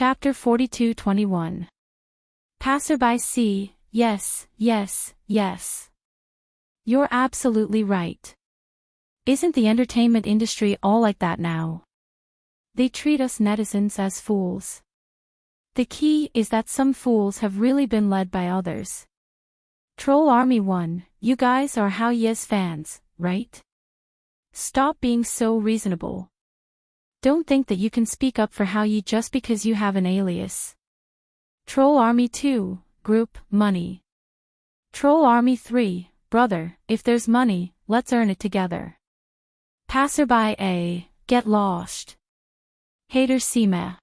Chapter 42-21. Passerby C. Yes, yes, yes. You're absolutely right. Isn't the entertainment industry all like that now? They treat us netizens as fools. The key is that some fools have really been led by others. Troll Army 1, you guys are How Yes fans, right? Stop being so reasonable. Don't think that you can speak up for How Ye just because you have an alias. Troll Army 2, group, money. Troll Army 3, brother, if there's money, let's earn it together. Passerby A, get lost. Hater C meh.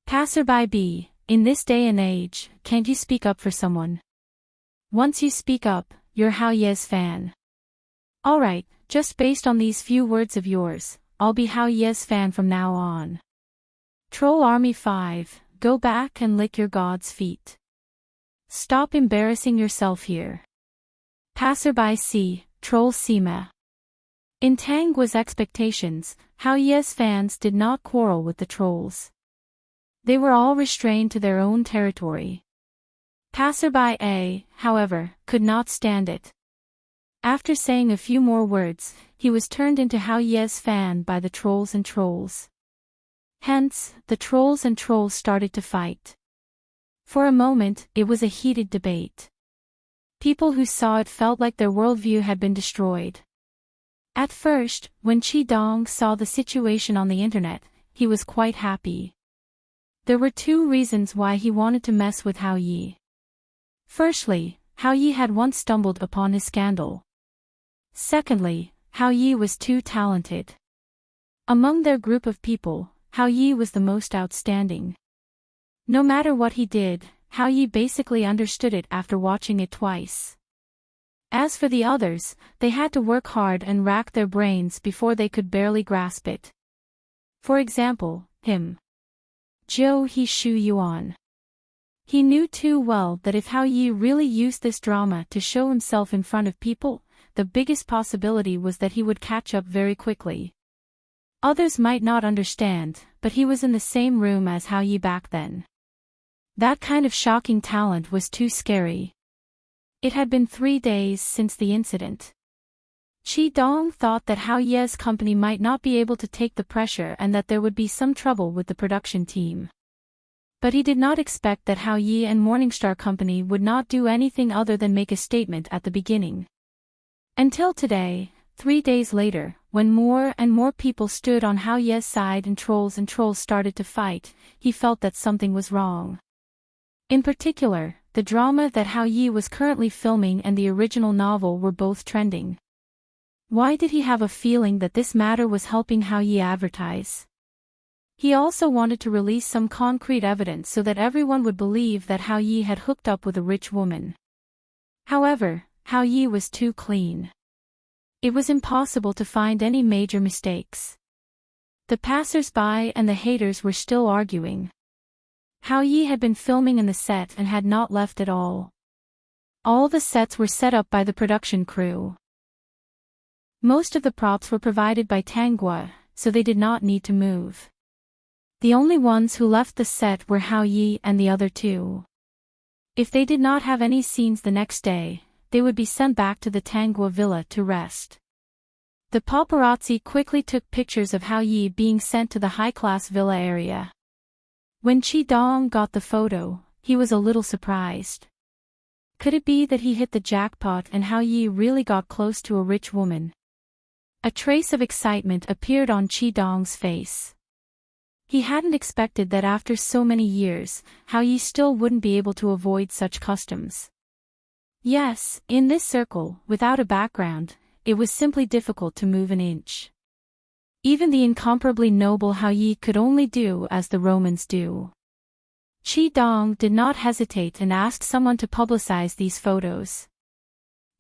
Passerby B, in this day and age, can't you speak up for someone? Once you speak up, you're How Yes fan. Alright, just based on these few words of yours, I'll be How Yes fan from now on. Troll Army 5, go back and lick your god's feet. Stop embarrassing yourself here. Passerby C, Troll C meh. In Tangwa's expectations, How Yes fans did not quarrel with the trolls. They were all restrained to their own territory. Passerby A, however, could not stand it. After saying a few more words, he was turned into How Yes fan by the trolls and trolls. Hence, the trolls and trolls started to fight. For a moment, it was a heated debate. People who saw it felt like their worldview had been destroyed. At first, when Chi Dong saw the situation on the internet, he was quite happy. There were two reasons why he wanted to mess with How Ye. Firstly, How Ye had once stumbled upon his scandal. Secondly, How Ye was too talented. Among their group of people, How Ye was the most outstanding. No matter what he did, How Ye basically understood it after watching it twice. As for the others, they had to work hard and rack their brains before they could barely grasp it. For example, him. Zhou He Shu Yuan. He knew too well that if How Ye really used this drama to show himself in front of people, the biggest possibility was that he would catch up very quickly. Others might not understand, but he was in the same room as How Ye back then. That kind of shocking talent was too scary. It had been 3 days since the incident. Chi Dong thought that How Ye's company might not be able to take the pressure and that there would be some trouble with the production team. But he did not expect that How Ye and Morningstar Company would not do anything other than make a statement at the beginning. Until today, 3 days later, when more and more people stood on How Ye's side and trolls started to fight, he felt that something was wrong. In particular, the drama that How Ye was currently filming and the original novel were both trending. Why did he have a feeling that this matter was helping How Ye advertise? He also wanted to release some concrete evidence so that everyone would believe that How Ye had hooked up with a rich woman. However, How Ye was too clean. It was impossible to find any major mistakes. The passers-by and the haters were still arguing. How Ye had been filming in the set and had not left at all. All the sets were set up by the production crew. Most of the props were provided by Tangwa, so they did not need to move. The only ones who left the set were How Ye and the other two. If they did not have any scenes the next day, they would be sent back to the Tangwa villa to rest. The paparazzi quickly took pictures of How Ye being sent to the high-class villa area. When Chi Dong got the photo, he was a little surprised. Could it be that he hit the jackpot and How Ye really got close to a rich woman? A trace of excitement appeared on Chi Dong's face. He hadn't expected that after so many years, How Ye still wouldn't be able to avoid such customs. Yes, in this circle, without a background, it was simply difficult to move an inch. Even the incomparably noble How Ye could only do as the Romans do. Chi Dong did not hesitate and asked someone to publicize these photos.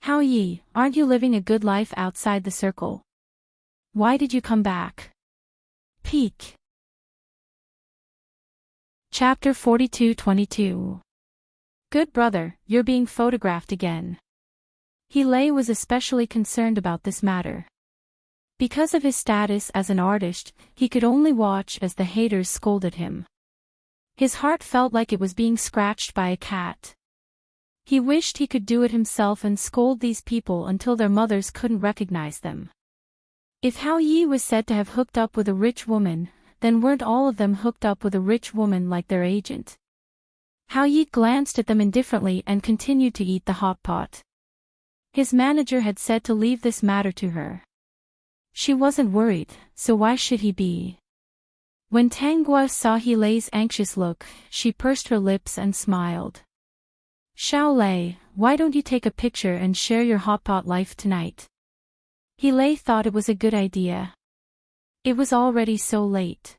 How Ye, aren't you living a good life outside the circle? Why did you come back? Peek. Chapter 42-22. Good brother, you're being photographed again. He was especially concerned about this matter. Because of his status as an artist, he could only watch as the haters scolded him. His heart felt like it was being scratched by a cat. He wished he could do it himself and scold these people until their mothers couldn't recognize them. If Hao Yi was said to have hooked up with a rich woman, then weren't all of them hooked up with a rich woman like their agent? Hao Yi glanced at them indifferently and continued to eat the hot pot. His manager had said to leave this matter to her. She wasn't worried, so why should he be? When Tanguo saw He Lei's anxious look, she pursed her lips and smiled. Xiao Lei, why don't you take a picture and share your hot pot life tonight? He Lei thought it was a good idea. It was already so late.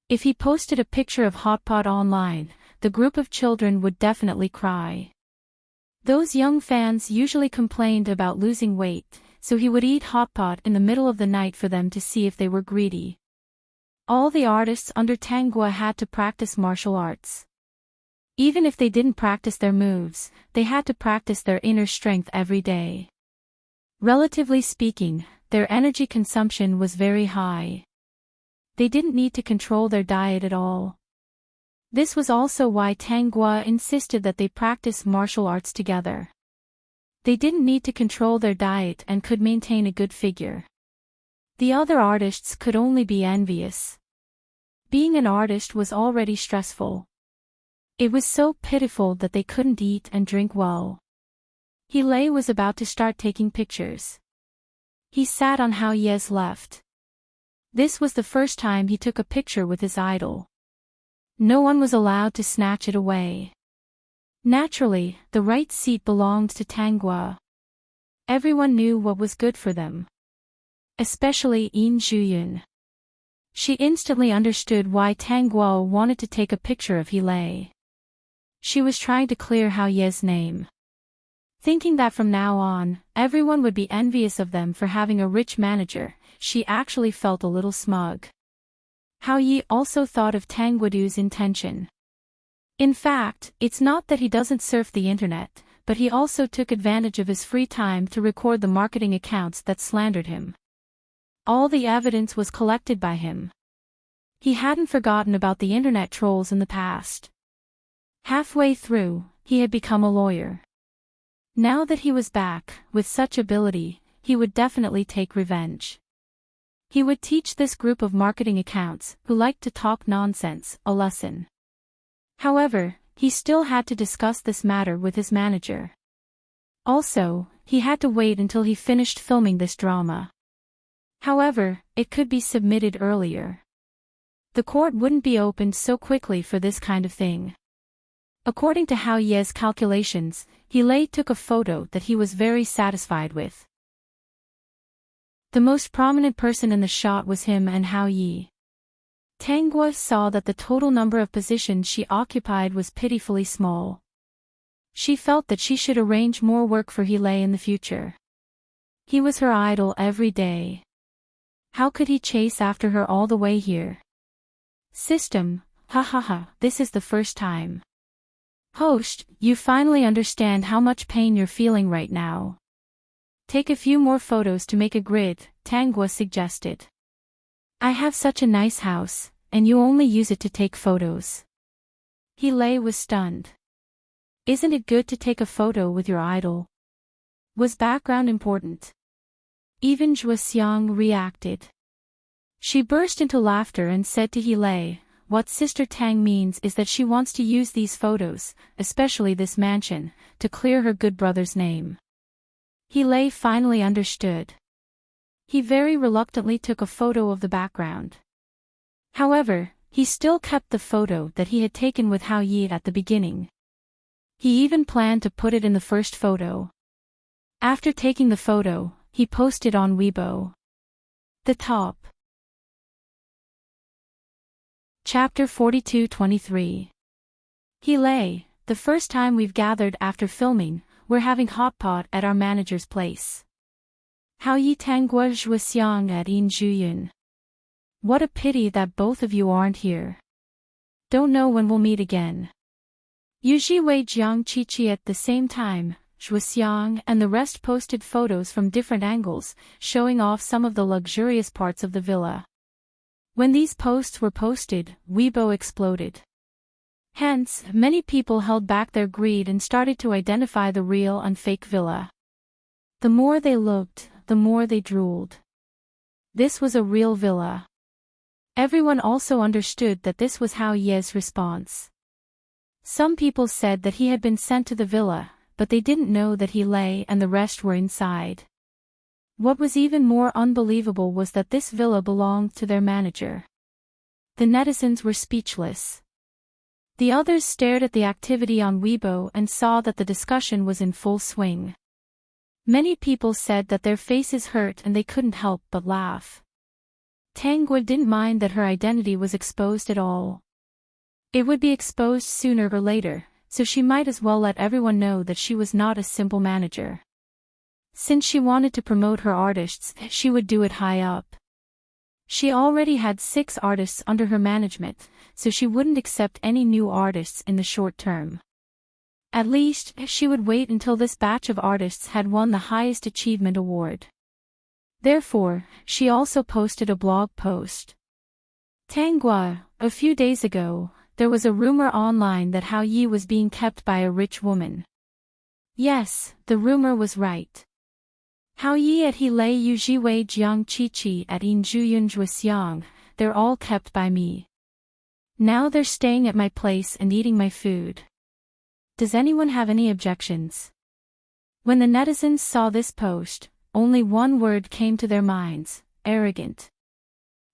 If he posted a picture of hot pot online, the group of children would definitely cry. Those young fans usually complained about losing weight, so he would eat hot pot in the middle of the night for them to see if they were greedy. All the artists under Tanguo had to practice martial arts. Even if they didn't practice their moves, they had to practice their inner strength every day. Relatively speaking, their energy consumption was very high. They didn't need to control their diet at all. This was also why Tanguo insisted that they practice martial arts together. They didn't need to control their diet and could maintain a good figure. The other artists could only be envious. Being an artist was already stressful. It was so pitiful that they couldn't eat and drink well. He Lei was about to start taking pictures. He sat on Hao Ye's left. This was the first time he took a picture with his idol. No one was allowed to snatch it away. Naturally, the right seat belonged to Tanguo. Everyone knew what was good for them. Especially Yin Zhuyun. She instantly understood why Tanguo wanted to take a picture of He Lei. She was trying to clear Hao Ye's name. Thinking that from now on, everyone would be envious of them for having a rich manager, she actually felt a little smug. Hao Yi also thought of Tanguo's intention. In fact, it's not that he doesn't surf the internet, but he also took advantage of his free time to record the marketing accounts that slandered him. All the evidence was collected by him. He hadn't forgotten about the internet trolls in the past. Halfway through, he had become a lawyer. Now that he was back, with such ability, he would definitely take revenge. He would teach this group of marketing accounts, who liked to talk nonsense, a lesson. However, he still had to discuss this matter with his manager. Also, he had to wait until he finished filming this drama. However, it could be submitted earlier. The court wouldn't be opened so quickly for this kind of thing. According to Hao Ye's calculations, He Lei took a photo that he was very satisfied with. The most prominent person in the shot was him and Hao Yi. Tanguo saw that the total number of positions she occupied was pitifully small. She felt that she should arrange more work for He Lei in the future. He was her idol every day. How could he chase after her all the way here? System, ha, this is the first time. Host, you finally understand how much pain you're feeling right now. Take a few more photos to make a grid, Tanguo suggested. I have such a nice house, and you only use it to take photos. He Lei was stunned. Isn't it good to take a photo with your idol? Was background important? Even Zhuo Xiang reacted. She burst into laughter and said to He Lei, what Sister Tang means is that she wants to use these photos, especially this mansion, to clear her good brother's name. He Lei finally understood. He very reluctantly took a photo of the background. However, he still kept the photo that he had taken with Hao Yi at the beginning. He even planned to put it in the first photo. After taking the photo, he posted on Weibo. The top. Chapter 42-23. He Lei, the first time we've gathered after filming, we're having hot pot at our manager's place. Hao Yi Tanguo Zhuo Xiang at Yin Zhuyun. What a pity that both of you aren't here. Don't know when we'll meet again. Yu Ji Wei Jiang Chi at the same time, Zhuo Xiang and the rest posted photos from different angles, showing off some of the luxurious parts of the villa. When these posts were posted, Weibo exploded. Hence, many people held back their greed and started to identify the real and fake villa. The more they looked, the more they drooled. This was a real villa. Everyone also understood that this was Hao Ye's response. Some people said that he had been sent to the villa, but they didn't know that he lay and the rest were inside. What was even more unbelievable was that this villa belonged to their manager. The netizens were speechless. The others stared at the activity on Weibo and saw that the discussion was in full swing. Many people said that their faces hurt and they couldn't help but laugh. Tang Gua didn't mind that her identity was exposed at all. It would be exposed sooner or later, so she might as well let everyone know that she was not a simple manager. Since she wanted to promote her artists, she would do it high up. She already had 6 artists under her management, so she wouldn't accept any new artists in the short term. At least, she would wait until this batch of artists had won the highest achievement award. Therefore, she also posted a blog post. Tang Gua, a few days ago, there was a rumor online that Hao Yi was being kept by a rich woman. Yes, the rumor was right. Hao Yi at He Lei Yu Jiwei Jiang Chi Chi at In Zhuyun Zhuxiang, they're all kept by me. Now they're staying at my place and eating my food. Does anyone have any objections? When the netizens saw this post, only one word came to their minds: arrogant.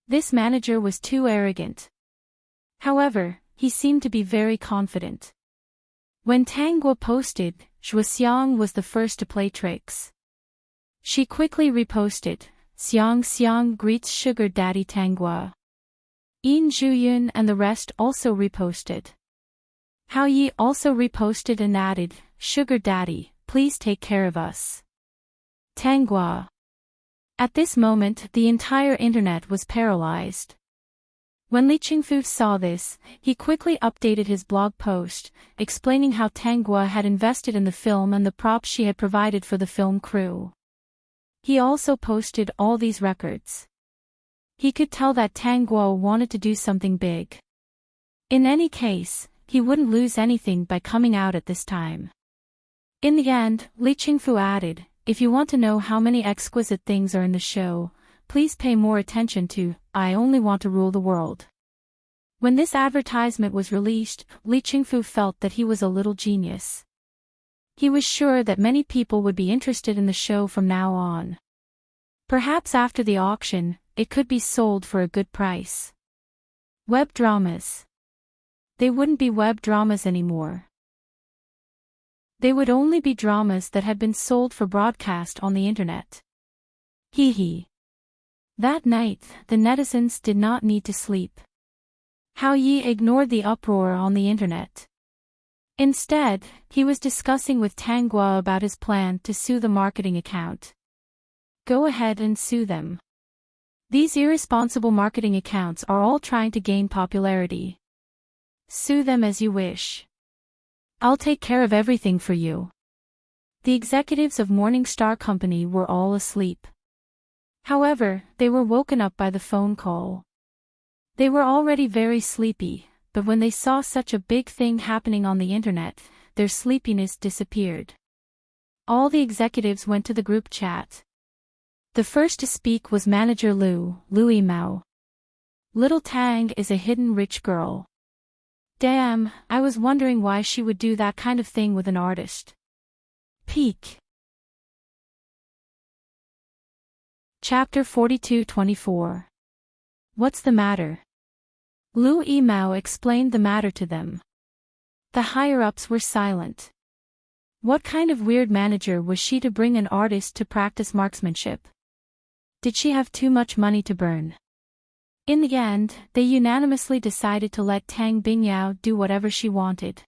This manager was too arrogant. However, he seemed to be very confident. When Tang Gua posted, Zhuxiang was the first to play tricks. She quickly reposted, Xiang Xiang greets Sugar Daddy Tang Gua. Yin Zhuyun and the rest also reposted. Hao Yi also reposted and added, Sugar Daddy, please take care of us. Tang Gua. At this moment, the entire internet was paralyzed. When Li Qingfu saw this, he quickly updated his blog post, explaining how Tang Gua had invested in the film and the props she had provided for the film crew. He also posted all these records. He could tell that Tang Gua wanted to do something big. In any case, he wouldn't lose anything by coming out at this time. In the end, Li Qingfu added, if you want to know how many exquisite things are in the show, please pay more attention to, I Only Want to Rule the World. When this advertisement was released, Li Qingfu felt that he was a little genius. He was sure that many people would be interested in the show from now on. Perhaps after the auction, it could be sold for a good price. Web dramas. They wouldn't be web dramas anymore. They would only be dramas that had been sold for broadcast on the internet. Hee hee. That night, the netizens did not need to sleep. Hao Yi ignored the uproar on the internet. Instead, he was discussing with Tang Gua about his plan to sue the marketing account. Go ahead and sue them. These irresponsible marketing accounts are all trying to gain popularity. Sue them as you wish. I'll take care of everything for you. The executives of Morningstar Company were all asleep. However, they were woken up by the phone call. They were already very sleepy, but when they saw such a big thing happening on the internet, their sleepiness disappeared. All the executives went to the group chat. The first to speak was manager Lu Yimao. Little Tang is a hidden rich girl. Damn, I was wondering why she would do that kind of thing with an artist. Peak. Chapter 42-24. What's the matter? Lu Yimao explained the matter to them. The higher-ups were silent. What kind of weird manager was she to bring an artist to practice marksmanship? Did she have too much money to burn? In the end, they unanimously decided to let Tang Bingyao do whatever she wanted.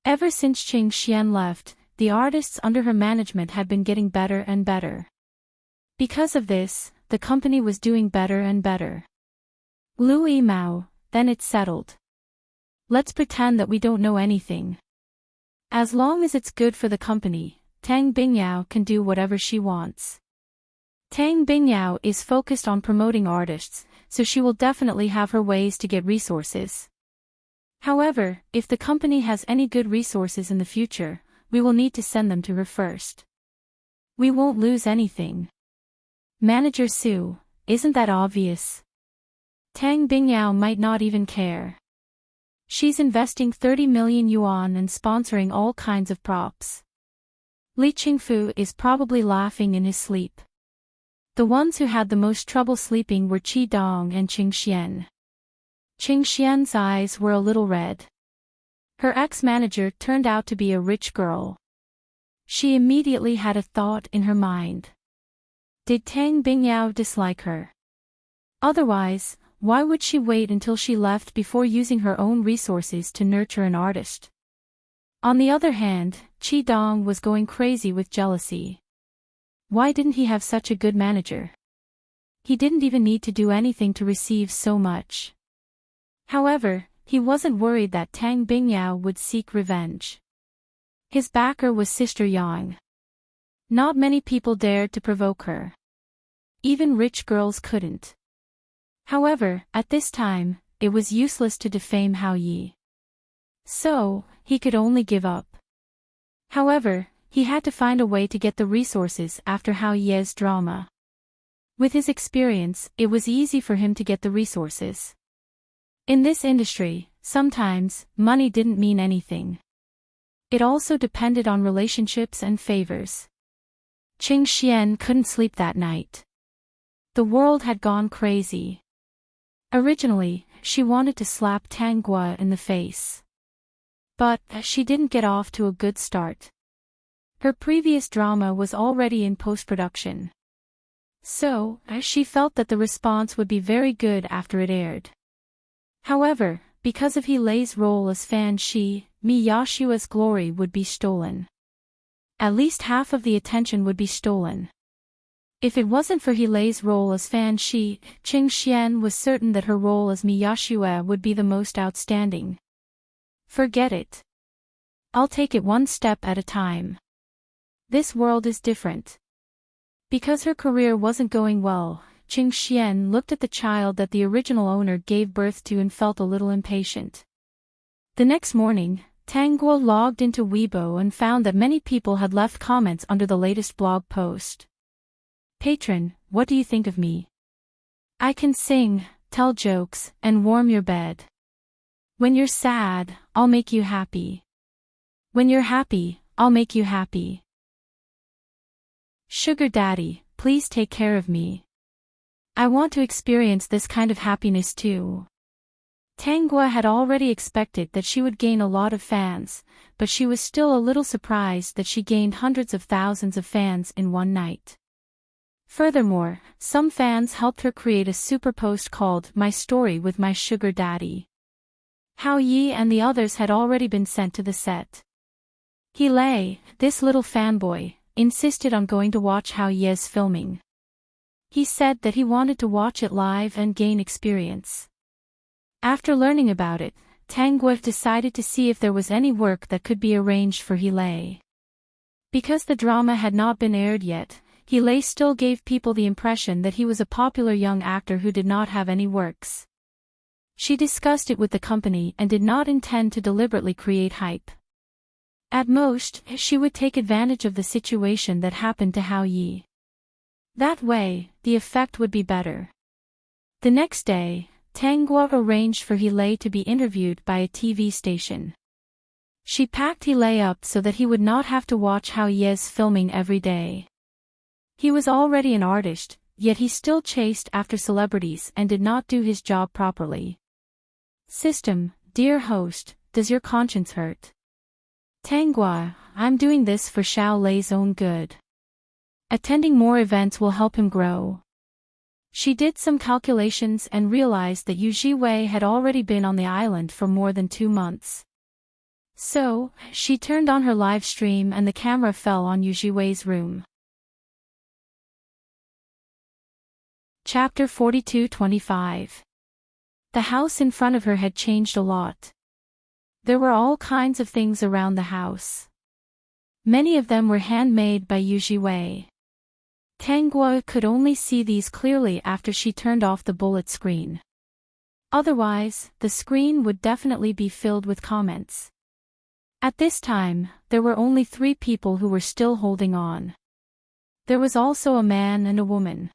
Ever since Qing Xian left, the artists under her management had been getting better and better. Because of this, the company was doing better and better. Lu Yimao, then it's settled. Let's pretend that we don't know anything. As long as it's good for the company, Tang Bingyao can do whatever she wants. Tang Bingyao is focused on promoting artists, so she will definitely have her ways to get resources. However, if the company has any good resources in the future, we will need to send them to her first. We won't lose anything. Manager Sue, isn't that obvious? Tang Bingyao might not even care. She's investing 30 million yuan and sponsoring all kinds of props. Li Qingfu is probably laughing in his sleep. The ones who had the most trouble sleeping were Qi Dong and Qing Xian. Qing Xian's eyes were a little red. Her ex-manager turned out to be a rich girl. She immediately had a thought in her mind. Did Tang Bingyao dislike her? Otherwise, why would she wait until she left before using her own resources to nurture an artist? On the other hand, Qi Dong was going crazy with jealousy. Why didn't he have such a good manager? He didn't even need to do anything to receive so much. However, he wasn't worried that Tang Bingyao would seek revenge. His backer was Sister Yang. Not many people dared to provoke her. Even rich girls couldn't. However, at this time, it was useless to defame Hao Yi. So, he could only give up. However, he had to find a way to get the resources after Hao Ye's drama. With his experience, it was easy for him to get the resources. In this industry, sometimes, money didn't mean anything. It also depended on relationships and favors. Qing Xian couldn't sleep that night. The world had gone crazy. Originally, she wanted to slap Tang Gua in the face. But, she didn't get off to a good start. Her previous drama was already in post-production. So, she felt that the response would be very good after it aired. However, because of He Lei's role as Fan Shi, Miyashua's glory would be stolen. At least half of the attention would be stolen. If it wasn't for He Lei's role as Fan Shi, Qing Xian was certain that her role as Miyashua would be the most outstanding. Forget it. I'll take it one step at a time. This world is different. Because her career wasn't going well, Qing Xian looked at the child that the original owner gave birth to and felt a little impatient. The next morning, Tang Guo logged into Weibo and found that many people had left comments under the latest blog post. Patron, what do you think of me? I can sing, tell jokes, and warm your bed. When you're sad, I'll make you happy. When you're happy, I'll make you happy. Sugar Daddy, please take care of me. I want to experience this kind of happiness too. Tang Gua had already expected that she would gain a lot of fans, but she was still a little surprised that she gained hundreds of thousands of fans in one night. Furthermore, some fans helped her create a super post called My Story with My Sugar Daddy. Hao Yi and the others had already been sent to the set. He Lei, this little fanboy, insisted on going to watch Hao Ye's filming. He said that he wanted to watch it live and gain experience. After learning about it, Tang Gua decided to see if there was any work that could be arranged for He Lei. Because the drama had not been aired yet, He Lei still gave people the impression that he was a popular young actor who did not have any works. She discussed it with the company and did not intend to deliberately create hype. At most, she would take advantage of the situation that happened to Hao Yi. That way, the effect would be better. The next day, Tang Gua arranged for He Lei to be interviewed by a TV station. She packed He Lei up so that he would not have to watch Hao Ye's filming every day. He was already an artist, yet he still chased after celebrities and did not do his job properly. System, dear host, does your conscience hurt? Tang Gua, I'm doing this for Xiao Lei's own good. Attending more events will help him grow. She did some calculations and realized that Yu Jiwei had already been on the island for more than 2 months. So, she turned on her live stream and the camera fell on Yu Jiwei's room. Chapter 42-25. The house in front of her had changed a lot. There were all kinds of things around the house. Many of them were handmade by Yu Jiwei. Tang Gua could only see these clearly after she turned off the bullet screen. Otherwise, the screen would definitely be filled with comments. At this time, there were only 3 people who were still holding on. There was also a man and a woman.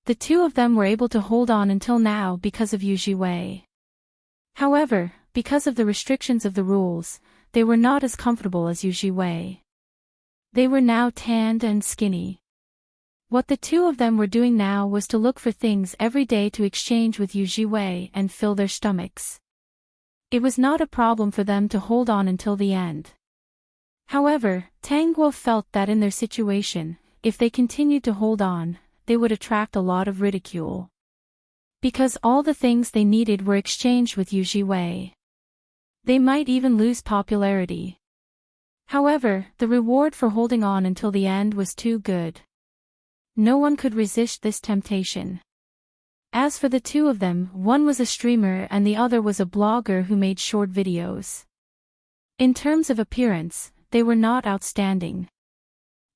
The 2 of them were able to hold on until now because of Yu Jiwei. However, because of the restrictions of the rules, they were not as comfortable as Yu Jiwei. They were now tanned and skinny. What the 2 of them were doing now was to look for things every day to exchange with Yu Jiwei and fill their stomachs. It was not a problem for them to hold on until the end. However, Tang Guo felt that in their situation, if they continued to hold on, they would attract a lot of ridicule. Because all the things they needed were exchanged with Yu Jiwei. They might even lose popularity. However, the reward for holding on until the end was too good. No one could resist this temptation. As for the 2 of them, one was a streamer and the other was a blogger who made short videos. In terms of appearance, they were not outstanding.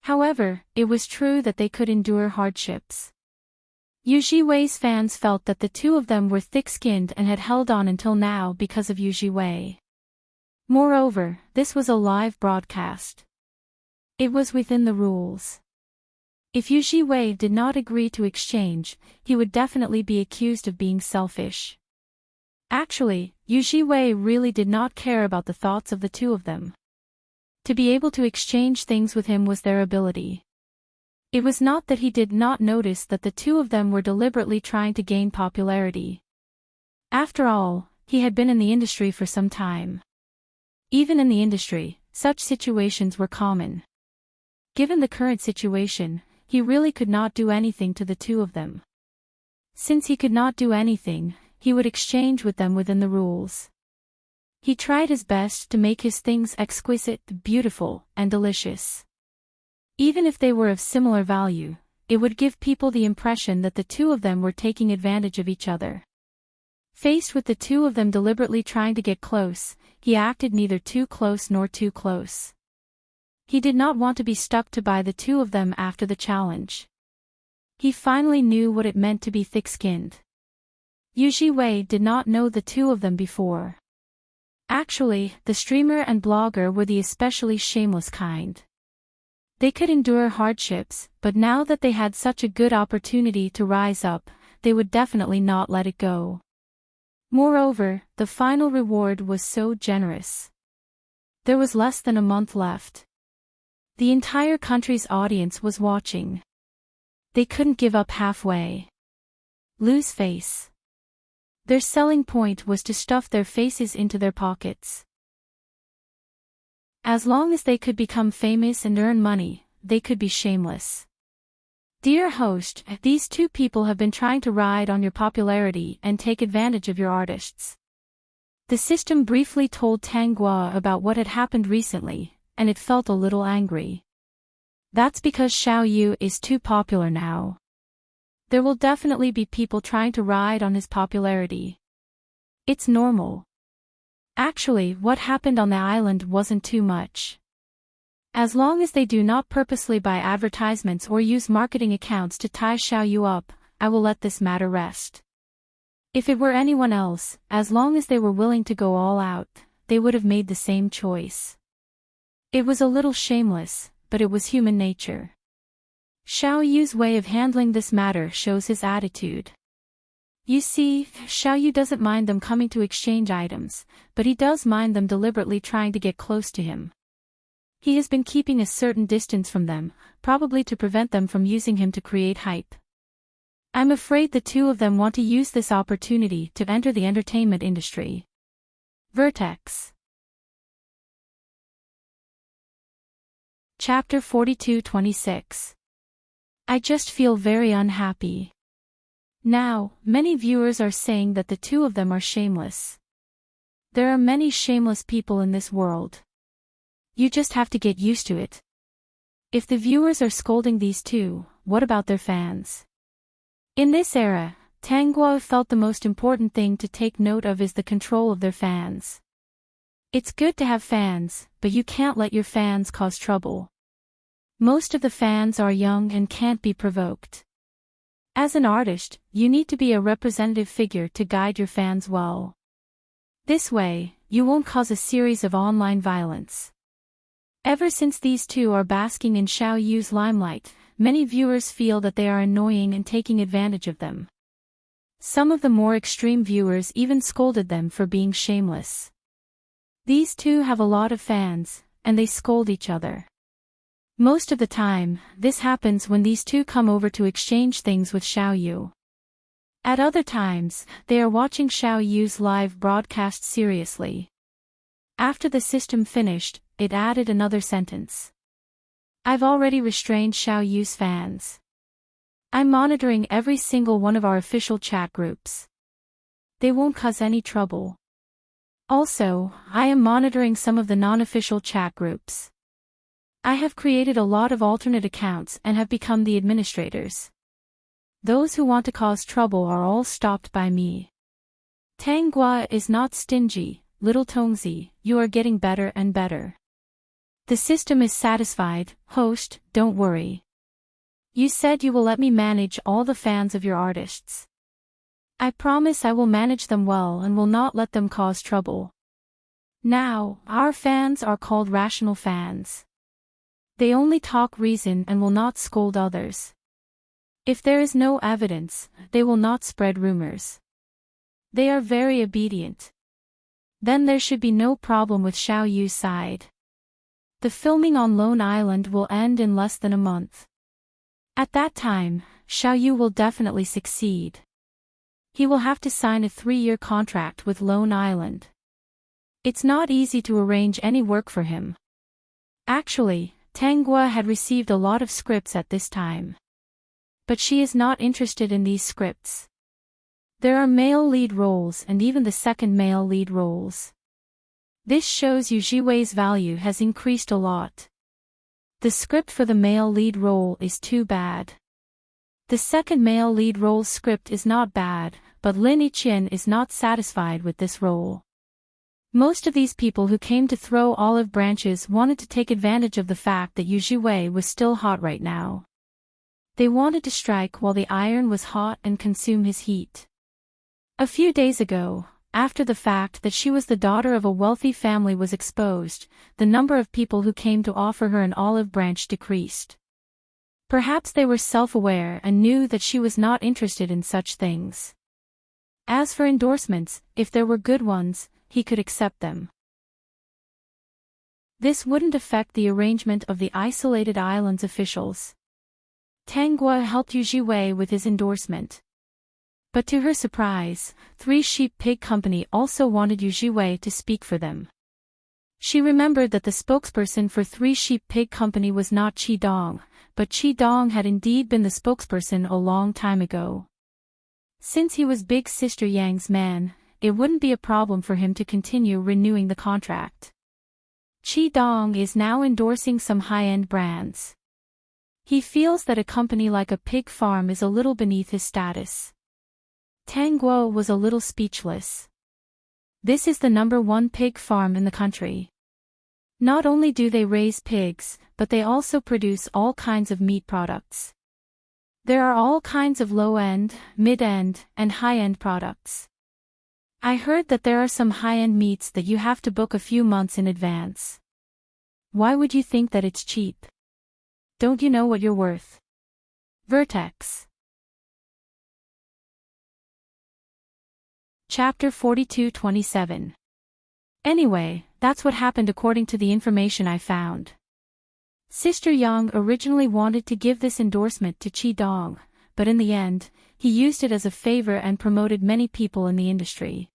However, it was true that they could endure hardships. Yu Jiwei's fans felt that the 2 of them were thick-skinned and had held on until now because of Yu Jiwei. Moreover, this was a live broadcast. It was within the rules. If Yu Jiwei did not agree to exchange, he would definitely be accused of being selfish. Actually, Yu Jiwei really did not care about the thoughts of the 2 of them. To be able to exchange things with him was their ability. It was not that he did not notice that the 2 of them were deliberately trying to gain popularity. After all, he had been in the industry for some time. Even in the industry, such situations were common. Given the current situation, he really could not do anything to the 2 of them. Since he could not do anything, he would exchange with them within the rules. He tried his best to make his things exquisite, beautiful, and delicious. Even if they were of similar value, it would give people the impression that the 2 of them were taking advantage of each other. Faced with the 2 of them deliberately trying to get close, he acted neither too close nor too close. He did not want to be stuck to by the 2 of them after the challenge. He finally knew what it meant to be thick-skinned. Yu Jiwei did not know the 2 of them before. Actually, the streamer and blogger were the especially shameless kind. They could endure hardships, but now that they had such a good opportunity to rise up, they would definitely not let it go. Moreover, the final reward was so generous. There was less than a month left. The entire country's audience was watching. They couldn't give up halfway. Lose face. Their selling point was to stuff their faces into their pockets. As long as they could become famous and earn money, they could be shameless. Dear host, these 2 people have been trying to ride on your popularity and take advantage of your artists. The system briefly told Tang Guo about what had happened recently, and it felt a little angry. That's because Xiao Yu is too popular now. There will definitely be people trying to ride on his popularity. It's normal. Actually, what happened on the island wasn't too much. As long as they do not purposely buy advertisements or use marketing accounts to tie Xiao Yu up, I will let this matter rest. If it were anyone else, as long as they were willing to go all out, they would have made the same choice. It was a little shameless, but it was human nature. Xiao Yu's way of handling this matter shows his attitude. You see, Xiao Yu doesn't mind them coming to exchange items, but he does mind them deliberately trying to get close to him. He has been keeping a certain distance from them, probably to prevent them from using him to create hype. I'm afraid the 2 of them want to use this opportunity to enter the entertainment industry. Vertex. Chapter 42-26. I just feel very unhappy. Now, many viewers are saying that the 2 of them are shameless. There are many shameless people in this world. You just have to get used to it. If the viewers are scolding these 2, what about their fans? In this era, Tang Guo felt the most important thing to take note of is the control of their fans. It's good to have fans, but you can't let your fans cause trouble. Most of the fans are young and can't be provoked. As an artist, you need to be a representative figure to guide your fans well. This way, you won't cause a series of online violence. Ever since these two are basking in Xiao Yu's limelight, many viewers feel that they are annoying and taking advantage of them. Some of the more extreme viewers even scolded them for being shameless. These two have a lot of fans, and they scold each other. Most of the time, this happens when these two come over to exchange things with Xiao Yu. At other times, they are watching Xiao Yu's live broadcast seriously. After the system finished, it added another sentence. I've already restrained Xiao Yu's fans. I'm monitoring every single one of our official chat groups. They won't cause any trouble. Also, I am monitoring some of the non-official chat groups. I have created a lot of alternate accounts and have become the administrators. Those who want to cause trouble are all stopped by me. Tang Gua is not stingy, little Tongzi, you are getting better and better. The system is satisfied, host, don't worry. You said you will let me manage all the fans of your artists. I promise I will manage them well and will not let them cause trouble. Now, our fans are called rational fans. They only talk reason and will not scold others. If there is no evidence, they will not spread rumors. They are very obedient. Then there should be no problem with Xiao Yu's side. The filming on Lone Island will end in less than a month. At that time, Xiao Yu will definitely succeed. He will have to sign a 3-year contract with Lone Island. It's not easy to arrange any work for him. Actually, Tang Gua had received a lot of scripts at this time. But she is not interested in these scripts. There are male lead roles and even the second male lead roles. This shows Yu Jiwei's value has increased a lot. The script for the male lead role is too bad. The second male lead role script is not bad, but Lin Yiqian is not satisfied with this role. Most of these people who came to throw olive branches wanted to take advantage of the fact that Yu Jiwei was still hot right now. They wanted to strike while the iron was hot and consume his heat. A few days ago, after the fact that she was the daughter of a wealthy family was exposed, the number of people who came to offer her an olive branch decreased. Perhaps they were self-aware and knew that she was not interested in such things. As for endorsements, if there were good ones, he could accept them. This wouldn't affect the arrangement of the isolated islands officials. Tang Gua helped Yu Jiwei with his endorsement. But to her surprise, Three Sheep Pig Company also wanted Yu Jiwei to speak for them. She remembered that the spokesperson for Three Sheep Pig Company was not Qi Dong, but Qi Dong had indeed been the spokesperson a long time ago. Since he was Big Sister Yang's man, it wouldn't be a problem for him to continue renewing the contract. Qi Dong is now endorsing some high-end brands. He feels that a company like a pig farm is a little beneath his status. Tang Guo was a little speechless. This is the #1 pig farm in the country. Not only do they raise pigs, but they also produce all kinds of meat products. There are all kinds of low-end, mid-end, and high-end products. I heard that there are some high-end meats that you have to book a few months in advance. Why would you think that it's cheap? Don't you know what you're worth? Vertex. Chapter 42-27. Anyway, that's what happened according to the information I found. Sister Yang originally wanted to give this endorsement to Qi Dong, but in the end, he used it as a favor and promoted many people in the industry.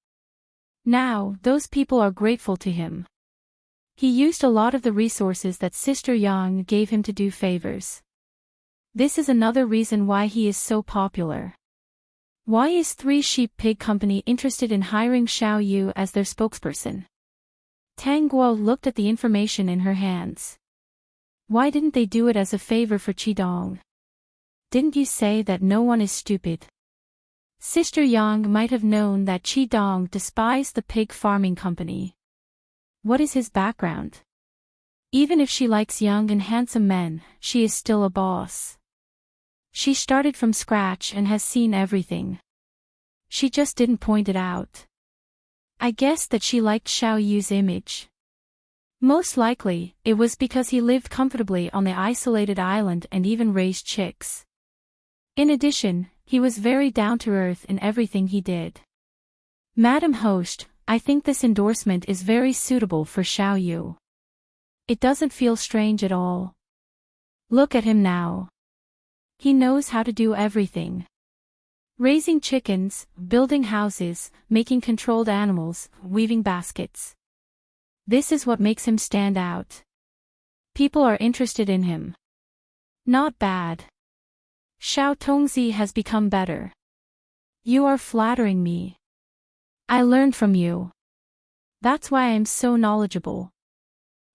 Now, those people are grateful to him. He used a lot of the resources that Sister Yang gave him to do favors. This is another reason why he is so popular. Why is Three Sheep Pig Company interested in hiring Xiao Yu as their spokesperson? Tang Guo looked at the information in her hands. Why didn't they do it as a favor for Qi Dong? Didn't you say that no one is stupid? Sister Yang might have known that Qi Dong despised the pig farming company. What is his background? Even if she likes young and handsome men, she is still a boss. She started from scratch and has seen everything. She just didn't point it out. I guessed that she liked Xiao Yu's image. Most likely, it was because he lived comfortably on the isolated island and even raised chicks. In addition, he was very down-to-earth in everything he did. Madam Host, I think this endorsement is very suitable for Xiao Yu. It doesn't feel strange at all. Look at him now. He knows how to do everything. Raising chickens, building houses, making controlled animals, weaving baskets. This is what makes him stand out. People are interested in him. Not bad. Xiao Tongzi has become better. You are flattering me. I learned from you. That's why I am so knowledgeable.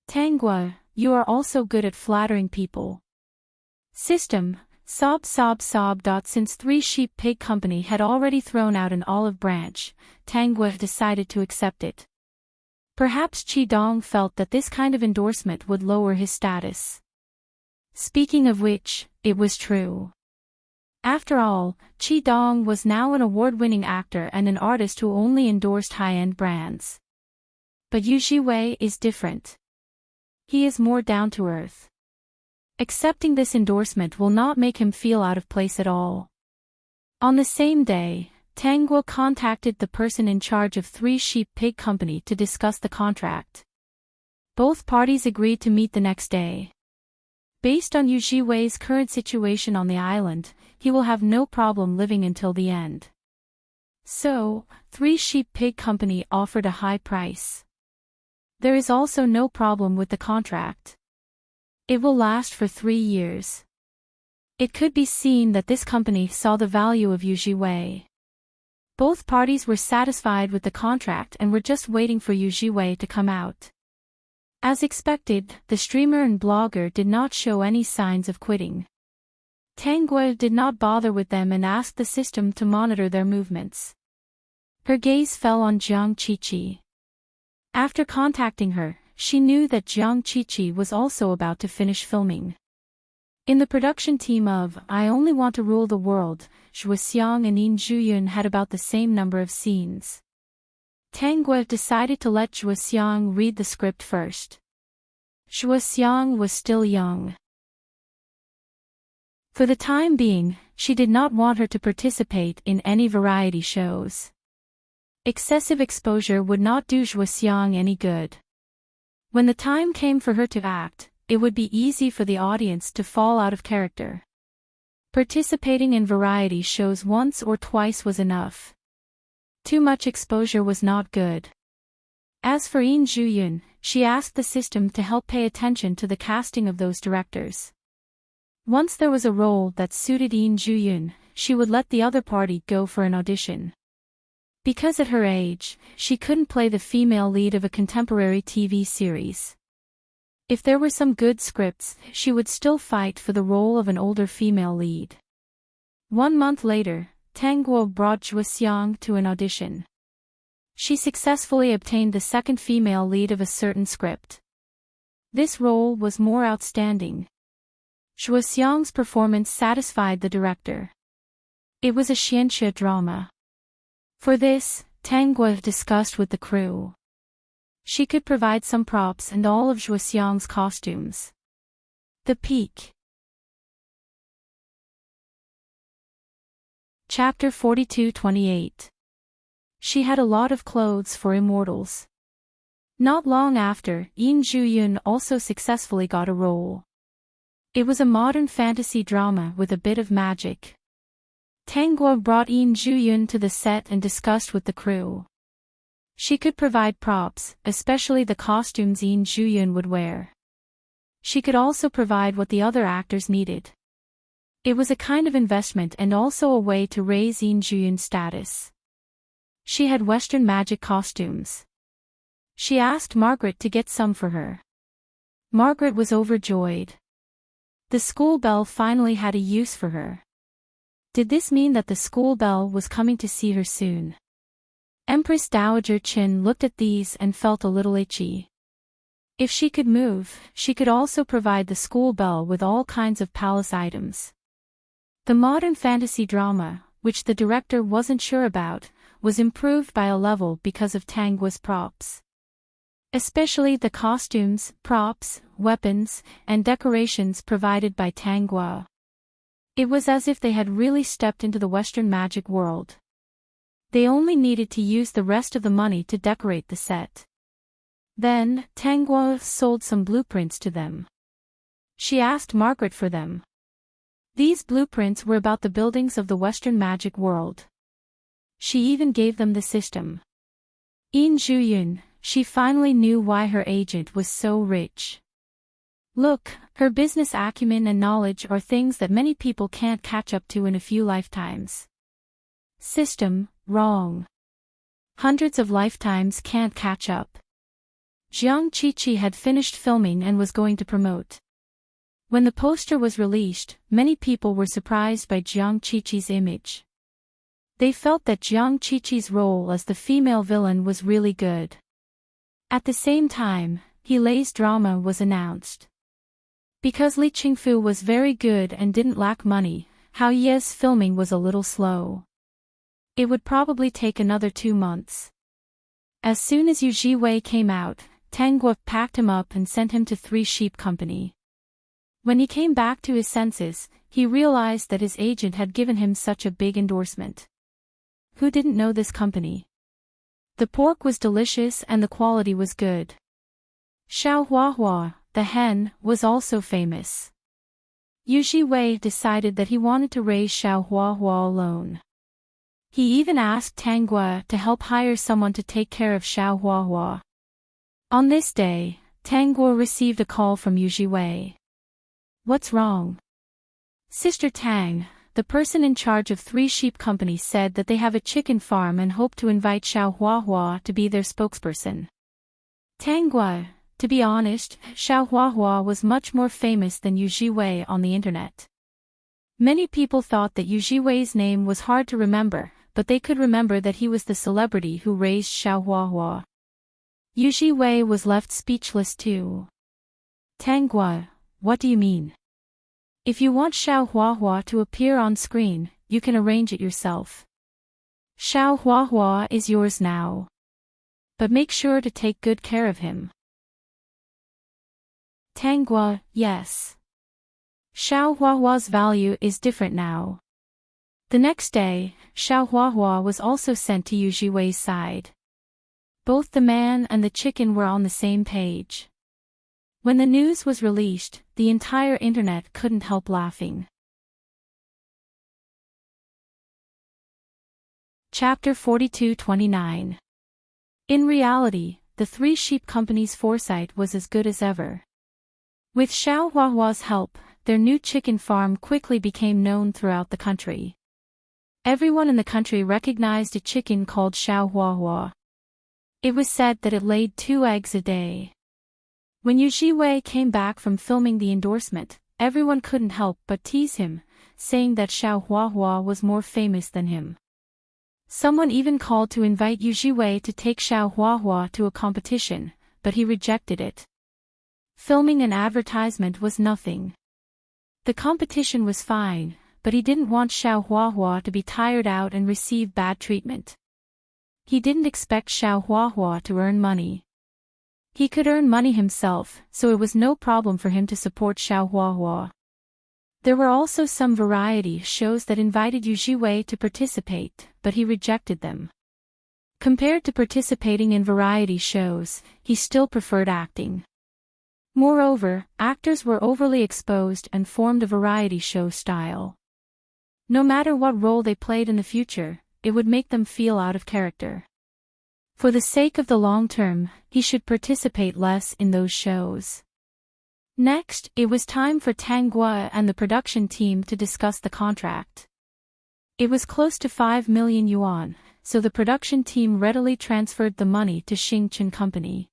Tangua, you are also good at flattering people. System, sob. Since Three Sheep Pig Company had already thrown out an olive branch, Tangua decided to accept it. Perhaps Qidong felt that this kind of endorsement would lower his status. Speaking of which, it was true. After all, Qidong was now an award-winning actor and an artist who only endorsed high-end brands. But Yu Jiwei is different. He is more down-to-earth. Accepting this endorsement will not make him feel out of place at all. On the same day, Tangguo contacted the person in charge of Three Sheep Pig Company to discuss the contract. Both parties agreed to meet the next day. Based on Yu Jiwei's current situation on the island, he will have no problem living until the end. So, Three Sheep Pig Company offered a high price. There is also no problem with the contract. It will last for 3 years. It could be seen that this company saw the value of Yu Jiwei. Both parties were satisfied with the contract and were just waiting for Yu Jiwei to come out. As expected, the streamer and blogger did not show any signs of quitting. Tangguo did not bother with them and asked the system to monitor their movements. Her gaze fell on Jiang Qiqi. After contacting her, she knew that Jiang Qiqi was also about to finish filming. In the production team of I Only Want to Rule the World, Zhuoxiang and Yin Zhuyun had about the same number of scenes. Tangguo decided to let Zhuoxiang read the script first. Zhuoxiang was still young. For the time being, she did not want her to participate in any variety shows. Excessive exposure would not do Zhuoxiang any good. When the time came for her to act, it would be easy for the audience to fall out of character. Participating in variety shows once or twice was enough. Too much exposure was not good. As for Yin Zhuyun, she asked the system to help pay attention to the casting of those directors. Once there was a role that suited Yin Zhuyun, she would let the other party go for an audition. Because at her age, she couldn't play the female lead of a contemporary TV series. If there were some good scripts, she would still fight for the role of an older female lead. 1 month later, Tangguo brought Zhuoxiang to an audition. She successfully obtained the second female lead of a certain script. This role was more outstanding. Zhuoxiang's performance satisfied the director. It was a xianxia drama. For this, Tangguo discussed with the crew. She could provide some props and all of Zhuoxiang's costumes. The Peak. Chapter 42-28. She had a lot of clothes for immortals. Not long after, Yin Zhuyun also successfully got a role. It was a modern fantasy drama with a bit of magic. Tangguo brought Yin Zhuyun to the set and discussed with the crew. She could provide props, especially the costumes Yin Zhuyun would wear. She could also provide what the other actors needed. It was a kind of investment and also a way to raise Yin Zhuyun's status. She had Western magic costumes. She asked Margaret to get some for her. Margaret was overjoyed. The school bell finally had a use for her. Did this mean that the school bell was coming to see her soon? Empress Dowager Qin looked at these and felt a little itchy. If she could move, she could also provide the school bell with all kinds of palace items. The modern fantasy drama, which the director wasn't sure about, was improved by a level because of Tangua's props. Especially the costumes, props, weapons, and decorations provided by Tangua. It was as if they had really stepped into the Western magic world. They only needed to use the rest of the money to decorate the set. Then, Tangua sold some blueprints to them. She asked Margaret for them. These blueprints were about the buildings of the Western magic world. She even gave them the system. In Zhuyun, she finally knew why her agent was so rich. Look, her business acumen and knowledge are things that many people can't catch up to in a few lifetimes. System, wrong. Hundreds of lifetimes can't catch up. Jiang Qiqi had finished filming and was going to promote. When the poster was released, many people were surprised by Jiang Qiqi's image. They felt that Jiang Qiqi's role as the female villain was really good. At the same time, He Lei's drama was announced. Because Li Qingfu was very good and didn't lack money, Hao Ye's filming was a little slow. It would probably take another 2 months. As soon as Yu Jiwei came out, Tangua packed him up and sent him to Three Sheep Company. When he came back to his senses, he realized that his agent had given him such a big endorsement. Who didn't know this company? The pork was delicious and the quality was good. Xiao Huahua, the hen, was also famous. Yu Jiwei decided that he wanted to raise Xiao Huahua alone. He even asked Tangua to help hire someone to take care of Xiao Huahua. On this day, Tangua received a call from Yu Jiwei. What's wrong? Sister Tang, the person in charge of Three Sheep Company, said that they have a chicken farm and hope to invite Xiao Huahua to be their spokesperson. Tangua, to be honest, Xiao Huahua was much more famous than Yu Jiwei on the internet. Many people thought that Yu Jiwei's name was hard to remember, but they could remember that he was the celebrity who raised Xiao Huahua. Yu Jiwei was left speechless too. Tangua, what do you mean? If you want Xiao Huahua to appear on screen, you can arrange it yourself. Xiao Huahua is yours now. But make sure to take good care of him. Tangua, yes. Xiao Huahua's value is different now. The next day, Xiao Huahua was also sent to Yu Jiwei's side. Both the man and the chicken were on the same page. When the news was released, the entire internet couldn't help laughing. Chapter 42-29. In reality, the Three Sheep Company's foresight was as good as ever. With Xiao Huahua's help, their new chicken farm quickly became known throughout the country. Everyone in the country recognized a chicken called Xiao Huahua. It was said that it laid 2 eggs a day. When Yu Jiwei came back from filming the endorsement, everyone couldn't help but tease him, saying that Xiao Huahua was more famous than him. Someone even called to invite Yu Jiwei to take Xiao Huahua to a competition, but he rejected it. Filming an advertisement was nothing. The competition was fine, but he didn't want Xiao Huahua to be tired out and receive bad treatment. He didn't expect Xiao Huahua to earn money. He could earn money himself, so it was no problem for him to support Xiao Huahua. There were also some variety shows that invited Yu Jiwei to participate, but he rejected them. Compared to participating in variety shows, he still preferred acting. Moreover, actors were overly exposed and formed a variety show style. No matter what role they played in the future, it would make them feel out of character. For the sake of the long term, he should participate less in those shows. Next, it was time for Tangua and the production team to discuss the contract. It was close to 5 million yuan, so the production team readily transferred the money to Xingchen Company.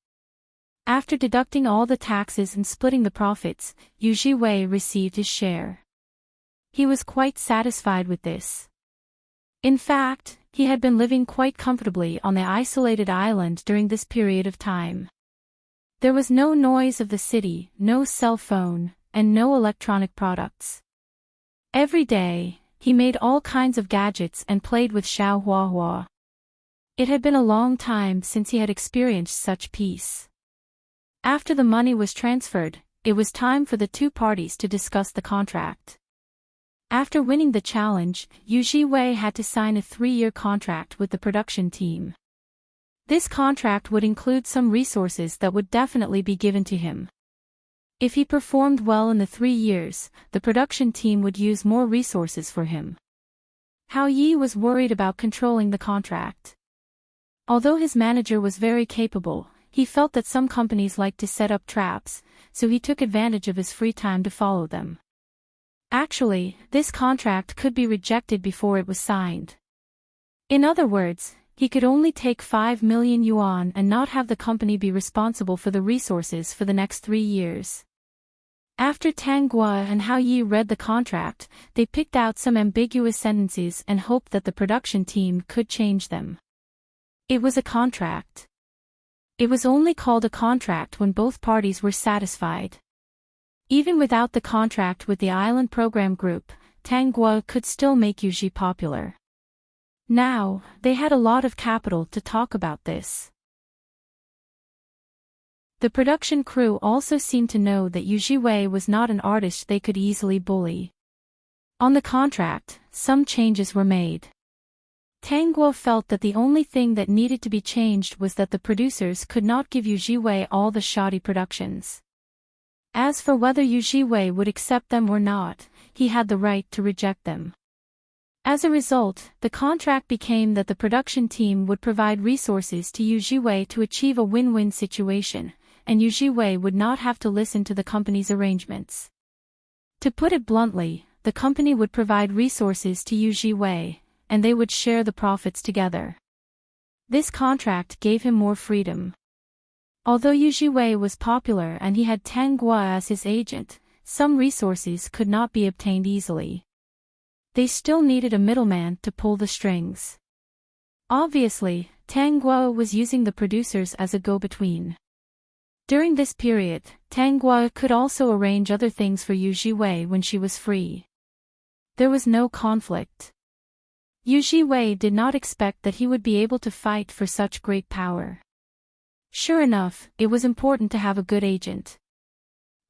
After deducting all the taxes and splitting the profits, Yu Jiwei received his share. He was quite satisfied with this. In fact, he had been living quite comfortably on the isolated island during this period of time. There was no noise of the city, no cell phone, and no electronic products. Every day, he made all kinds of gadgets and played with Xiao Huahua. It had been a long time since he had experienced such peace. After the money was transferred, it was time for the two parties to discuss the contract. After winning the challenge, Yu Jiwei had to sign a 3-year contract with the production team. This contract would include some resources that would definitely be given to him. If he performed well in the 3 years, the production team would use more resources for him. Hao Yi was worried about controlling the contract. Although his manager was very capable, he felt that some companies liked to set up traps, so he took advantage of his free time to follow them. Actually, this contract could be rejected before it was signed. In other words, he could only take 5 million yuan and not have the company be responsible for the resources for the next 3 years. After Tang Guo and Hao Yi read the contract, they picked out some ambiguous sentences and hoped that the production team could change them. It was a contract. It was only called a contract when both parties were satisfied. Even without the contract with the Island Program Group, Tang Guo could still make Yuji popular. Now, they had a lot of capital to talk about this. The production crew also seemed to know that Yu Jiwei was not an artist they could easily bully. On the contract, some changes were made. Tang Guo felt that the only thing that needed to be changed was that the producers could not give Yu Jiwei all the shoddy productions. As for whether Yu Jiwei would accept them or not, he had the right to reject them. As a result, the contract became that the production team would provide resources to Yu Jiwei to achieve a win-win situation, and Yu Jiwei would not have to listen to the company's arrangements. To put it bluntly, the company would provide resources to Yu Jiwei, and they would share the profits together. This contract gave him more freedom. Although Yu Jiwei was popular and he had Tang Guo as his agent, some resources could not be obtained easily. They still needed a middleman to pull the strings. Obviously, Tang Guo was using the producers as a go-between. During this period, Tang Guo could also arrange other things for Yu Jiwei when she was free. There was no conflict. Yu Jiwei did not expect that he would be able to fight for such great power. Sure enough, it was important to have a good agent.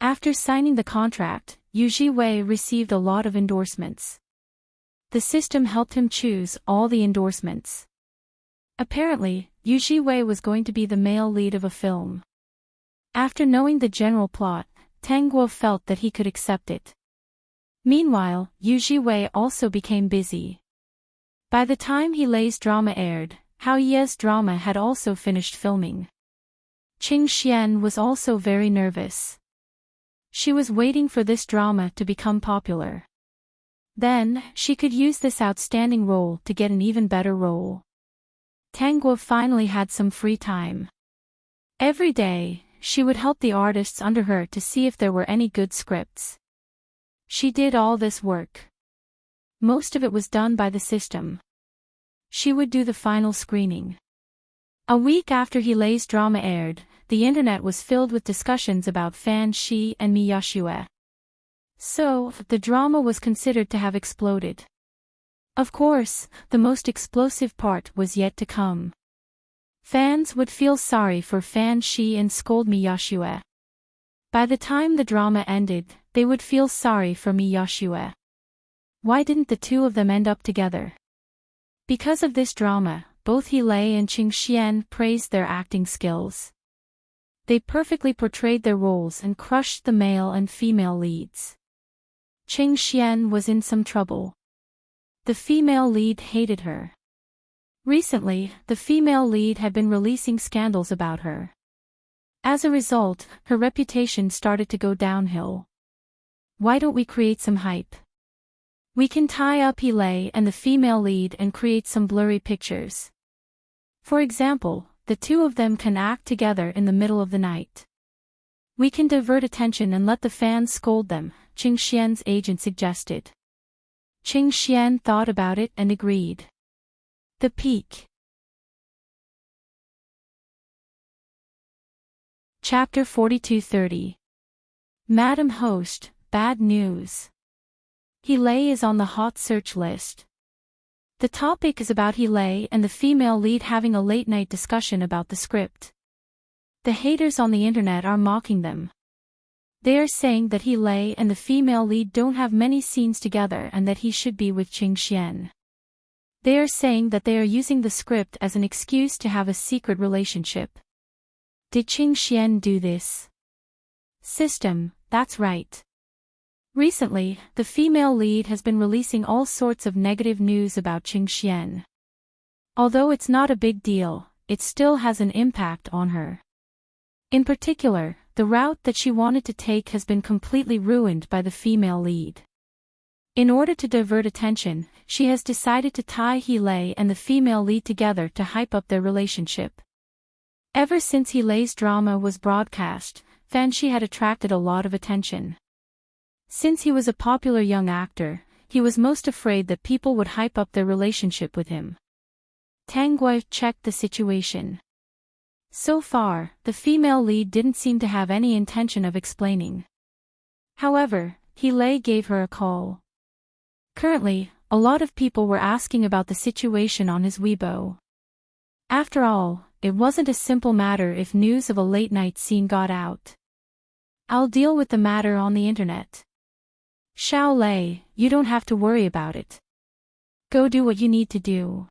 After signing the contract, Yu Jiwei received a lot of endorsements. The system helped him choose all the endorsements. Apparently, Yu Jiwei was going to be the male lead of a film. After knowing the general plot, Tang Guo felt that he could accept it. Meanwhile, Yu Jiwei also became busy. By the time He Lei's drama aired, Hao Ye's drama had also finished filming. Qing Xian was also very nervous. She was waiting for this drama to become popular. Then, she could use this outstanding role to get an even better role. Tang Guo finally had some free time. Every day, she would help the artists under her to see if there were any good scripts. She did all this work. Most of it was done by the system. She would do the final screening. A week after He Lei's drama aired, the internet was filled with discussions about Fan Shi and Mi Yashue. So, the drama was considered to have exploded. Of course, the most explosive part was yet to come. Fans would feel sorry for Fan Shi and scold Mi Yashue. By the time the drama ended, they would feel sorry for Mi Yashue. Why didn't the two of them end up together? Because of this drama, both He Lei and Qing Xian praised their acting skills. They perfectly portrayed their roles and crushed the male and female leads. Qing Xian was in some trouble. The female lead hated her. Recently, the female lead had been releasing scandals about her. As a result, her reputation started to go downhill. Why don't we create some hype? We can tie up He Lei and the female lead and create some blurry pictures. For example, the two of them can act together in the middle of the night. We can divert attention and let the fans scold them, Qing Xian's agent suggested. Qing Xian thought about it and agreed. The peak. Chapter 42-30. Madam Host, bad news. Heelay is on the hot search list. The topic is about Heelay and the female lead having a late-night discussion about the script. The haters on the internet are mocking them. They are saying that Heelay and the female lead don't have many scenes together and that he should be with Qing Xian. They are saying that they are using the script as an excuse to have a secret relationship. Did Qing Xian do this? System, that's right. Recently, the female lead has been releasing all sorts of negative news about Qing Xian. Although it's not a big deal, it still has an impact on her. In particular, the route that she wanted to take has been completely ruined by the female lead. In order to divert attention, she has decided to tie Heelay and the female lead together to hype up their relationship. Ever since Heelay's drama was broadcast, Fanshi had attracted a lot of attention. Since he was a popular young actor, he was most afraid that people would hype up their relationship with him. Tang Guo checked the situation. So far, the female lead didn't seem to have any intention of explaining. However, Heelay gave her a call. Currently, a lot of people were asking about the situation on his Weibo. After all, it wasn't a simple matter if news of a late-night scene got out. I'll deal with the matter on the internet. Xiao Lei, you don't have to worry about it. Go do what you need to do.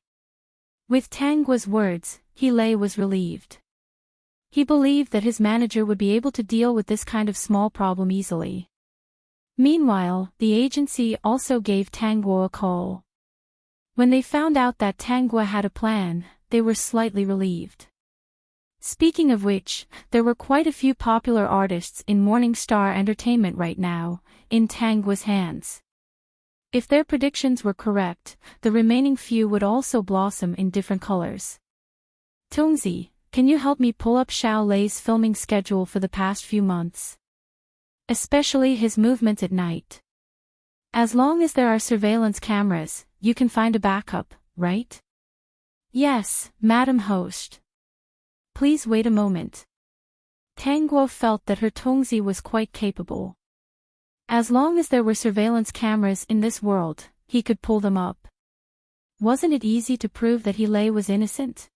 With Tang Guo's words, Heelay was relieved. He believed that his manager would be able to deal with this kind of small problem easily. Meanwhile, the agency also gave Tang Guo a call. When they found out that Tang Guo had a plan, they were slightly relieved. Speaking of which, there were quite a few popular artists in Morning Star Entertainment right now, in Tang Guo's hands. If their predictions were correct, the remaining few would also blossom in different colors. Tongzi, can you help me pull up Xiao Lei's filming schedule for the past few months? Especially his movements at night. As long as there are surveillance cameras, you can find a backup, right? Yes, Madam Host. Please wait a moment. Tang Guo felt that her Tongzi was quite capable. As long as there were surveillance cameras in this world, he could pull them up. Wasn't it easy to prove that Heelay was innocent?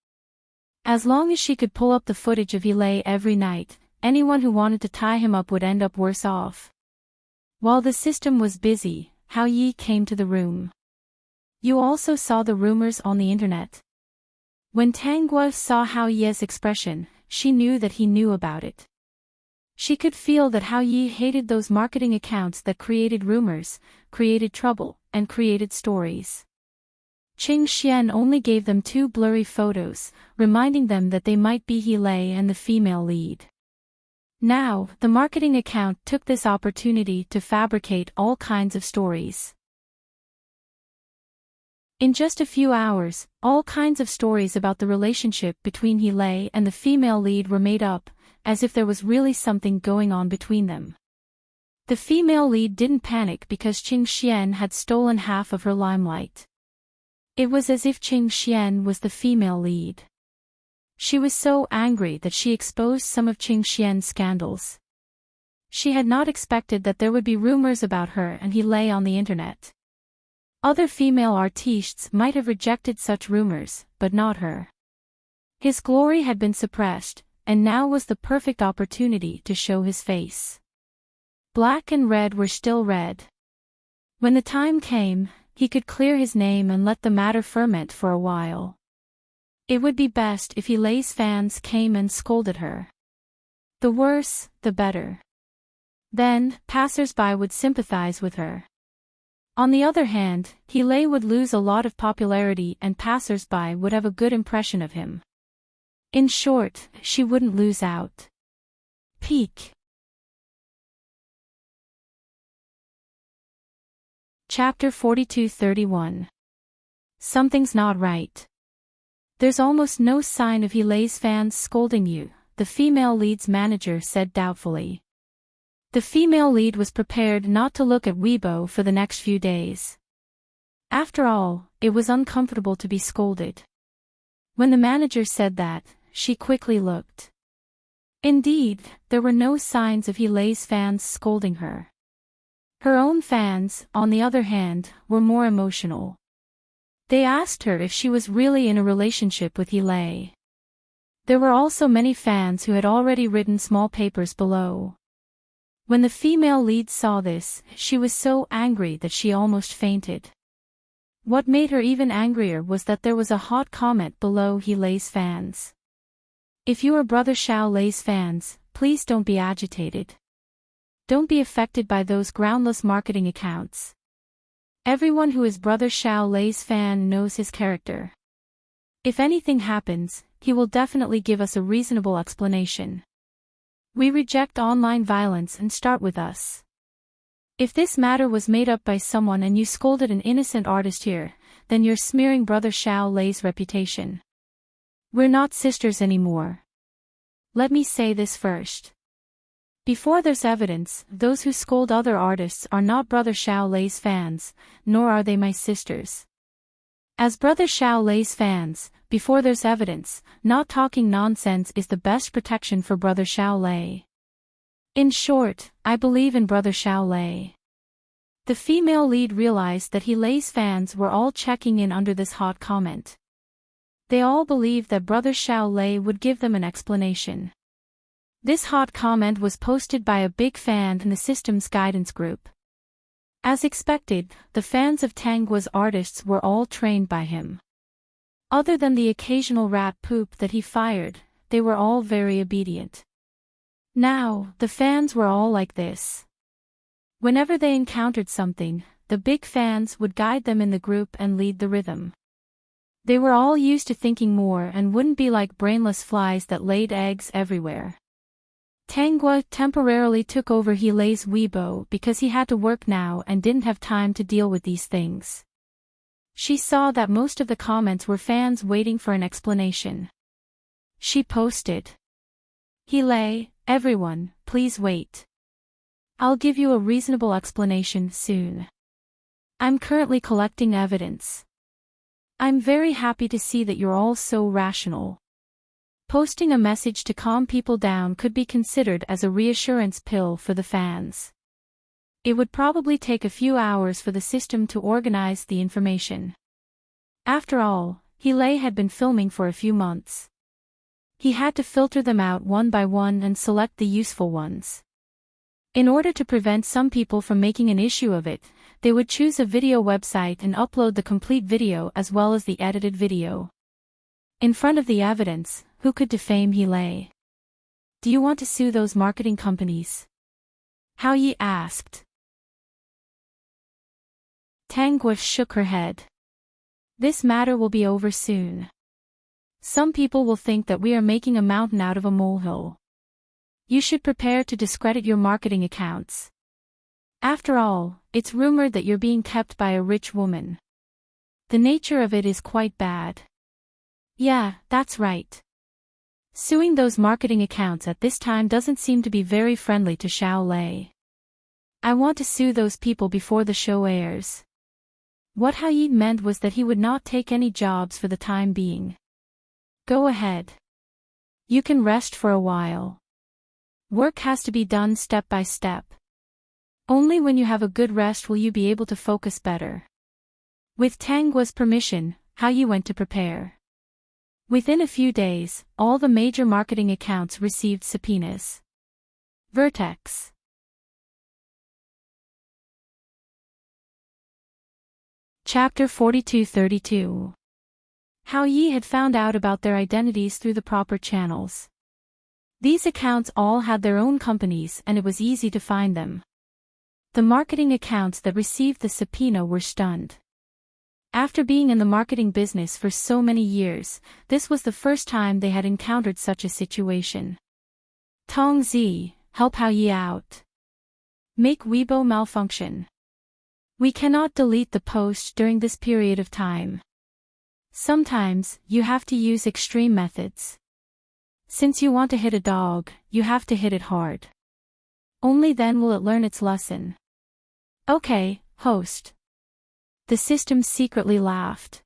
As long as she could pull up the footage of Heelay every night, anyone who wanted to tie him up would end up worse off. While the system was busy, Hao Yi came to the room. You also saw the rumors on the internet. When Tang Guo saw Hao Yi's expression, she knew that he knew about it. She could feel that Hao Yi hated those marketing accounts that created rumors, created trouble, and created stories. Qing Xian only gave them 2 blurry photos, reminding them that they might be Heelay and the female lead. Now, the marketing account took this opportunity to fabricate all kinds of stories. In just a few hours, all kinds of stories about the relationship between Heelay and the female lead were made up, as if there was really something going on between them. The female lead didn't panic because Qing Xian had stolen half of her limelight. It was as if Qing Xian was the female lead. She was so angry that she exposed some of Qing Xian's scandals. She had not expected that there would be rumors about her and Heelay on the internet. Other female artistes might have rejected such rumors, but not her. His glory had been suppressed, and now was the perfect opportunity to show his face. Black and red were still red. When the time came, he could clear his name and let the matter ferment for a while. It would be best if Heelay's fans came and scolded her. The worse, the better. Then, passers-by would sympathize with her. On the other hand, Heelay would lose a lot of popularity and passers-by would have a good impression of him. In short, she wouldn't lose out. Peak. Chapter 42-31. Something's not right. There's almost no sign of Heelay's fans scolding you, the female lead's manager said doubtfully. The female lead was prepared not to look at Weibo for the next few days. After all, it was uncomfortable to be scolded. When the manager said that, she quickly looked. Indeed, there were no signs of Heelay's fans scolding her. Her own fans, on the other hand, were more emotional. They asked her if she was really in a relationship with Heartwarming. There were also many fans who had already written small papers below. When the female lead saw this, she was so angry that she almost fainted. What made her even angrier was that there was a hot comment below Heartwarming's fans. If you are Brother Xiaolei's fans, please don't be agitated. Don't be affected by those groundless marketing accounts. Everyone who is Brother Xiaolei's fan knows his character. If anything happens, he will definitely give us a reasonable explanation. We reject online violence and start with us. If this matter was made up by someone and you scolded an innocent artist here, then you're smearing Brother Xiaolei's reputation. We're not sisters anymore. Let me say this first. Before there's evidence, those who scold other artists are not Brother Xiaolei's fans, nor are they my sisters. As Brother Xiaolei's fans, before there's evidence, not talking nonsense is the best protection for Brother Xiaolei. In short, I believe in Brother Xiaolei. The female lead realized that Heartwarming's fans were all checking in under this hot comment. They all believed that Brother Xiaolei would give them an explanation. This hot comment was posted by a big fan in the system's guidance group. As expected, the fans of Tanggua's artists were all trained by him. Other than the occasional rat poop that he fired, they were all very obedient. Now, the fans were all like this. Whenever they encountered something, the big fans would guide them in the group and lead the rhythm. They were all used to thinking more and wouldn't be like brainless flies that laid eggs everywhere. Tanggua temporarily took over Heartwarming's Weibo because he had to work now and didn't have time to deal with these things. She saw that most of the comments were fans waiting for an explanation. She posted, "Heartwarming, everyone, please wait. I'll give you a reasonable explanation soon. I'm currently collecting evidence. I'm very happy to see that you're all so rational." Posting a message to calm people down could be considered as a reassurance pill for the fans. It would probably take a few hours for the system to organize the information. After all, Heartwarming had been filming for a few months. He had to filter them out one by one and select the useful ones. In order to prevent some people from making an issue of it, they would choose a video website and upload the complete video as well as the edited video. In front of the evidence, who could defame Heartwarming? Do you want to sue those marketing companies? Haoyi asked. Tanggua shook her head. This matter will be over soon. Some people will think that we are making a mountain out of a molehill. You should prepare to discredit your marketing accounts. After all, it's rumored that you're being kept by a rich woman. The nature of it is quite bad. Yeah, that's right. Suing those marketing accounts at this time doesn't seem to be very friendly to Xiaolei. I want to sue those people before the show airs. What Haoyi meant was that he would not take any jobs for the time being. Go ahead. You can rest for a while. Work has to be done step by step. Only when you have a good rest will you be able to focus better. With Tanggua's permission, Haoyi went to prepare. Within a few days, all the major marketing accounts received subpoenas. Vertex. Chapter 42-32. Haoyi had found out about their identities through the proper channels. These accounts all had their own companies and it was easy to find them. The marketing accounts that received the subpoena were stunned. After being in the marketing business for so many years, this was the first time they had encountered such a situation. Tongzi, help Haoyi out. Make Weibo malfunction. We cannot delete the post during this period of time. Sometimes, you have to use extreme methods. Since you want to hit a dog, you have to hit it hard. Only then will it learn its lesson. Okay, host. The system secretly laughed.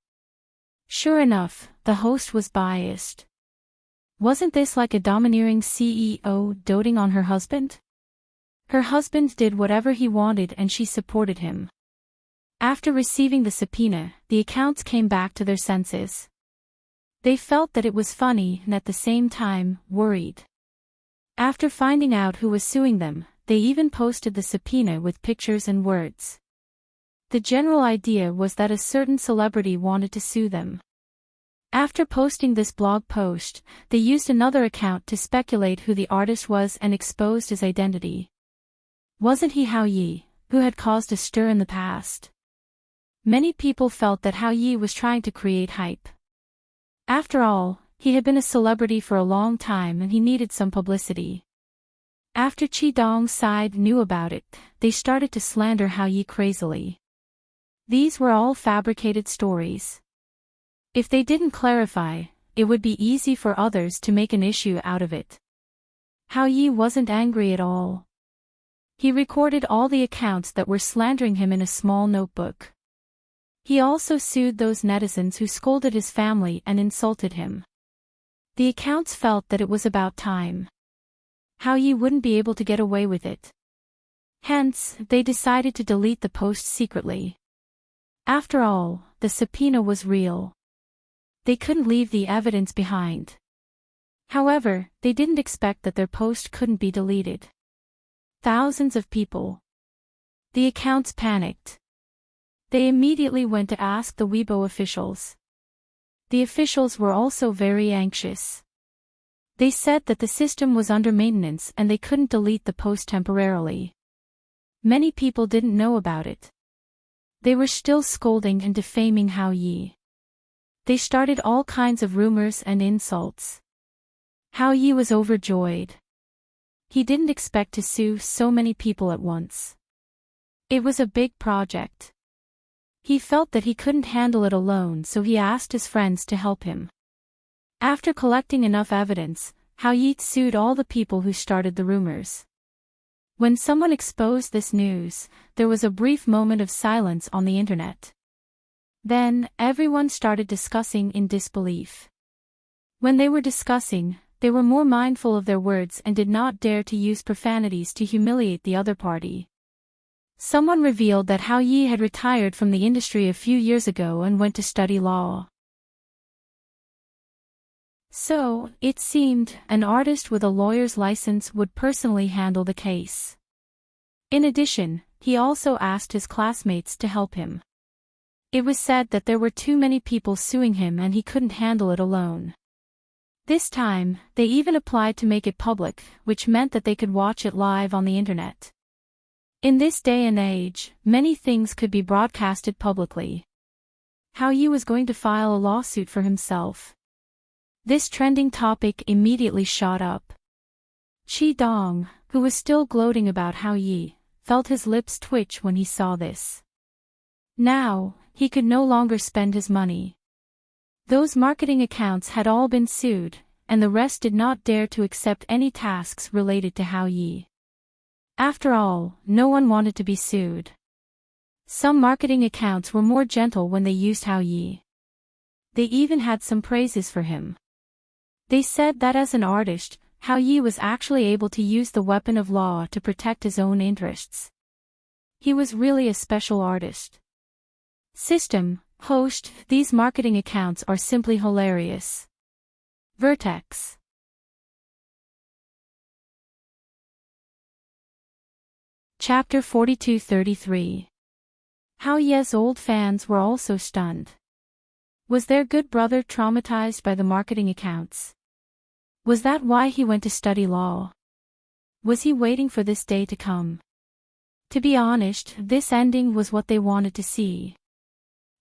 Sure enough, the host was biased. Wasn't this like a domineering CEO doting on her husband? Her husband did whatever he wanted and she supported him. After receiving the subpoena, the accounts came back to their senses. They felt that it was funny and at the same time, worried. After finding out who was suing them, they even posted the subpoena with pictures and words. The general idea was that a certain celebrity wanted to sue them. After posting this blog post, they used another account to speculate who the artist was and exposed his identity. Wasn't he Hao Yi, who had caused a stir in the past? Many people felt that Hao Yi was trying to create hype. After all, he had been a celebrity for a long time and he needed some publicity. After Qi Dong's side knew about it, they started to slander Hao Yi crazily. These were all fabricated stories. If they didn't clarify, it would be easy for others to make an issue out of it. Hao Yi wasn't angry at all. He recorded all the accounts that were slandering him in a small notebook. He also sued those netizens who scolded his family and insulted him. The accounts felt that it was about time. Hao Yi wouldn't be able to get away with it. Hence, they decided to delete the post secretly. After all, the subpoena was real. They couldn't leave the evidence behind. However, they didn't expect that their post couldn't be deleted. Thousands of people. The accounts panicked. They immediately went to ask the Weibo officials. The officials were also very anxious. They said that the system was under maintenance and they couldn't delete the post temporarily. Many people didn't know about it. They were still scolding and defaming Hao Yi. They started all kinds of rumors and insults. Hao Yi was overjoyed. He didn't expect to sue so many people at once. It was a big project. He felt that he couldn't handle it alone, so he asked his friends to help him. After collecting enough evidence, Hao Yi sued all the people who started the rumors. When someone exposed this news, there was a brief moment of silence on the internet. Then, everyone started discussing in disbelief. When they were discussing, they were more mindful of their words and did not dare to use profanities to humiliate the other party. Someone revealed that Hao Yi had retired from the industry a few years ago and went to study law. So, it seemed, an artist with a lawyer's license would personally handle the case. In addition, he also asked his classmates to help him. It was said that there were too many people suing him and he couldn't handle it alone. This time, they even applied to make it public, which meant that they could watch it live on the internet. In this day and age, many things could be broadcasted publicly. Hao Yi was going to file a lawsuit for himself. This trending topic immediately shot up. Qi Dong, who was still gloating about Hao Yi, felt his lips twitch when he saw this. Now, he could no longer spend his money. Those marketing accounts had all been sued, and the rest did not dare to accept any tasks related to Hao Yi. After all, no one wanted to be sued. Some marketing accounts were more gentle when they used Hao Yi. They even had some praises for him. They said that as an artist, Hao Yi was actually able to use the weapon of law to protect his own interests. He was really a special artist. System, host, these marketing accounts are simply hilarious. Vertex. Chapter 42-33. Hao Yi's old fans were also stunned. Was their good brother traumatized by the marketing accounts? Was that why he went to study law? Was he waiting for this day to come? To be honest, this ending was what they wanted to see.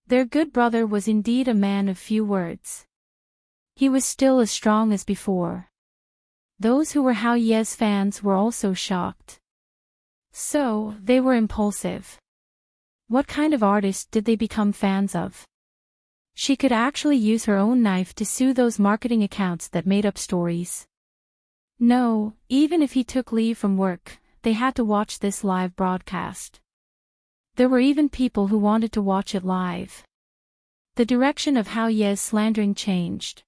Their good brother was indeed a man of few words. He was still as strong as before. Those who were Hao Yi's fans were also shocked. So, they were impulsive. What kind of artist did they become fans of? She could actually use her own knife to sue those marketing accounts that made up stories. No, even if he took leave from work, they had to watch this live broadcast. There were even people who wanted to watch it live. The direction of Hao Yi's slandering changed.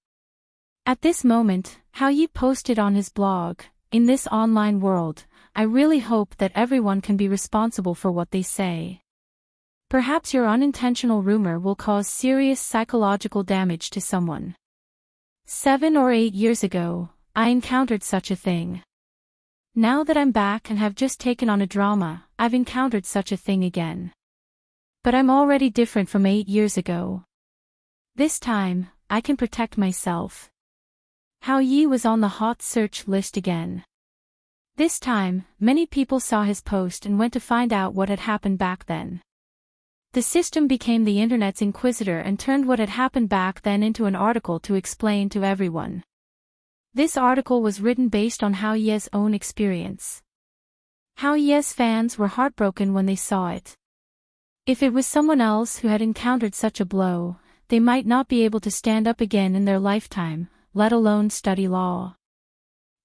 At this moment, Hao Yi posted on his blog, "In this online world, I really hope that everyone can be responsible for what they say. Perhaps your unintentional rumor will cause serious psychological damage to someone. 7 or 8 years ago, I encountered such a thing. Now that I'm back and have just taken on a drama, I've encountered such a thing again. But I'm already different from 8 years ago. This time, I can protect myself. Hao Yi was on the hot search list again. This time, many people saw his post and went to find out what had happened back then. The system became the internet's inquisitor and turned what had happened back then into an article to explain to everyone. This article was written based on Hao Ye's own experience. Hao Ye's fans were heartbroken when they saw it. If it was someone else who had encountered such a blow, they might not be able to stand up again in their lifetime, let alone study law.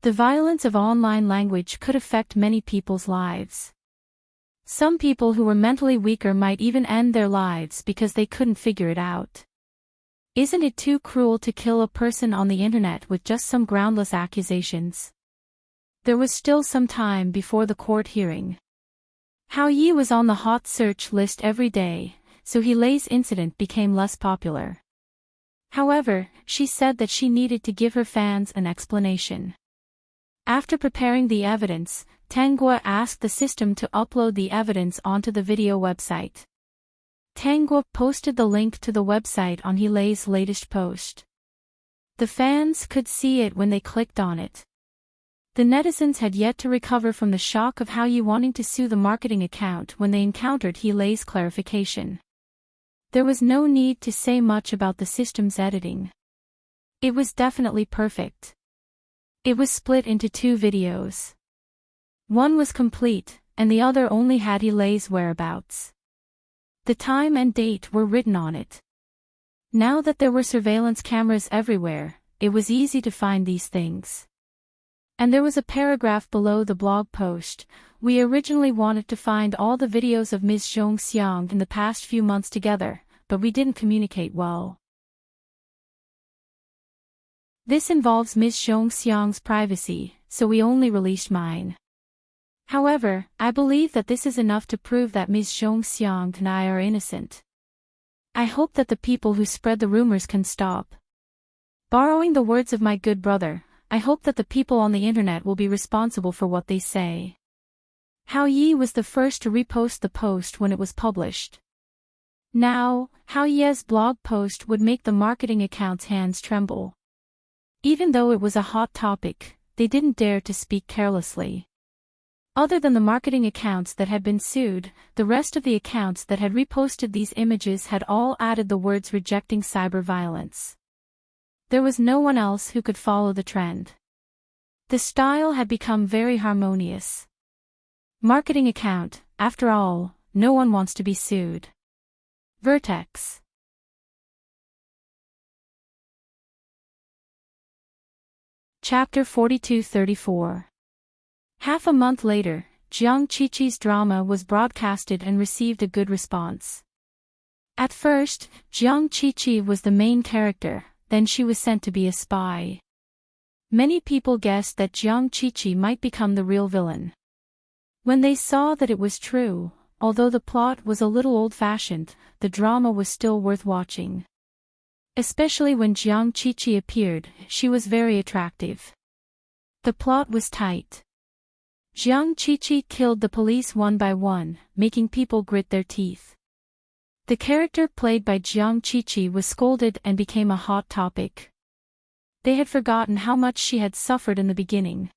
The violence of online language could affect many people's lives. Some people who were mentally weaker might even end their lives because they couldn't figure it out. Isn't it too cruel to kill a person on the internet with just some groundless accusations? There was still some time before the court hearing. Hao Yi was on the hot search list every day, so He Lei's incident became less popular. However, she said that she needed to give her fans an explanation. After preparing the evidence, Tang Guo asked the system to upload the evidence onto the video website. Tang Guo posted the link to the website on He Lei's latest post. The fans could see it when they clicked on it. The netizens had yet to recover from the shock of Hao Yi wanting to sue the marketing account when they encountered He Lei's clarification. There was no need to say much about the system's editing. It was definitely perfect. It was split into 2 videos. One was complete, and the other only had He Lei's whereabouts. The time and date were written on it. Now that there were surveillance cameras everywhere, it was easy to find these things. And there was a paragraph below the blog post. We originally wanted to find all the videos of Ms. Zhong Xiang in the past few months together, but we didn't communicate well. This involves Ms. Zhong Xiang's privacy, so we only released mine. However, I believe that this is enough to prove that Ms. Zhong Xiang and I are innocent. I hope that the people who spread the rumors can stop. Borrowing the words of my good brother, I hope that the people on the internet will be responsible for what they say. Hao Yi was the first to repost the post when it was published. Now, Hao Yi's blog post would make the marketing account's hands tremble. Even though it was a hot topic, they didn't dare to speak carelessly. Other than the marketing accounts that had been sued, the rest of the accounts that had reposted these images had all added the words rejecting cyber violence. There was no one else who could follow the trend. The style had become very harmonious. Marketing account, after all, no one wants to be sued. Vertex. Chapter 42-34. Half a month later, Jiang Qiqi's drama was broadcasted and received a good response. At first, Jiang Qiqi was the main character, then she was sent to be a spy. Many people guessed that Jiang Qiqi might become the real villain. When they saw that it was true, although the plot was a little old-fashioned, the drama was still worth watching. Especially when Jiang Qiqi appeared, she was very attractive. The plot was tight. Jiang Qiqi killed the police one by one, making people grit their teeth. The character played by Jiang Qiqi was scolded and became a hot topic. They had forgotten how much she had suffered in the beginning.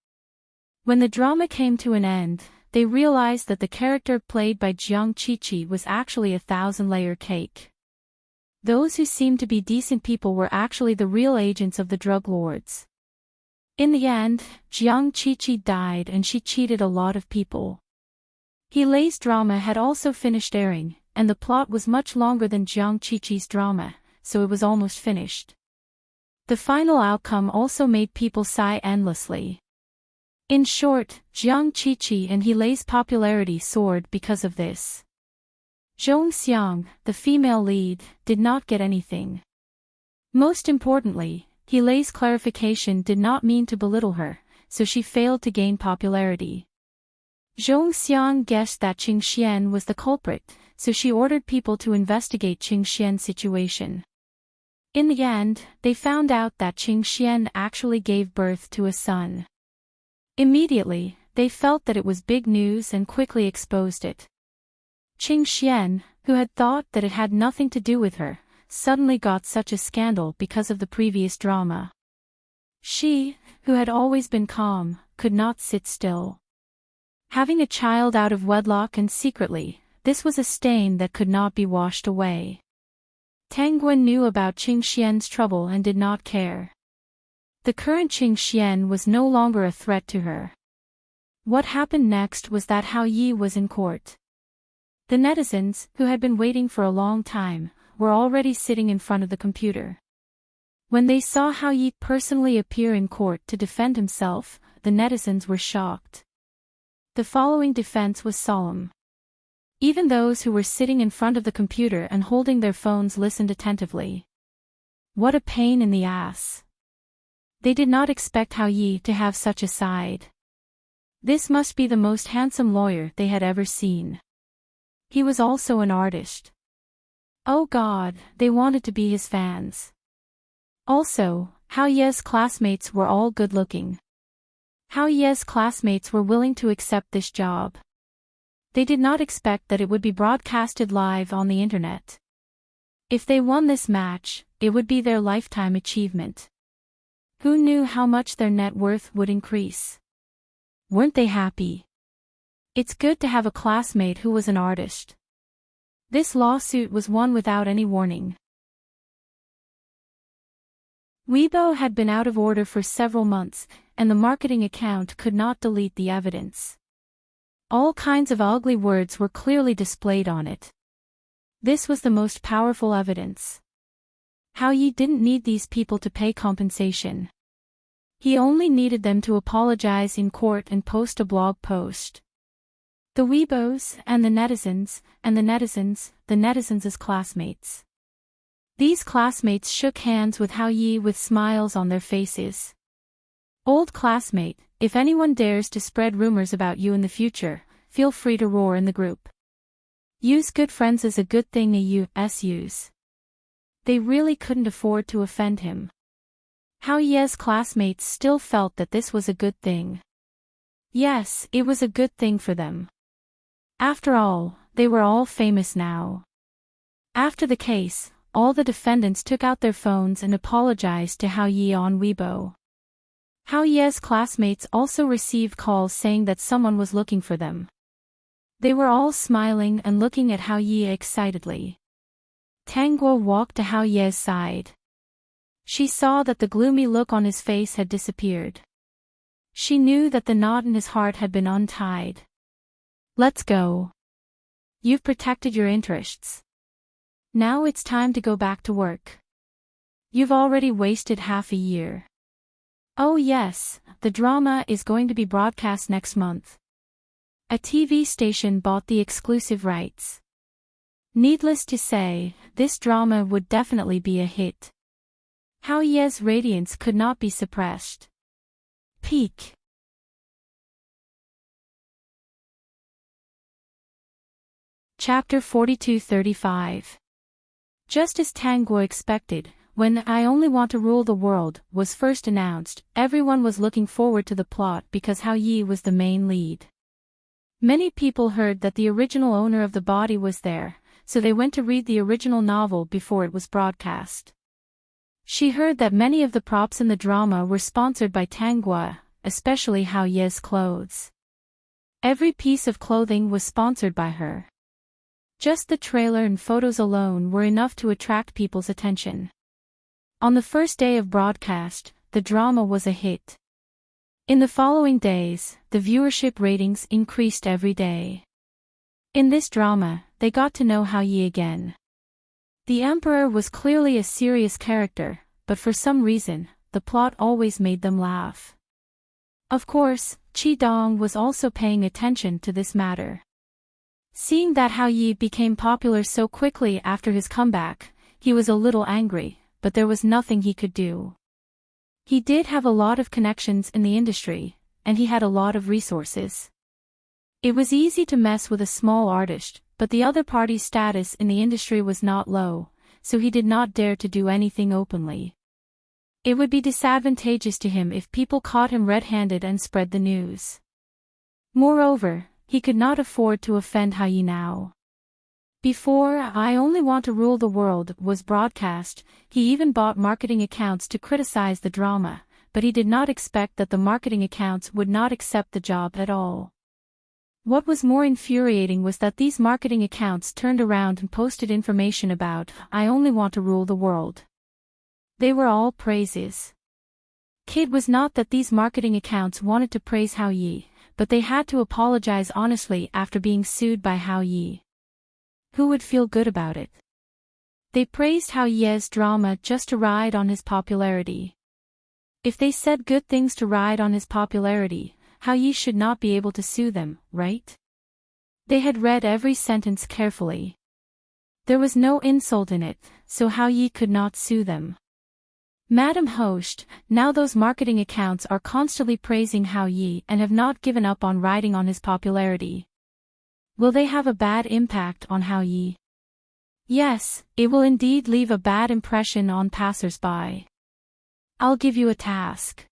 When the drama came to an end, they realized that the character played by Jiang Qiqi was actually a 1,000-layer cake. Those who seemed to be decent people were actually the real agents of the drug lords. In the end, Jiang Qiqi died and she cheated a lot of people. He Lei's drama had also finished airing, and the plot was much longer than Jiang Qiqi's drama, so it was almost finished. The final outcome also made people sigh endlessly. In short, Jiang Qiqi and He Lei's popularity soared because of this. Zhong Xiang, the female lead, did not get anything. Most importantly, He Lei's clarification did not mean to belittle her, so she failed to gain popularity. Zhong Xiang guessed that Qing Xian was the culprit, so she ordered people to investigate Qing Xian's situation. In the end, they found out that Qing Xian actually gave birth to a son. Immediately, they felt that it was big news and quickly exposed it. Qing Xian, who had thought that it had nothing to do with her, suddenly got such a scandal because of the previous drama. She, who had always been calm, could not sit still. Having a child out of wedlock and secretly, this was a stain that could not be washed away. Tang Guan knew about Qing Xian's trouble and did not care. The current Qing Xian was no longer a threat to her. What happened next was that Hao Yi was in court. The netizens, who had been waiting for a long time, were already sitting in front of the computer. When they saw Hao Yi personally appear in court to defend himself, the netizens were shocked. The following defense was solemn. Even those who were sitting in front of the computer and holding their phones listened attentively. What a pain in the ass. They did not expect Hao Yi to have such a side. This must be the most handsome lawyer they had ever seen. He was also an artist. Oh God, they wanted to be his fans. Also, Hao Ye's classmates were all good-looking. Hao Ye's classmates were willing to accept this job. They did not expect that it would be broadcasted live on the internet. If they won this match, it would be their lifetime achievement. Who knew how much their net worth would increase? Weren't they happy? It's good to have a classmate who was an artist. This lawsuit was won without any warning. Weibo had been out of order for several months, and the marketing account could not delete the evidence. All kinds of ugly words were clearly displayed on it. This was the most powerful evidence. Hao Yi didn't need these people to pay compensation. He only needed them to apologize in court and post a blog post. The Weibos, and the netizens as classmates. These classmates shook hands with Hao Yi with smiles on their faces. Old classmate, if anyone dares to spread rumors about you in the future, feel free to roar in the group. Use good friends as a good thing use. They really couldn't afford to offend him. Hao Ye's classmates still felt that this was a good thing. Yes, it was a good thing for them. After all, they were all famous now. After the case, all the defendants took out their phones and apologized to Hao Yi on Weibo. Hao Ye's classmates also received calls saying that someone was looking for them. They were all smiling and looking at Hao Yi excitedly. Tang Guo walked to Hao Ye's side. She saw that the gloomy look on his face had disappeared. She knew that the knot in his heart had been untied. Let's go. You've protected your interests. Now it's time to go back to work. You've already wasted half a year. Oh yes, the drama is going to be broadcast next month. A TV station bought the exclusive rights. Needless to say, this drama would definitely be a hit. Hao Ye's radiance could not be suppressed. Peak. Chapter 42-35. Just as Tang Guo expected, when I Only Want to Rule the World was first announced, everyone was looking forward to the plot because Hao Yi was the main lead. Many people heard that the original owner of the body was there, so they went to read the original novel before it was broadcast. She heard that many of the props in the drama were sponsored by Tang Guo, especially Hao Ye's clothes. Every piece of clothing was sponsored by her. Just the trailer and photos alone were enough to attract people's attention. On the first day of broadcast, the drama was a hit. In the following days, the viewership ratings increased every day. In this drama, they got to know Hao Yi again. The emperor was clearly a serious character, but for some reason, the plot always made them laugh. Of course, Qi Dong was also paying attention to this matter. Seeing that Hao Yi became popular so quickly after his comeback, he was a little angry, but there was nothing he could do. He did have a lot of connections in the industry, and he had a lot of resources. It was easy to mess with a small artist, but the other party's status in the industry was not low, so he did not dare to do anything openly. It would be disadvantageous to him if people caught him red-handed and spread the news. Moreover, he could not afford to offend Hayi now. Before I Only Want to Rule the World was broadcast, he even bought marketing accounts to criticize the drama, but he did not expect that the marketing accounts would not accept the job at all. What was more infuriating was that these marketing accounts turned around and posted information about I Only Want to Rule the World. They were all praises. It was not that these marketing accounts wanted to praise Hao Yi, but they had to apologize honestly after being sued by Hao Yi. Who would feel good about it? They praised Hao Yi's drama just to ride on his popularity. If they said good things to ride on his popularity, Hao Yi should not be able to sue them, right? They had read every sentence carefully. There was no insult in it, so Hao Yi could not sue them. Madam Host, now those marketing accounts are constantly praising Hao Yi and have not given up on riding on his popularity. Will they have a bad impact on Hao Yi? Yes, it will indeed leave a bad impression on passers-by. I'll give you a task.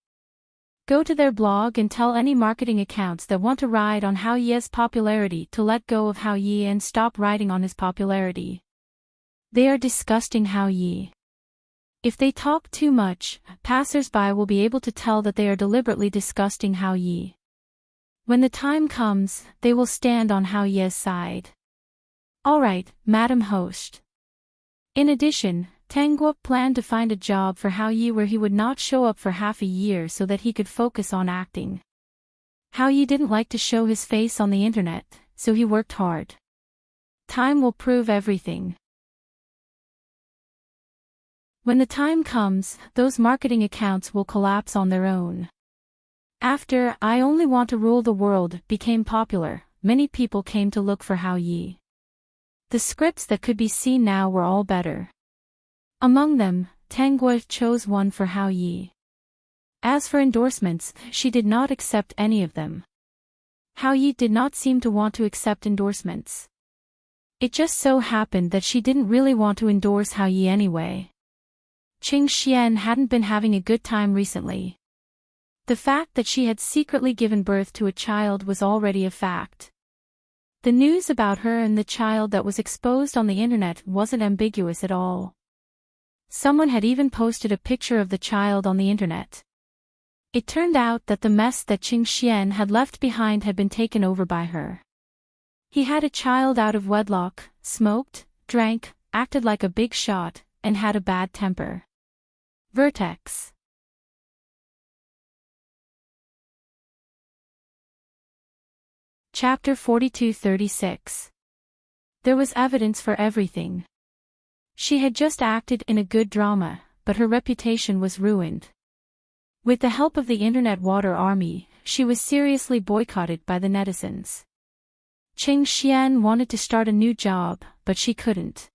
Go to their blog and tell any marketing accounts that want to ride on Hao Yi's popularity to let go of Hao Yi and stop riding on his popularity. They are disgusting Hao Yi. If they talk too much, passers-by will be able to tell that they are deliberately disgusting Hao Yi. When the time comes, they will stand on Hao Yi's side. Alright, Madam Host. In addition, Tang Guo planned to find a job for Hao Yi where he would not show up for half a year so that he could focus on acting. Hao Yi didn't like to show his face on the internet, so he worked hard. Time will prove everything. When the time comes, those marketing accounts will collapse on their own. After I Only Want to Rule the World became popular, many people came to look for Hao Yi. The scripts that could be seen now were all better. Among them, Tang Guo chose one for Hao Yi. As for endorsements, she did not accept any of them. Hao Yi did not seem to want to accept endorsements. It just so happened that she didn't really want to endorse Hao Yi anyway. Qing Xian hadn't been having a good time recently. The fact that she had secretly given birth to a child was already a fact. The news about her and the child that was exposed on the internet wasn't ambiguous at all. Someone had even posted a picture of the child on the internet. It turned out that the mess that Qing Xian had left behind had been taken over by her. He had a child out of wedlock, smoked, drank, acted like a big shot, and had a bad temper. Vertex. Chapter 42-36. There was evidence for everything. She had just acted in a good drama, but her reputation was ruined. With the help of the Internet Water Army, she was seriously boycotted by the netizens. Qing Xian wanted to start a new job, but she couldn't.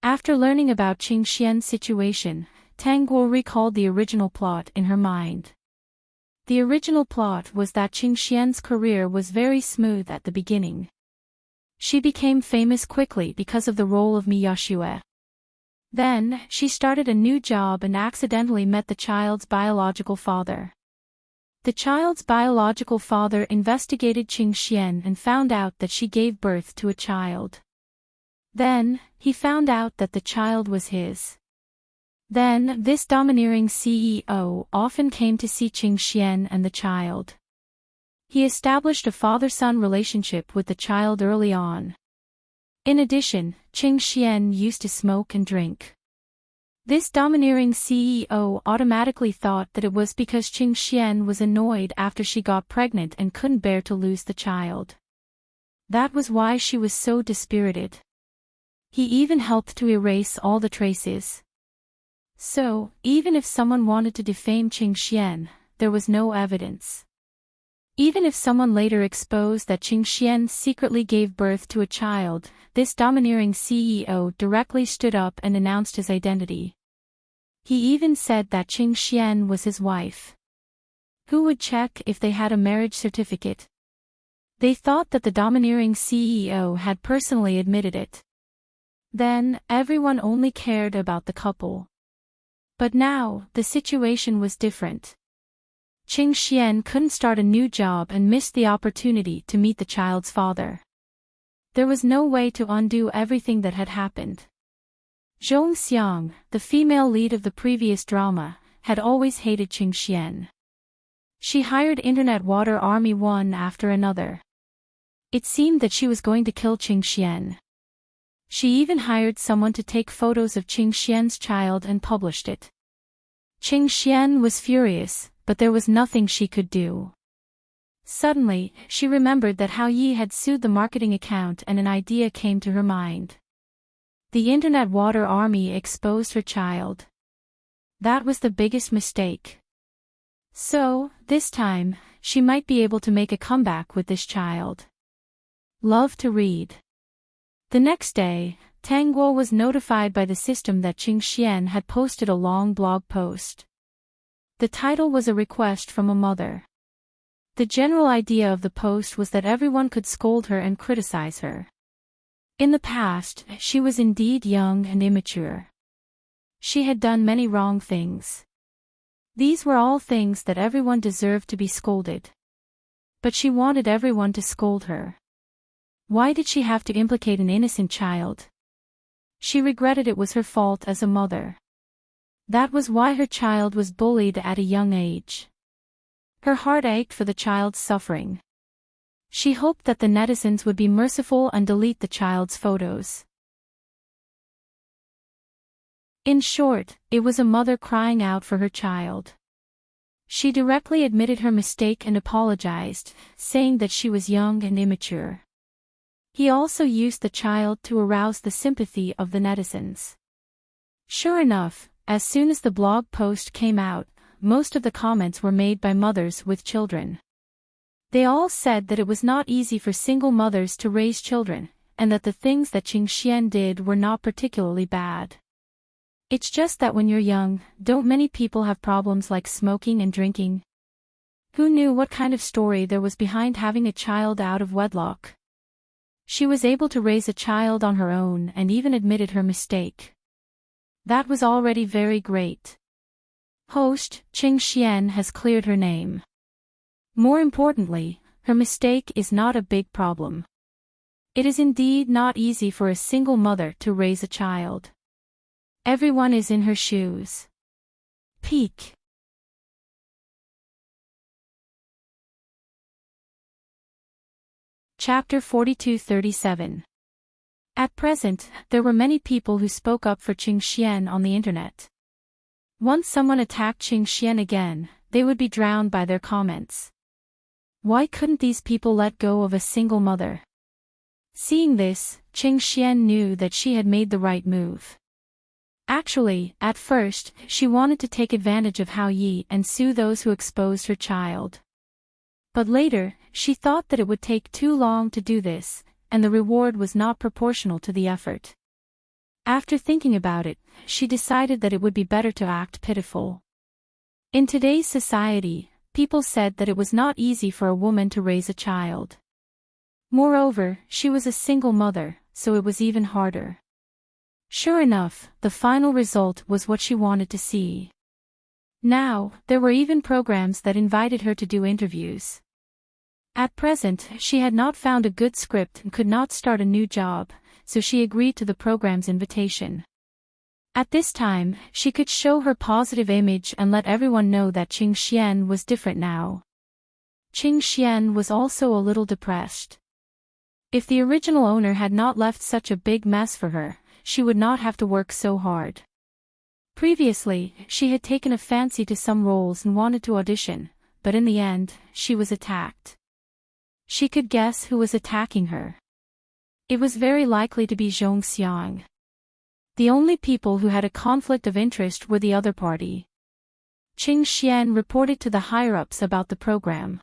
After learning about Qing Xian's situation, Tang Guo recalled the original plot in her mind. The original plot was that Qing Xian's career was very smooth at the beginning. She became famous quickly because of the role of Mi Yashue. Then, she started a new job and accidentally met the child's biological father. The child's biological father investigated Qing Xian and found out that she gave birth to a child. Then, he found out that the child was his. Then, this domineering CEO often came to see Qing Xian and the child. He established a father-son relationship with the child early on. In addition, Qing Xian used to smoke and drink. This domineering CEO automatically thought that it was because Qing Xian was annoyed after she got pregnant and couldn't bear to lose the child. That was why she was so dispirited. He even helped to erase all the traces. So, even if someone wanted to defame Qing Xian, there was no evidence. Even if someone later exposed that Qing Xian secretly gave birth to a child, this domineering CEO directly stood up and announced his identity. He even said that Qing Xian was his wife. Who would check if they had a marriage certificate? They thought that the domineering CEO had personally admitted it. Then, everyone only cared about the couple. But now, the situation was different. Qing Xian couldn't start a new job and missed the opportunity to meet the child's father. There was no way to undo everything that had happened. Zhong Xiang, the female lead of the previous drama, had always hated Qing Xian. She hired Internet Water Army one after another. It seemed that she was going to kill Qing Xian. She even hired someone to take photos of Qing Xian's child and published it. Qing Xian was furious, but there was nothing she could do. Suddenly, she remembered that Hao Yi had sued the marketing account and an idea came to her mind. The Internet Water Army exposed her child. That was the biggest mistake. So, this time, she might be able to make a comeback with this child. Love to read. The next day, Tang Guo was notified by the system that Qing Xian had posted a long blog post. The title was a request from a mother. The general idea of the post was that everyone could scold her and criticize her. In the past, she was indeed young and immature. She had done many wrong things. These were all things that everyone deserved to be scolded. But she wanted everyone to scold her. Why did she have to implicate an innocent child? She regretted it was her fault as a mother. That was why her child was bullied at a young age. Her heart ached for the child's suffering. She hoped that the netizens would be merciful and delete the child's photos. In short, it was a mother crying out for her child. She directly admitted her mistake and apologized, saying that she was young and immature. He also used the child to arouse the sympathy of the netizens. Sure enough, as soon as the blog post came out, most of the comments were made by mothers with children. They all said that it was not easy for single mothers to raise children, and that the things that Qing Xian did were not particularly bad. It's just that when you're young, don't many people have problems like smoking and drinking? Who knew what kind of story there was behind having a child out of wedlock? She was able to raise a child on her own and even admitted her mistake. That was already very great. Host, Qing Xian has cleared her name. More importantly, her mistake is not a big problem. It is indeed not easy for a single mother to raise a child. Everyone is in her shoes. Peak. Chapter 42-37. At present, there were many people who spoke up for Qing Xian on the internet. Once someone attacked Qing Xian again, they would be drowned by their comments. Why couldn't these people let go of a single mother? Seeing this, Qing Xian knew that she had made the right move. Actually, at first, she wanted to take advantage of Hao Yi and sue those who exposed her child. But later, she thought that it would take too long to do this, and the reward was not proportional to the effort. After thinking about it, she decided that it would be better to act pitiful. In today's society, people said that it was not easy for a woman to raise a child. Moreover, she was a single mother, so it was even harder. Sure enough, the final result was what she wanted to see. Now, there were even programs that invited her to do interviews. At present, she had not found a good script and could not start a new job, so she agreed to the program's invitation. At this time, she could show her positive image and let everyone know that Qing Xian was different now. Qing Xian was also a little depressed. If the original owner had not left such a big mess for her, she would not have to work so hard. Previously, she had taken a fancy to some roles and wanted to audition, but in the end, she was attacked. She could guess who was attacking her. It was very likely to be Zhong Xiang. The only people who had a conflict of interest were the other party. Qing Xian reported to the higher-ups about the program.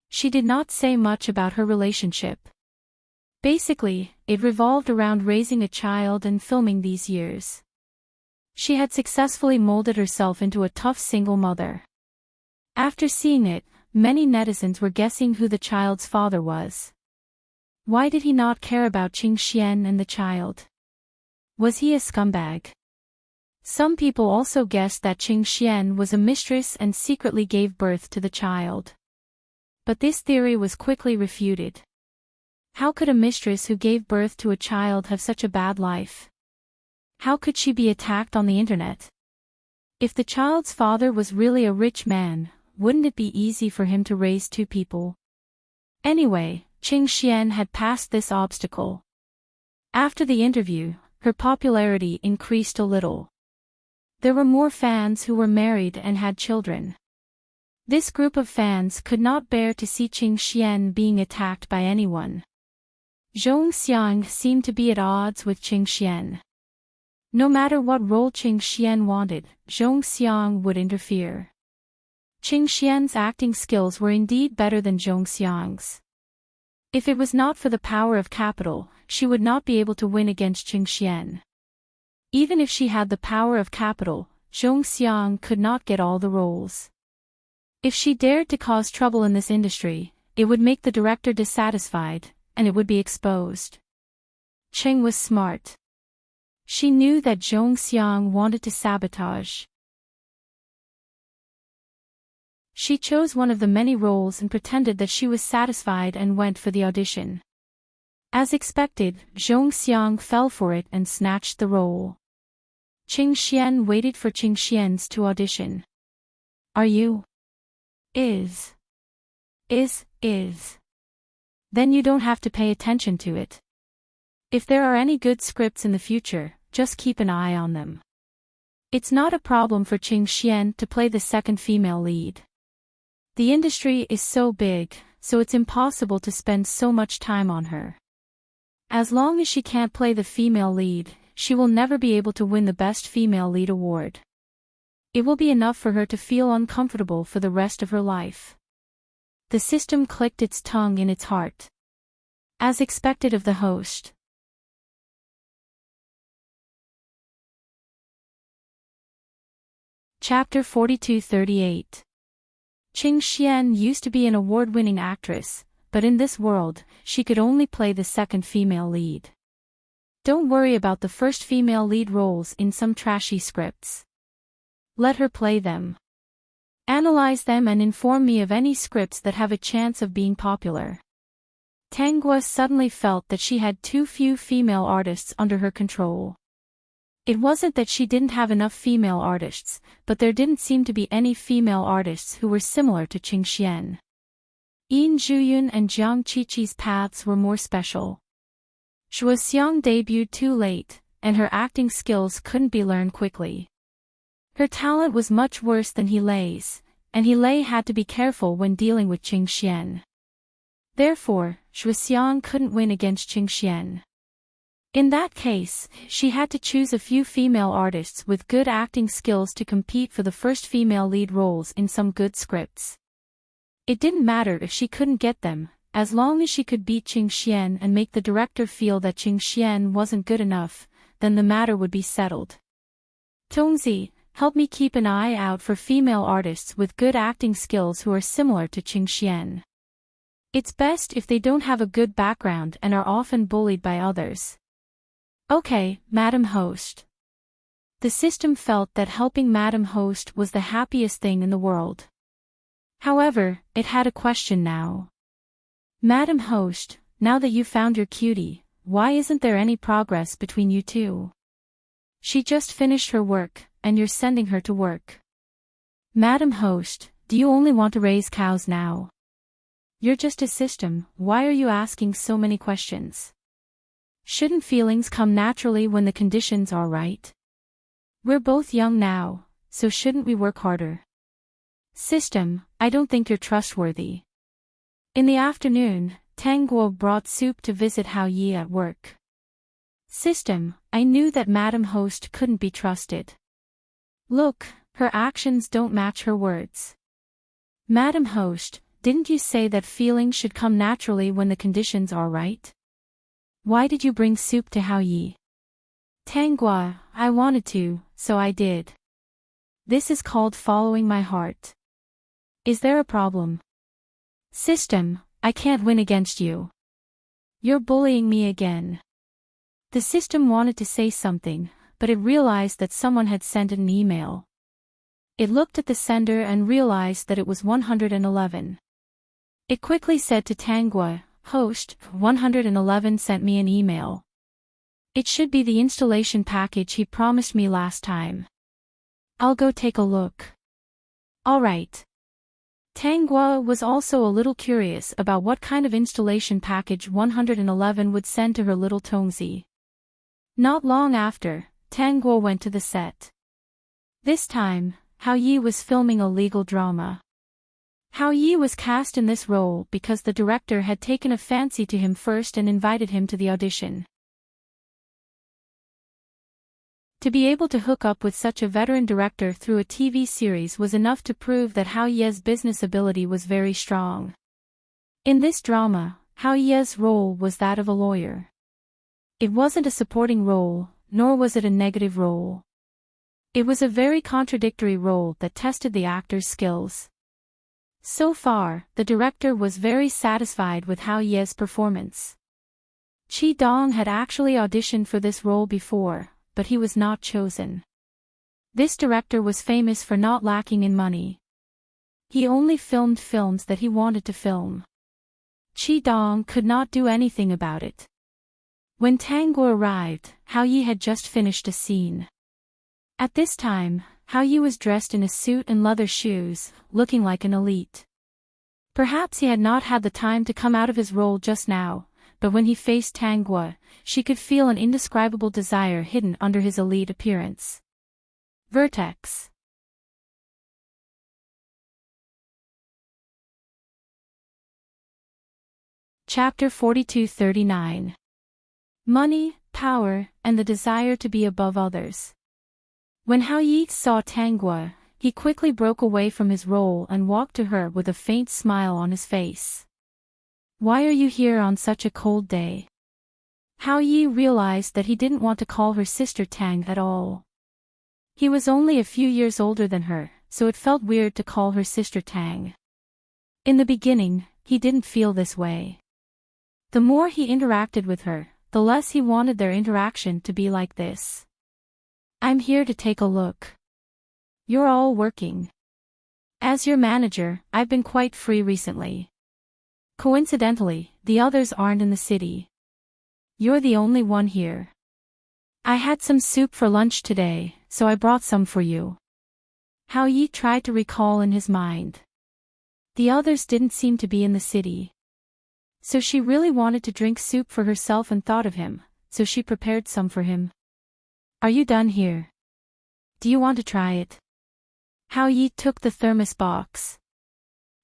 She did not say much about her relationship. Basically, it revolved around raising a child and filming these years. She had successfully molded herself into a tough single mother. After seeing it, many netizens were guessing who the child's father was. Why did he not care about Qing Xian and the child? Was he a scumbag? Some people also guessed that Qing Xian was a mistress and secretly gave birth to the child. But this theory was quickly refuted. How could a mistress who gave birth to a child have such a bad life? How could she be attacked on the internet? If the child's father was really a rich man, wouldn't it be easy for him to raise two people? Anyway, Qing Xian had passed this obstacle. After the interview, her popularity increased a little. There were more fans who were married and had children. This group of fans could not bear to see Qing Xian being attacked by anyone. Zhong Xiang seemed to be at odds with Qing Xian. No matter what role Qing Xian wanted, Zhong Xiang would interfere. Qing Xian's acting skills were indeed better than Zhong Xiang's. If it was not for the power of capital, she would not be able to win against Qing Xian. Even if she had the power of capital, Zhong Xiang could not get all the roles. If she dared to cause trouble in this industry, it would make the director dissatisfied, and it would be exposed. Qing was smart. She knew that Zhong Xiang wanted to sabotage. She chose one of the many roles and pretended that she was satisfied and went for the audition. As expected, Zhong Xiang fell for it and snatched the role. Qing Xian waited for Qing Xian's to audition. Are you? Is. Then you don't have to pay attention to it. If there are any good scripts in the future, just keep an eye on them. It's not a problem for Qing Xian to play the second female lead. The industry is so big, so it's impossible to spend so much time on her. As long as she can't play the female lead, she will never be able to win the Best Female Lead award. It will be enough for her to feel uncomfortable for the rest of her life. The system clicked its tongue in its heart. As expected of the host. Chapter 42-38. Qing Xian used to be an award-winning actress, but in this world, she could only play the second female lead. Don't worry about the first female lead roles in some trashy scripts. Let her play them. Analyze them and inform me of any scripts that have a chance of being popular. Tanguo suddenly felt that she had too few female artists under her control. It wasn't that she didn't have enough female artists, but there didn't seem to be any female artists who were similar to Qing Xian. Yin Zhuyun and Jiang Qiqi's paths were more special. Shuo Xiang debuted too late, and her acting skills couldn't be learned quickly. Her talent was much worse than He Lei's, and He Lei had to be careful when dealing with Qing Xian. Therefore, Shuo Xiang couldn't win against Qing Xian. In that case, she had to choose a few female artists with good acting skills to compete for the first female lead roles in some good scripts. It didn't matter if she couldn't get them, as long as she could beat Qing Xian and make the director feel that Qing Xian wasn't good enough, then the matter would be settled. Tongzi, help me keep an eye out for female artists with good acting skills who are similar to Qing Xian. It's best if they don't have a good background and are often bullied by others. Okay, Madam Host. The system felt that helping Madam Host was the happiest thing in the world. However, it had a question now. Madam Host, now that you found your cutie, why isn't there any progress between you two? She just finished her work, and you're sending her to work. Madam Host, do you only want to raise cows now? You're just a system, why are you asking so many questions? Shouldn't feelings come naturally when the conditions are right? We're both young now, so shouldn't we work harder? System, I don't think you're trustworthy. In the afternoon, Tang Guo brought soup to visit Hao Yi at work. System, I knew that Madam Host couldn't be trusted. Look, her actions don't match her words. Madam Host, didn't you say that feelings should come naturally when the conditions are right? Why did you bring soup to Hao Yi? Tanguo, I wanted to, so I did. This is called following my heart. Is there a problem? System, I can't win against you. You're bullying me again. The system wanted to say something, but it realized that someone had sent an email. It looked at the sender and realized that it was 111. It quickly said to Tangua, "Host, 111 sent me an email. It should be the installation package he promised me last time. I'll go take a look." Alright. Tangua was also a little curious about what kind of installation package 111 would send to her little Tongzi. Not long after, Tangua went to the set. This time, Hao Yi was filming a legal drama. Hao Yi was cast in this role because the director had taken a fancy to him first and invited him to the audition. To be able to hook up with such a veteran director through a TV series was enough to prove that Hao Ye's business ability was very strong. In this drama, Hao Ye's role was that of a lawyer. It wasn't a supporting role, nor was it a negative role. It was a very contradictory role that tested the actor's skills. So far, the director was very satisfied with Hao Ye's performance. Chi Dong had actually auditioned for this role before, but he was not chosen. This director was famous for not lacking in money. He only filmed films that he wanted to film. Chi Dong could not do anything about it. When Tangua arrived, Hao Yi had just finished a scene. At this time, Hao Yi was dressed in a suit and leather shoes, looking like an elite. Perhaps he had not had the time to come out of his role just now, but when he faced Tangua, she could feel an indescribable desire hidden under his elite appearance. Vertex. Chapter 42-39. Money, power, and the desire to be above others. When Hao Yi saw Tangua, he quickly broke away from his role and walked to her with a faint smile on his face. "Why are you here on such a cold day?" Hao Yi realized that he didn't want to call her sister Tang at all. He was only a few years older than her, so it felt weird to call her sister Tang. In the beginning, he didn't feel this way. The more he interacted with her, the less he wanted their interaction to be like this. "I'm here to take a look. You're all working. As your manager, I've been quite free recently. Coincidentally, the others aren't in the city. You're the only one here. I had some soup for lunch today, so I brought some for you." Hao Yi tried to recall in his mind. The others didn't seem to be in the city. So she really wanted to drink soup for herself and thought of him, so she prepared some for him. "Are you done here? Do you want to try it?" Hao Yi took the thermos box.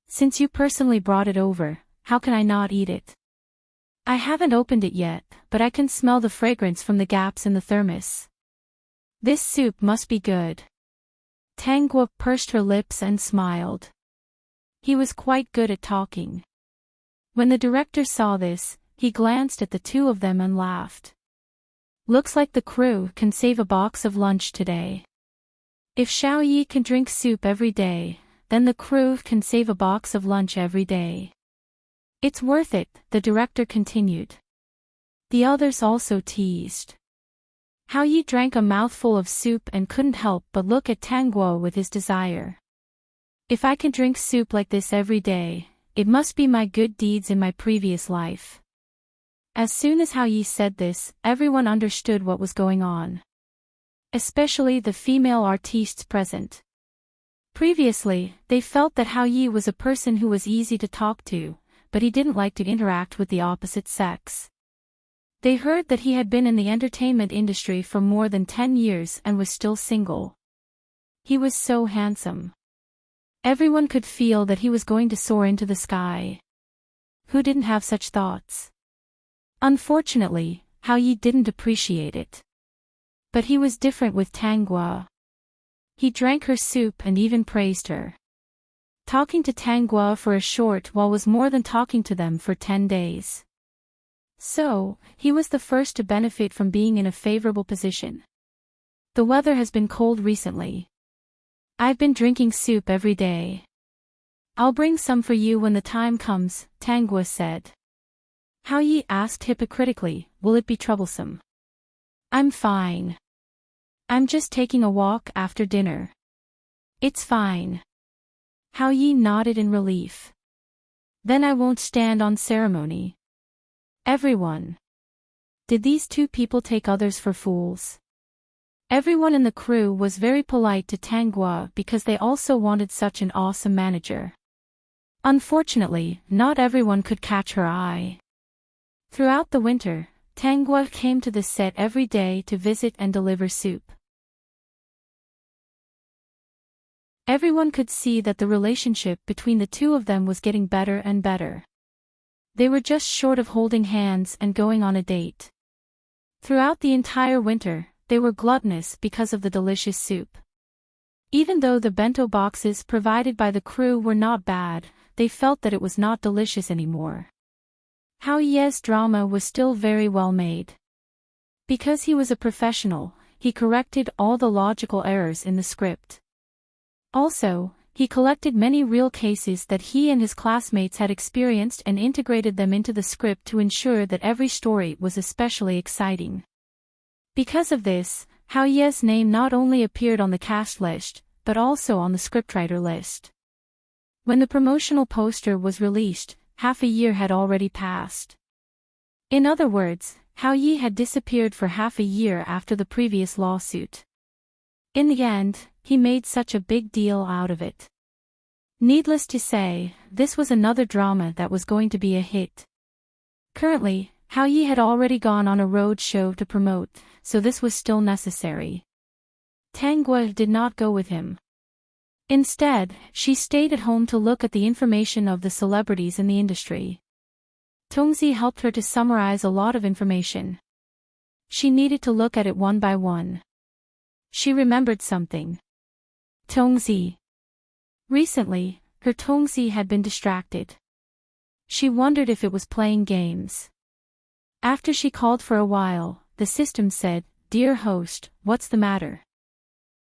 "Since you personally brought it over, how can I not eat it? I haven't opened it yet, but I can smell the fragrance from the gaps in the thermos. This soup must be good." Tangua pursed her lips and smiled. He was quite good at talking. When the director saw this, he glanced at the two of them and laughed. "Looks like the crew can save a box of lunch today. If Hao Yi can drink soup every day, then the crew can save a box of lunch every day. It's worth it," the director continued. The others also teased. Hao Yi drank a mouthful of soup and couldn't help but look at Tangua with his desire. "If I can drink soup like this every day, it must be my good deeds in my previous life." As soon as Hao Yi said this, everyone understood what was going on. Especially the female artistes present. Previously, they felt that Hao Yi was a person who was easy to talk to, but he didn't like to interact with the opposite sex. They heard that he had been in the entertainment industry for more than 10 years and was still single. He was so handsome. Everyone could feel that he was going to soar into the sky. Who didn't have such thoughts? Unfortunately, Hao Yi didn't appreciate it. But he was different with Tangua. He drank her soup and even praised her. Talking to Tangua for a short while was more than talking to them for 10 days. So, he was the first to benefit from being in a favorable position. "The weather has been cold recently. I've been drinking soup every day. I'll bring some for you when the time comes, Tangua said. Hao Yi asked hypocritically, will it be troublesome? I'm fine. I'm just taking a walk after dinner. It's fine. Hao Yi nodded in relief. Then I won't stand on ceremony. Everyone. Did these two people take others for fools? Everyone in the crew was very polite to Tangua because they also wanted such an awesome manager. Unfortunately, not everyone could catch her eye. Throughout the winter, Tangua came to the set every day to visit and deliver soup. Everyone could see that the relationship between the two of them was getting better and better. They were just short of holding hands and going on a date. Throughout the entire winter, they were gluttonous because of the delicious soup. Even though the bento boxes provided by the crew were not bad, they felt that it was not delicious anymore. Hao Ye's drama was still very well made. Because he was a professional, he corrected all the logical errors in the script. Also, he collected many real cases that he and his classmates had experienced and integrated them into the script to ensure that every story was especially exciting. Because of this, Hao Ye's name not only appeared on the cast list, but also on the scriptwriter list. When the promotional poster was released, half a year had already passed. In other words, Hao Yi had disappeared for half a year after the previous lawsuit. In the end, he made such a big deal out of it. Needless to say, this was another drama that was going to be a hit. Currently, Hao Yi had already gone on a road show to promote, so this was still necessary. Tangua did not go with him. Instead, she stayed at home to look at the information of the celebrities in the industry. Tongzi helped her to summarize a lot of information. She needed to look at it one by one. She remembered something. Tongzi. Recently, her Tongzi had been distracted. She wondered if it was playing games. After she called for a while, the system said, "Dear host, what's the matter?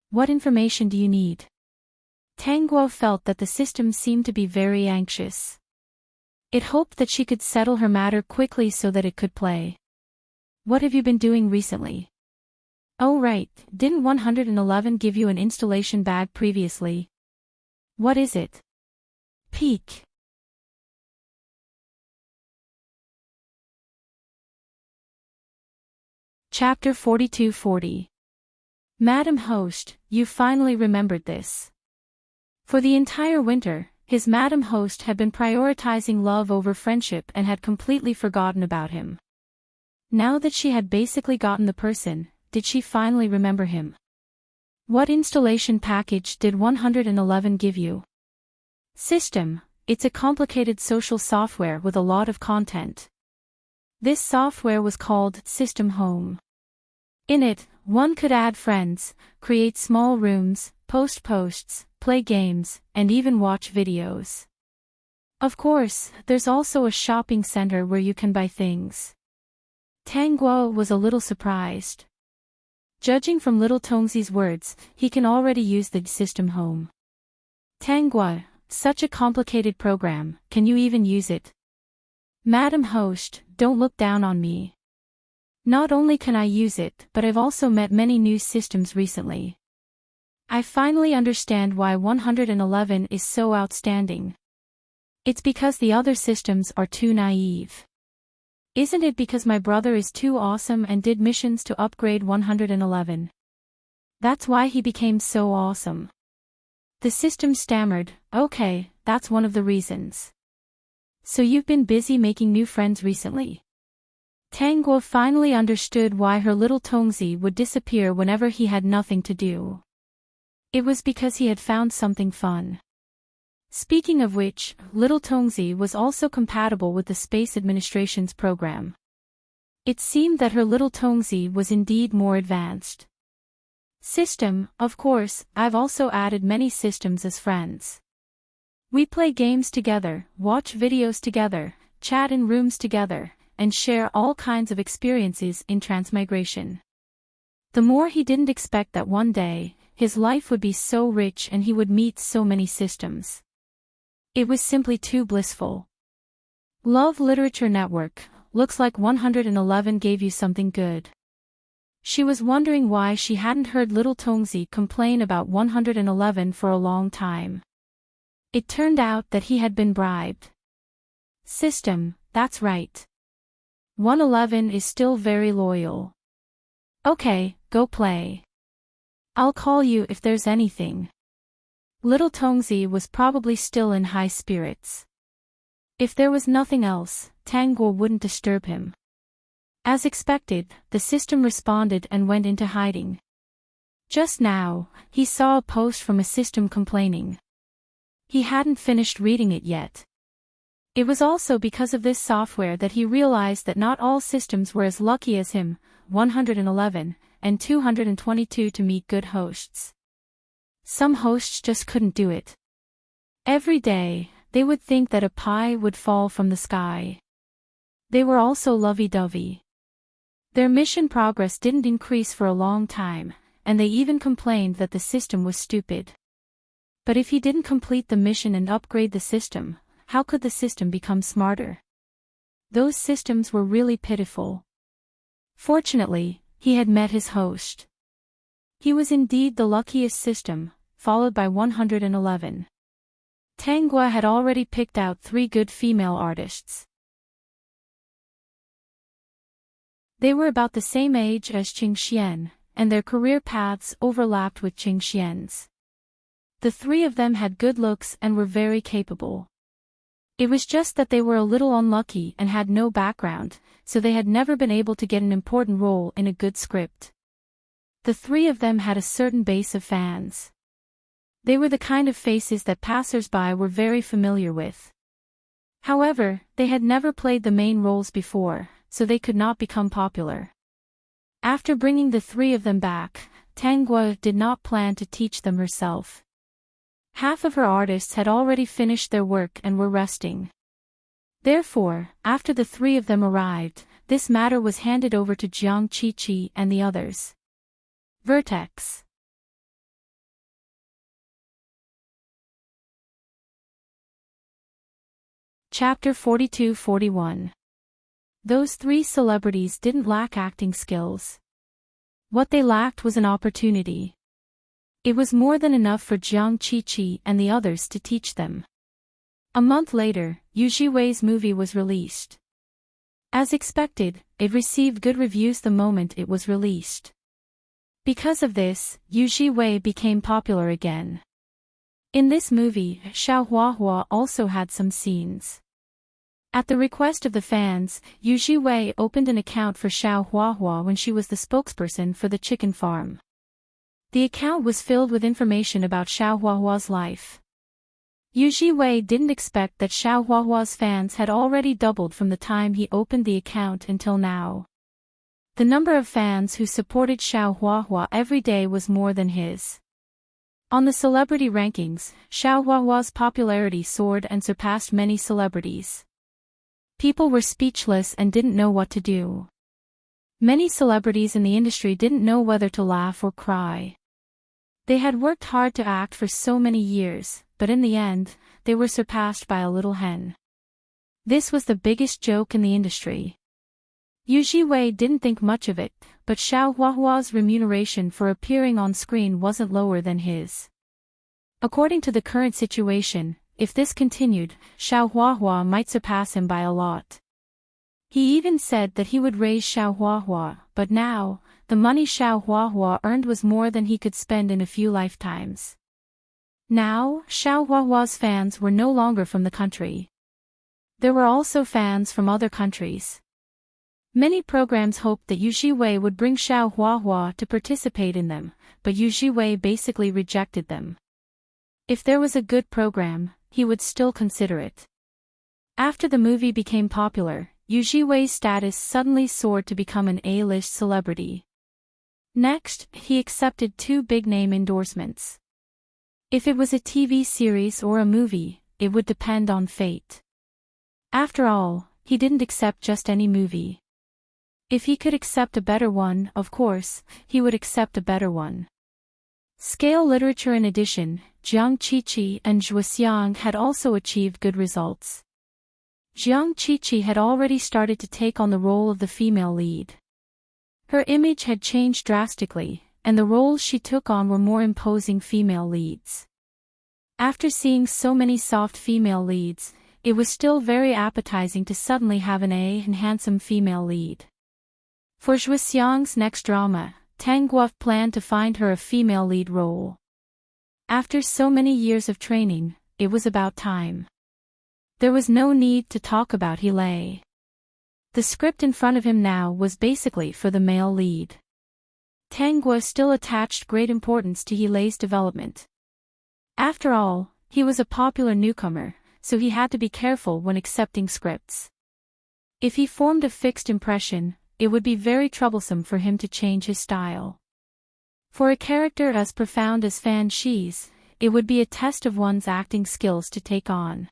What information do you need?" Tangua felt that the system seemed to be very anxious. It hoped that she could settle her matter quickly so that it could play. What have you been doing recently? Oh right, didn't 111 give you an installation bag previously? What is it? Peek. Chapter 4240. Madam Host, you finally remembered this. For the entire winter, his Madam Host had been prioritizing love over friendship and had completely forgotten about him. Now that she had basically gotten the person, did she finally remember him? What installation package did 111 give you? System, it's a complicated social software with a lot of content. This software was called System Home. In it, one could add friends, create small rooms, post posts, play games, and even watch videos. Of course, there's also a shopping center where you can buy things. Tangua was a little surprised. Judging from little Tongzi's words, he can already use the System Home. Tangua, such a complicated program, can you even use it? Madam Host, don't look down on me. Not only can I use it, but I've also met many new systems recently. I finally understand why 111 is so outstanding. It's because the other systems are too naive. Isn't it because my brother is too awesome and did missions to upgrade 111? That's why he became so awesome. The system stammered, okay, that's one of the reasons. So you've been busy making new friends recently? Tangua finally understood why her little Tongzi would disappear whenever he had nothing to do. It was because he had found something fun. Speaking of which, little Tongzi was also compatible with the Space Administration's program. It seemed that her little Tongzi was indeed more advanced. System, of course, I've also added many systems as friends. We play games together, watch videos together, chat in rooms together, and share all kinds of experiences in transmigration. The more he didn't expect that one day, his life would be so rich and he would meet so many systems. It was simply too blissful. Love Literature Network, looks like 111 gave you something good. She was wondering why she hadn't heard little Tongzi complain about 111 for a long time. It turned out that he had been bribed. System, that's right. 111 is still very loyal. Okay, go play. I'll call you if there's anything. Little Tongzi was probably still in high spirits. If there was nothing else, Tanguo wouldn't disturb him. As expected, the system responded and went into hiding. Just now, he saw a post from a system complaining. He hadn't finished reading it yet. It was also because of this software that he realized that not all systems were as lucky as him, 111, and 222 to meet good hosts. Some hosts just couldn't do it. Every day, they would think that a pie would fall from the sky. They were also lovey-dovey. Their mission progress didn't increase for a long time, and they even complained that the system was stupid. But if he didn't complete the mission and upgrade the system, how could the system become smarter? Those systems were really pitiful. Fortunately, he had met his host. He was indeed the luckiest system, followed by 111. Tanguo had already picked out 3 good female artists. They were about the same age as Qingxian, and their career paths overlapped with Qingxian's. The 3 of them had good looks and were very capable. It was just that they were a little unlucky and had no background, so they had never been able to get an important role in a good script. The 3 of them had a certain base of fans. They were the kind of faces that passers-by were very familiar with. However, they had never played the main roles before, so they could not become popular. After bringing the 3 of them back, Tanguo did not plan to teach them herself. Half of her artists had already finished their work and were resting. Therefore, after the 3 of them arrived, this matter was handed over to Jiang Qiqi and the others. Vertex. Chapter 42-41. Those 3 celebrities didn't lack acting skills. What they lacked was an opportunity. It was more than enough for Jiang Qiqi and the others to teach them. A month later, Yu Jiwei's movie was released. As expected, it received good reviews the moment it was released. Because of this, Yu Jiwei became popular again. In this movie, Xiao Huahua also had some scenes. At the request of the fans, Yu Jiwei opened an account for Xiao Huahua when she was the spokesperson for the chicken farm. The account was filled with information about Xiao Huahua's life. Yu Jiwei didn't expect that Xiao Huahua's fans had already doubled from the time he opened the account until now. The number of fans who supported Xiao Huahua every day was more than his. On the celebrity rankings, Xiao Huahua's popularity soared and surpassed many celebrities. People were speechless and didn't know what to do. Many celebrities in the industry didn't know whether to laugh or cry. They had worked hard to act for so many years, but in the end, they were surpassed by a little hen. This was the biggest joke in the industry. Yu Jiwei didn't think much of it, but Xiao Huahua's remuneration for appearing on screen wasn't lower than his. According to the current situation, if this continued, Xiao Huahua might surpass him by a lot. He even said that he would raise Xiao Huahua, but now, the money Xiao Huahua earned was more than he could spend in a few lifetimes. Now, Xiao Huahua's fans were no longer from the country. There were also fans from other countries. Many programs hoped that Yu Jiwei would bring Xiao Huahua to participate in them, but Yu Jiwei basically rejected them. If there was a good program, he would still consider it. After the movie became popular, Yu Jiwei's status suddenly soared to become an A-list celebrity. Next, he accepted 2 big-name endorsements. If it was a TV series or a movie, it would depend on fate. After all, he didn't accept just any movie. If he could accept a better one, of course, he would accept a better one. Scale Literature in addition, Jiang Qiqi and Zhuo Xiang had also achieved good results. Jiang Qiqi had already started to take on the role of the female lead. Her image had changed drastically, and the roles she took on were more imposing female leads. After seeing so many soft female leads, it was still very appetizing to suddenly have an handsome female lead. For Zhuo Xiang's next drama, Tang Guo planned to find her a female lead role. After so many years of training, it was about time. There was no need to talk about He. The script in front of him now was basically for the male lead. Tang Guo still attached great importance to He's development. After all, he was a popular newcomer, so he had to be careful when accepting scripts. If he formed a fixed impression, it would be very troublesome for him to change his style. For a character as profound as Fan Shi's, it would be a test of one's acting skills to take on.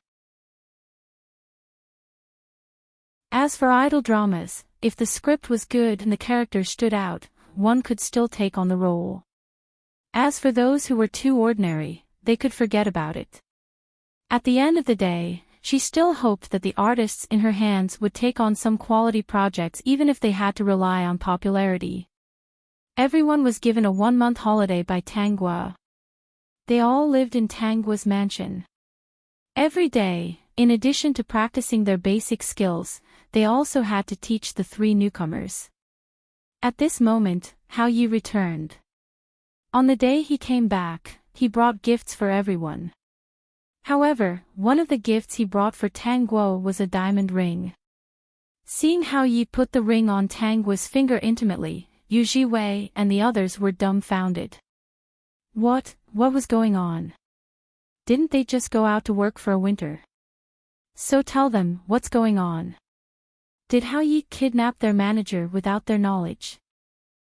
As for idol dramas, if the script was good and the character stood out, one could still take on the role. As for those who were too ordinary, they could forget about it. At the end of the day, she still hoped that the artists in her hands would take on some quality projects even if they had to rely on popularity. Everyone was given a 1-month holiday by Tang Guo. They all lived in Tang Guo's mansion. Every day, in addition to practicing their basic skills, they also had to teach the 3 newcomers. At this moment, Hao Yi returned. On the day he came back, he brought gifts for everyone. However, one of the gifts he brought for Tang Guo was a diamond ring. Seeing Hao Yi put the ring on Tang Guo's finger intimately, Yu Jiwei and the others were dumbfounded. What was going on? Didn't they just go out to work for a winter? So tell them, what's going on? Did Hao Yi kidnap their manager without their knowledge?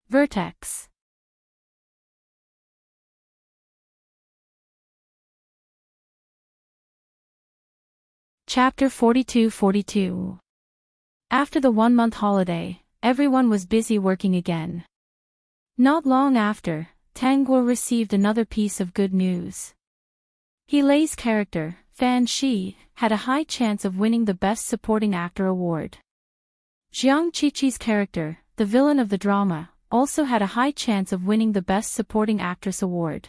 Vertex. Chapter 42-42. After the 1-month holiday, everyone was busy working again. Not long after, Tang Guo received another piece of good news. He's character, Fan Shi, had a high chance of winning the Best Supporting Actor award. Jiang Qiqi's character, the villain of the drama, also had a high chance of winning the Best Supporting Actress award.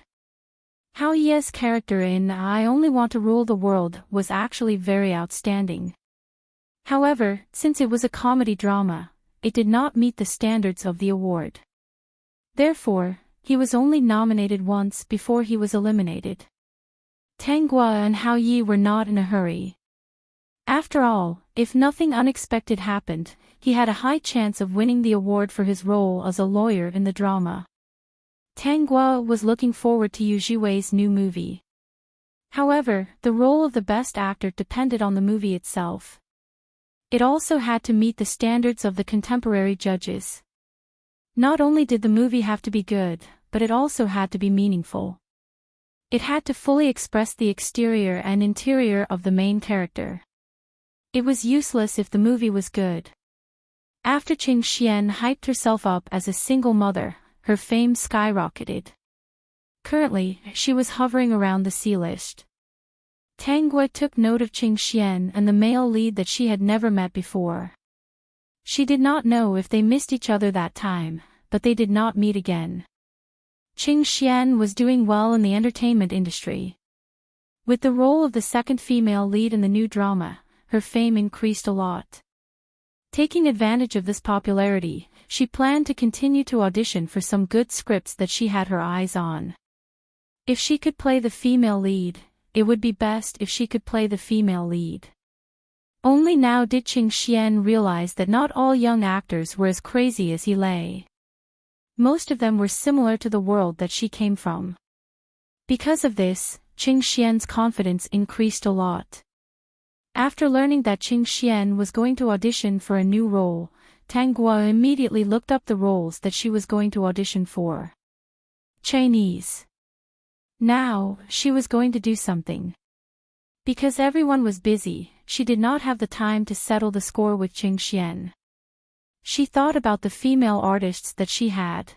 Hao Yi's character in I Only Want to Rule the World was actually very outstanding. However, since it was a comedy drama, it did not meet the standards of the award. Therefore, he was only nominated once before he was eliminated. Tang Guo and Hao Yi were not in a hurry. After all, if nothing unexpected happened, he had a high chance of winning the award for his role as a lawyer in the drama. Tang Guo was looking forward to Yu Jiwei's new movie. However, the role of the best actor depended on the movie itself. It also had to meet the standards of the contemporary judges. Not only did the movie have to be good, but it also had to be meaningful. It had to fully express the exterior and interior of the main character. It was useless if the movie was good. After Qing Xian hyped herself up as a single mother, her fame skyrocketed. Currently, she was hovering around the C-list. Tang Guo took note of Qing Xian and the male lead that she had never met before. She did not know if they missed each other that time, but they did not meet again. Qing Xian was doing well in the entertainment industry. With the role of the second female lead in the new drama, her fame increased a lot. Taking advantage of this popularity, she planned to continue to audition for some good scripts that she had her eyes on. If she could play the female lead, it would be best if she could play the female lead. Only now did Qing Xian realize that not all young actors were as crazy as He. Most of them were similar to the world that she came from. Because of this, Qing Xian's confidence increased a lot. After learning that Qing Xian was going to audition for a new role, Tang Guo immediately looked up the roles that she was going to audition for. Chinese. Now, she was going to do something. Because everyone was busy, she did not have the time to settle the score with Qing Xian. She thought about the female artists that she had.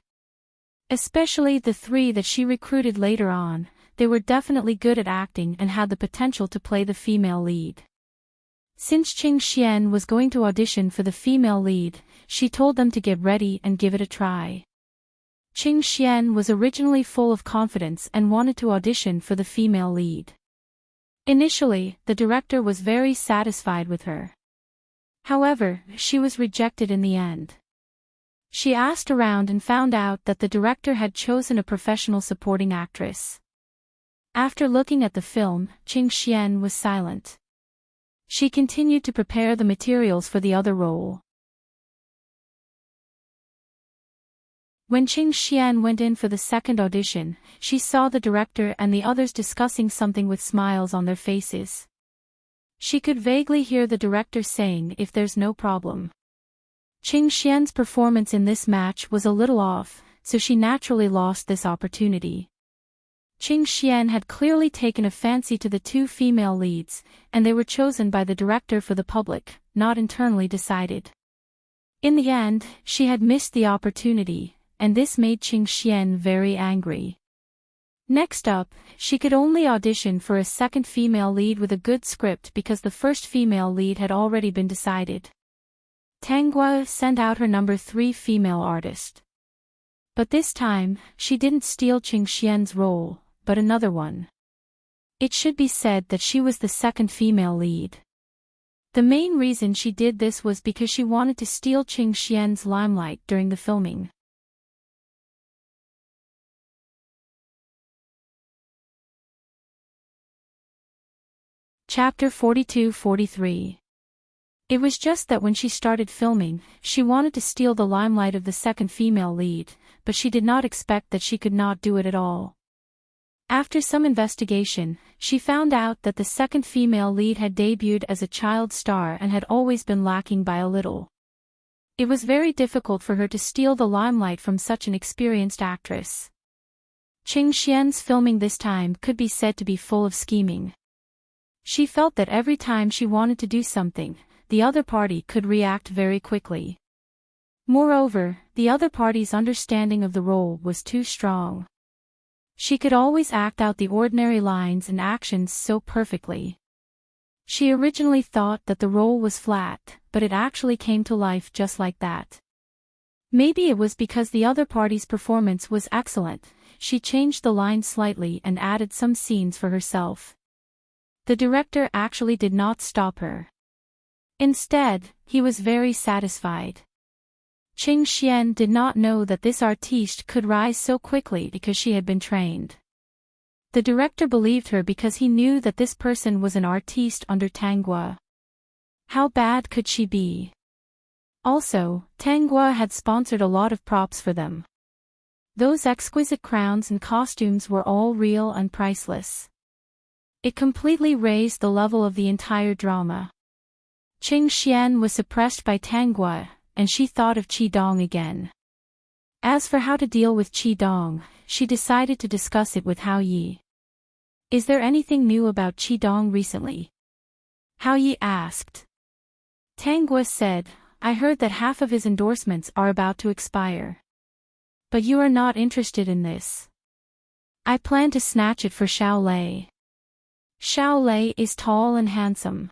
Especially the 3 that she recruited later on, they were definitely good at acting and had the potential to play the female lead. Since Qing Xian was going to audition for the female lead, she told them to get ready and give it a try. Qing Xian was originally full of confidence and wanted to audition for the female lead. Initially, the director was very satisfied with her. However, she was rejected in the end. She asked around and found out that the director had chosen a professional supporting actress. After looking at the film, Qing Xian was silent. She continued to prepare the materials for the other role. When Qing Xian went in for the second audition, she saw the director and the others discussing something with smiles on their faces. She could vaguely hear the director saying, "If there's no problem." Qing Xian's performance in this match was a little off, so she naturally lost this opportunity. Qing Xian had clearly taken a fancy to the two female leads, and they were chosen by the director for the public, not internally decided. In the end, she had missed the opportunity, and this made Qing Xian very angry. Next up, she could only audition for a second female lead with a good script because the first female lead had already been decided. Tang Guo sent out her number 3 female artist. But this time, she didn't steal Qing Xian's role, but another one. It should be said that she was the second female lead. The main reason she did this was because she wanted to steal Qing Xian's limelight during the filming. Chapter 42-43. It was just that when she started filming, she wanted to steal the limelight of the second female lead, but she did not expect that she could not do it at all. After some investigation, she found out that the second female lead had debuted as a child star and had always been lacking by a little. It was very difficult for her to steal the limelight from such an experienced actress. Qing Xian's filming this time could be said to be full of scheming. She felt that every time she wanted to do something, the other party could react very quickly. Moreover, the other party's understanding of the role was too strong. She could always act out the ordinary lines and actions so perfectly. She originally thought that the role was flat, but it actually came to life just like that. Maybe it was because the other party's performance was excellent. She changed the lines slightly and added some scenes for herself. The director actually did not stop her. Instead, he was very satisfied. Qing Xian did not know that this artiste could rise so quickly because she had been trained. The director believed her because he knew that this person was an artiste under Tang Guo. How bad could she be? Also, Tang Guo had sponsored a lot of props for them. Those exquisite crowns and costumes were all real and priceless. It completely raised the level of the entire drama. Qing Xian was suppressed by Tang Guo, and she thought of Qi Dong again. As for how to deal with Qi Dong, she decided to discuss it with Hao Yi. "Is there anything new about Qi Dong recently?" Hao Yi asked. Tang Guo said, "I heard that half of his endorsements are about to expire. But you are not interested in this. I plan to snatch it for Xiao Lei. Xiao Lei is tall and handsome.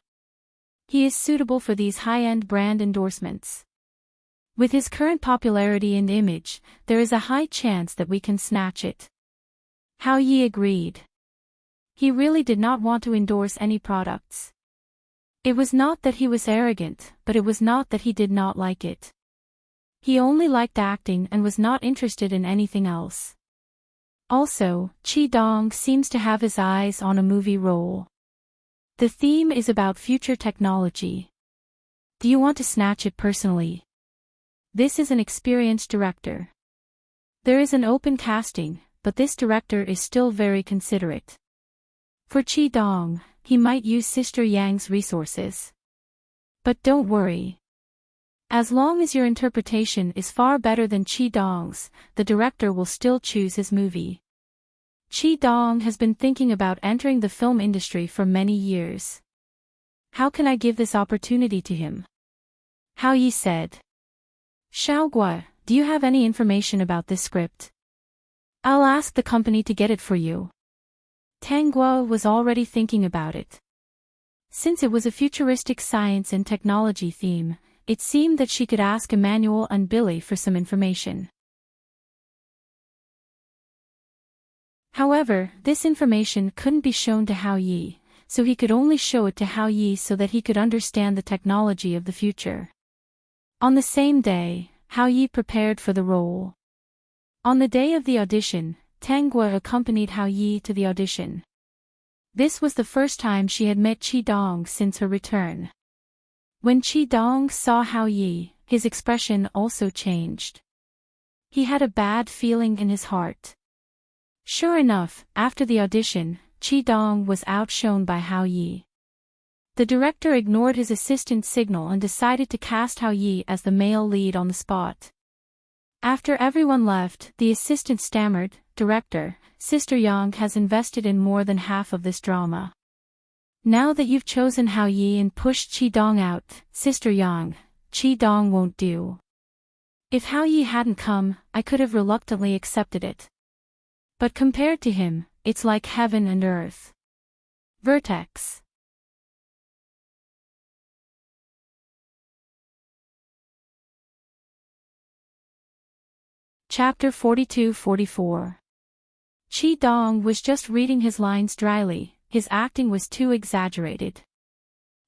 He is suitable for these high-end brand endorsements. With his current popularity and image, there is a high chance that we can snatch it." Hao Yi agreed. He really did not want to endorse any products. It was not that he was arrogant, but it was not that he did not like it. He only liked acting and was not interested in anything else. Also, Qi Dong seems to have his eyes on a movie role. The theme is about future technology. Do you want to snatch it personally? This is an experienced director. There is an open casting, but this director is still very considerate. For Qi Dong, he might use Sister Yang's resources. But don't worry. As long as your interpretation is far better than Qi Dong's, the director will still choose his movie. Qi Dong has been thinking about entering the film industry for many years. How can I give this opportunity to him? Hao Yi said. Xiao Guo, do you have any information about this script? I'll ask the company to get it for you. Tang Guo was already thinking about it. Since it was a futuristic science and technology theme, it seemed that she could ask Emmanuel and Billy for some information. However, this information couldn't be shown to Hao Yi, so he could only show it to Hao Yi so that he could understand the technology of the future. On the same day, Hao Yi prepared for the role. On the day of the audition, Tang Guo accompanied Hao Yi to the audition. This was the first time she had met Qi Dong since her return. When Qi Dong saw Hao Yi, his expression also changed. He had a bad feeling in his heart. Sure enough, after the audition, Qi Dong was outshone by Hao Yi. The director ignored his assistant's signal and decided to cast Hao Yi as the male lead on the spot. After everyone left, the assistant stammered, "Director, Sister Yang has invested in more than half of this drama. Now that you've chosen Hao Yi and pushed Qi Dong out, Sister Yang, Qi Dong won't do. If Hao Yi hadn't come, I could have reluctantly accepted it. But compared to him, it's like heaven and earth." Vertex. Chapter 42-44. Qi Dong was just reading his lines dryly, his acting was too exaggerated.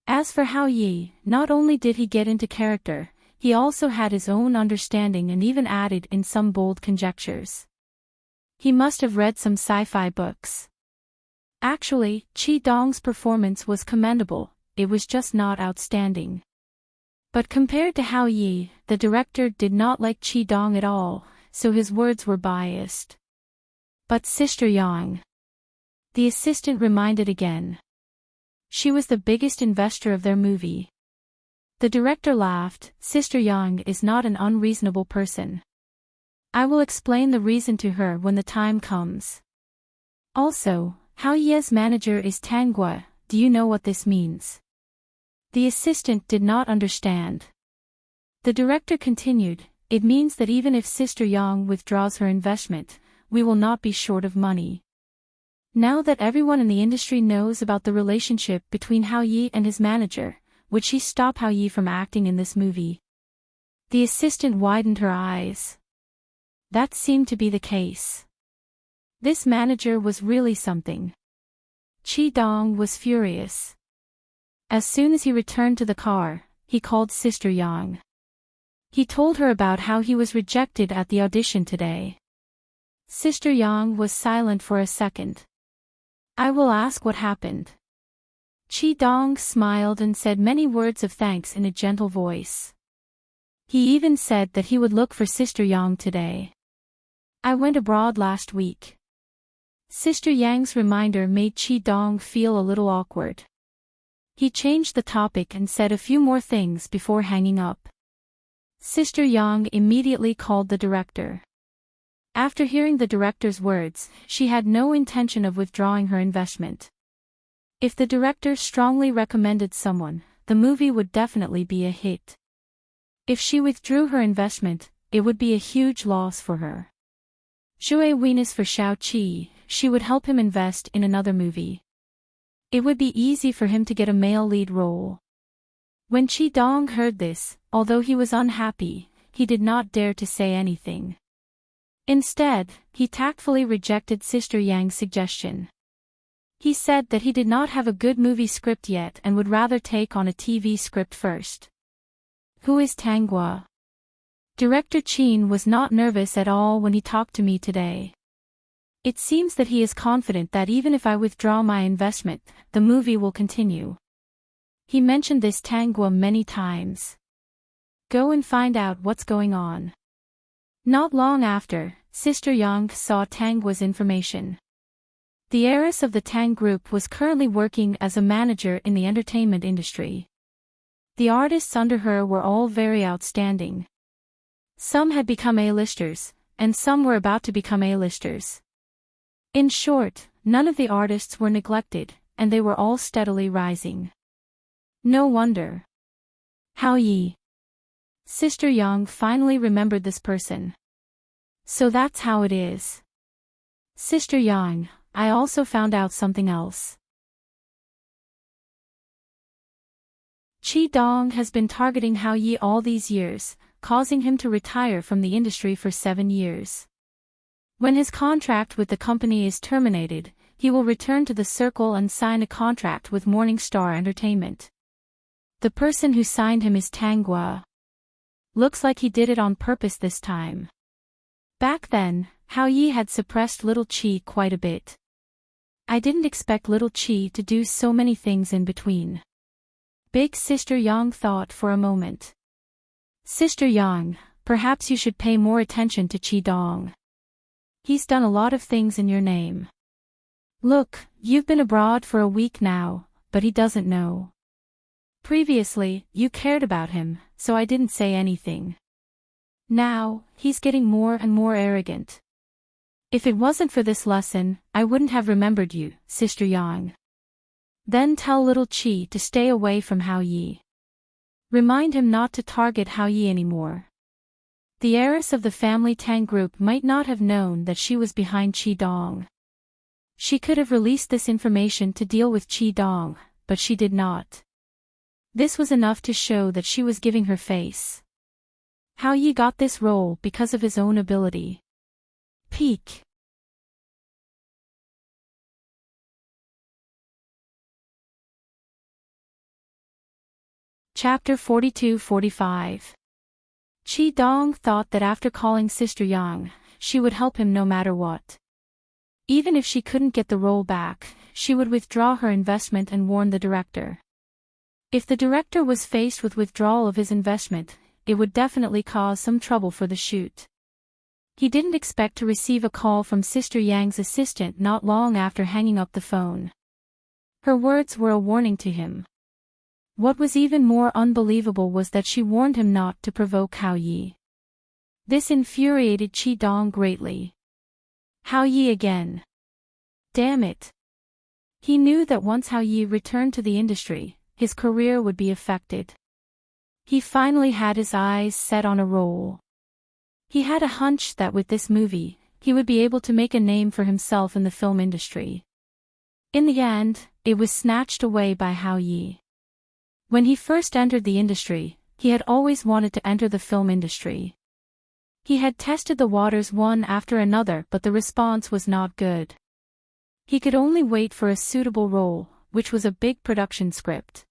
As for Hao Yi, not only did he get into character, he also had his own understanding and even added in some bold conjectures. He must have read some sci-fi books. Actually, Qi Dong's performance was commendable, it was just not outstanding. But compared to Hao Yi, the director did not like Qi Dong at all, so his words were biased. "But Sister Yang," the assistant reminded again. She was the biggest investor of their movie. The director laughed. "Sister Yang is not an unreasonable person. I will explain the reason to her when the time comes. Also, Hao Yi's manager is Tang Guo, do you know what this means?" The assistant did not understand. The director continued, "It means that even if Sister Yang withdraws her investment, we will not be short of money. Now that everyone in the industry knows about the relationship between Hao Yi and his manager, would she stop Hao Yi from acting in this movie?" The assistant widened her eyes. That seemed to be the case. This manager was really something. Qi Dong was furious. As soon as he returned to the car, he called Sister Yang. He told her about how he was rejected at the audition today. Sister Yang was silent for a second. "I will ask what happened." Qi Dong smiled and said many words of thanks in a gentle voice. He even said that he would look for Sister Yang today. "I went abroad last week." Sister Yang's reminder made Qi Dong feel a little awkward. He changed the topic and said a few more things before hanging up. Sister Yang immediately called the director. After hearing the director's words, she had no intention of withdrawing her investment. If the director strongly recommended someone, the movie would definitely be a hit. If she withdrew her investment, it would be a huge loss for her. Zhui Wenis for Shao Qi, she would help him invest in another movie. It would be easy for him to get a male lead role. When Qi Dong heard this, although he was unhappy, he did not dare to say anything. Instead, he tactfully rejected Sister Yang's suggestion. He said that he did not have a good movie script yet and would rather take on a TV script first. "Who is Tang Guo?" Director Qin was not nervous at all when he talked to me today. "It seems that he is confident that even if I withdraw my investment, the movie will continue. He mentioned this Tang Guo many times. Go and find out what's going on." Not long after, Sister Yang saw Tang Guo's information. The heiress of the Tang Group was currently working as a manager in the entertainment industry. The artists under her were all very outstanding. Some had become A-listers, and some were about to become A-listers. In short, none of the artists were neglected, and they were all steadily rising. No wonder. Hao Yi. Sister Yang finally remembered this person. So that's how it is. Sister Yang, I also found out something else. Chi Dong has been targeting Hao Yi all these years, causing him to retire from the industry for 7 years. When his contract with the company is terminated, he will return to the circle and sign a contract with Morning Star Entertainment. The person who signed him is Tanghua. Looks like he did it on purpose this time. Back then, Hao Yi had suppressed little Chi quite a bit. I didn't expect little Chi to do so many things in between. Big Sister Yang thought for a moment. Sister Yang, perhaps you should pay more attention to Chi Dong. He's done a lot of things in your name. Look, you've been abroad for a week now, but he doesn't know. Previously, you cared about him, so I didn't say anything. Now, he's getting more and more arrogant. If it wasn't for this lesson, I wouldn't have remembered you, Sister Yang. Then tell little Chi to stay away from Hao Yi. Remind him not to target Hao Yi anymore. The heiress of the family Tang group might not have known that she was behind Chi Dong. She could have released this information to deal with Chi Dong, but she did not. This was enough to show that she was giving her face. Hao Yi got this role because of his own ability. Peak. Chapter 42-45. Chi Dong thought that after calling Sister Yang, she would help him no matter what. Even if she couldn't get the role back, she would withdraw her investment and warn the director. If the director was faced with withdrawal of his investment, it would definitely cause some trouble for the shoot. He didn't expect to receive a call from Sister Yang's assistant not long after hanging up the phone. Her words were a warning to him. What was even more unbelievable was that she warned him not to provoke Hao Yi. This infuriated Chi Dong greatly. Hao Yi again. Damn it. He knew that once Hao Yi returned to the industry, his career would be affected. He finally had his eyes set on a role. He had a hunch that with this movie, he would be able to make a name for himself in the film industry. In the end, it was snatched away by Hao Yi. When he first entered the industry, he had always wanted to enter the film industry. He had tested the waters one after another, but the response was not good. He could only wait for a suitable role, which was a big production script.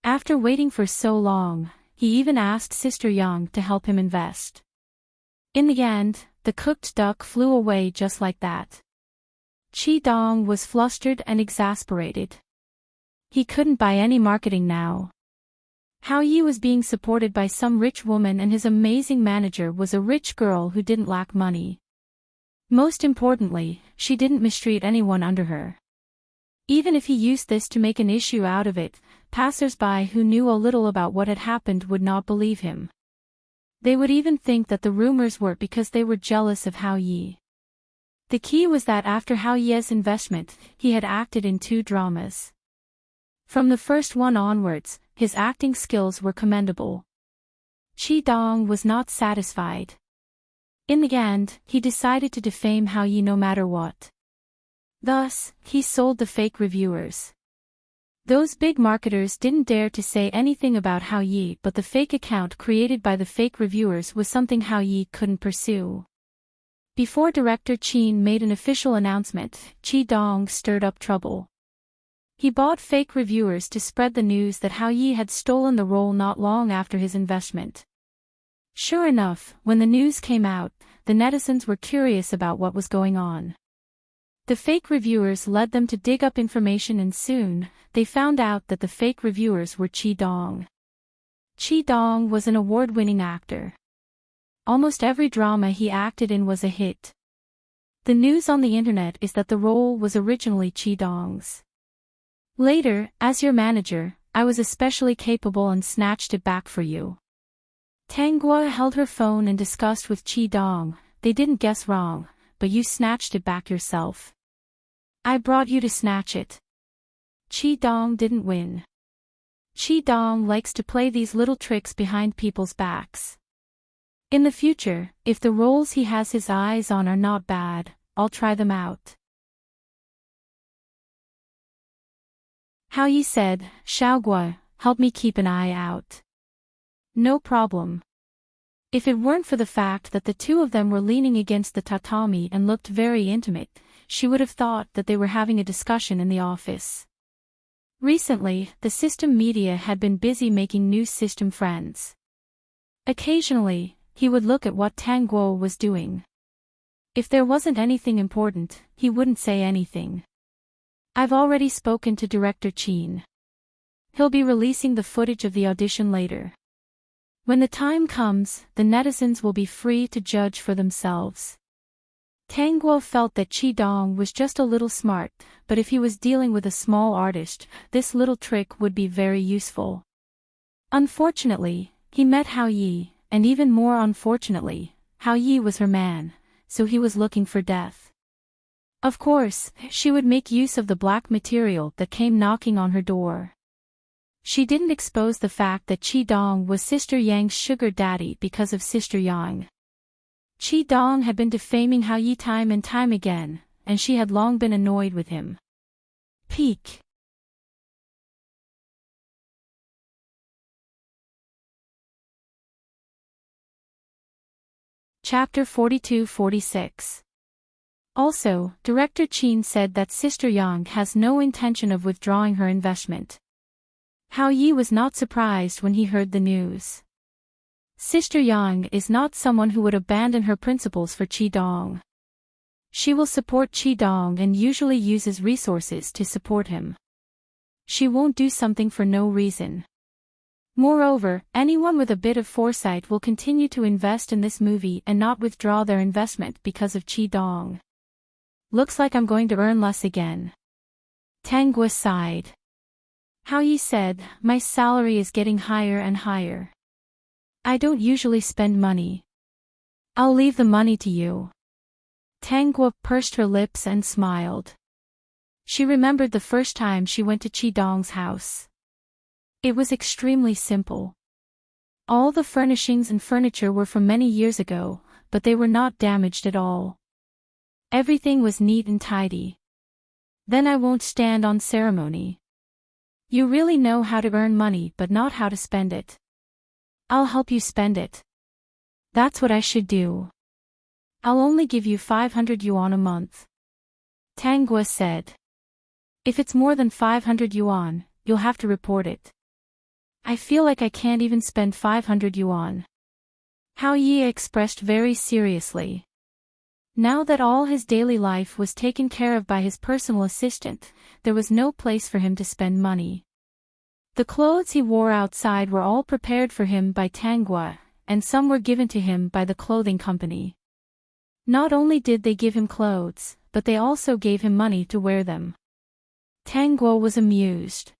After waiting for so long, he even asked Sister Yang to help him invest. In the end, the cooked duck flew away just like that. Chi Dong was flustered and exasperated. He couldn't buy any marketing now. Hao Yi was being supported by some rich woman and his amazing manager was a rich girl who didn't lack money. Most importantly, she didn't mistreat anyone under her. Even if he used this to make an issue out of it, passers-by who knew a little about what had happened would not believe him. They would even think that the rumors were because they were jealous of Hao Yi. The key was that after Hao Yi's investment, he had acted in 2 dramas. From the first one onwards, his acting skills were commendable. Chi Dong was not satisfied. In the end, he decided to defame Hao Yi no matter what. Thus, he sold the fake reviewers. Those big marketers didn't dare to say anything about Hao Yi, but the fake account created by the fake reviewers was something Hao Yi couldn't pursue. Before director Qin made an official announcement, Chi Dong stirred up trouble. He bought fake reviewers to spread the news that Hao Yi had stolen the role not long after his investment. Sure enough, when the news came out, the netizens were curious about what was going on. The fake reviewers led them to dig up information and soon, they found out that the fake reviewers were Chi Dong. Chi Dong was an award-winning actor. Almost every drama he acted in was a hit. The news on the internet is that the role was originally Chi Dong's. Later, as your manager, I was especially capable and snatched it back for you. Tanghua held her phone and discussed with Chi Dong, they didn't guess wrong, but you snatched it back yourself. I brought you to snatch it. Chi Dong didn't win. Chi Dong likes to play these little tricks behind people's backs. In the future, if the roles he has his eyes on are not bad, I'll try them out. Hao Yi said, Xiaogua, help me keep an eye out. No problem. If it weren't for the fact that the two of them were leaning against the tatami and looked very intimate, she would have thought that they were having a discussion in the office. Recently, the system media had been busy making new system friends. Occasionally, he would look at what Tang Guo was doing. If there wasn't anything important, he wouldn't say anything. I've already spoken to Director Qin. He'll be releasing the footage of the audition later. When the time comes, the netizens will be free to judge for themselves. Tang Guo felt that Qi Dong was just a little smart, but if he was dealing with a small artist, this little trick would be very useful. Unfortunately, he met Hao Yi, and even more unfortunately, Hao Yi was her man, so he was looking for death. Of course, she would make use of the black material that came knocking on her door. She didn't expose the fact that Qi Dong was Sister Yang's sugar daddy because of Sister Yang. Qi Dong had been defaming Hao Yi time and time again, and she had long been annoyed with him. Peak. Chapter 42-46. Also, Director Qin said that Sister Yang has no intention of withdrawing her investment. Hao Yi was not surprised when he heard the news. Sister Yang is not someone who would abandon her principles for Qi Dong. She will support Qi Dong and usually uses resources to support him. She won't do something for no reason. Moreover, anyone with a bit of foresight will continue to invest in this movie and not withdraw their investment because of Qi Dong. Looks like I'm going to earn less again. Tang Guo sighed. Hao Yi said, my salary is getting higher and higher. I don't usually spend money. I'll leave the money to you. Tang Guo pursed her lips and smiled. She remembered the first time she went to Qi Dong's house. It was extremely simple. All the furnishings and furniture were from many years ago, but they were not damaged at all. Everything was neat and tidy. Then I won't stand on ceremony. You really know how to earn money but not how to spend it. I'll help you spend it. That's what I should do. I'll only give you 500 yuan a month. Tang Guo said. If it's more than 500 yuan, you'll have to report it. I feel like I can't even spend 500 yuan. Hao Yi expressed very seriously. Now that all his daily life was taken care of by his personal assistant, there was no place for him to spend money. The clothes he wore outside were all prepared for him by Tang Guo, and some were given to him by the clothing company. Not only did they give him clothes, but they also gave him money to wear them. Tang Guo was amused.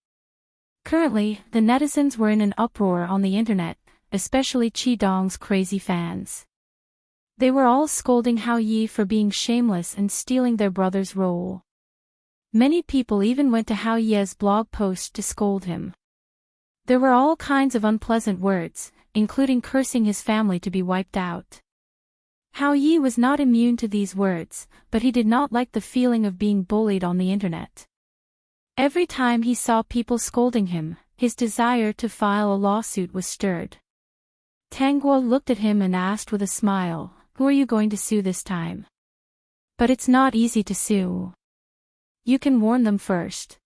Currently, the netizens were in an uproar on the internet, especially Qi Dong's crazy fans. They were all scolding Hao Yi for being shameless and stealing their brother's role. Many people even went to Hao Yi's blog post to scold him. There were all kinds of unpleasant words, including cursing his family to be wiped out. Hao Yi was not immune to these words, but he did not like the feeling of being bullied on the internet. Every time he saw people scolding him, his desire to file a lawsuit was stirred. Tang Guo looked at him and asked with a smile, who are you going to sue this time? But it's not easy to sue. You can warn them first.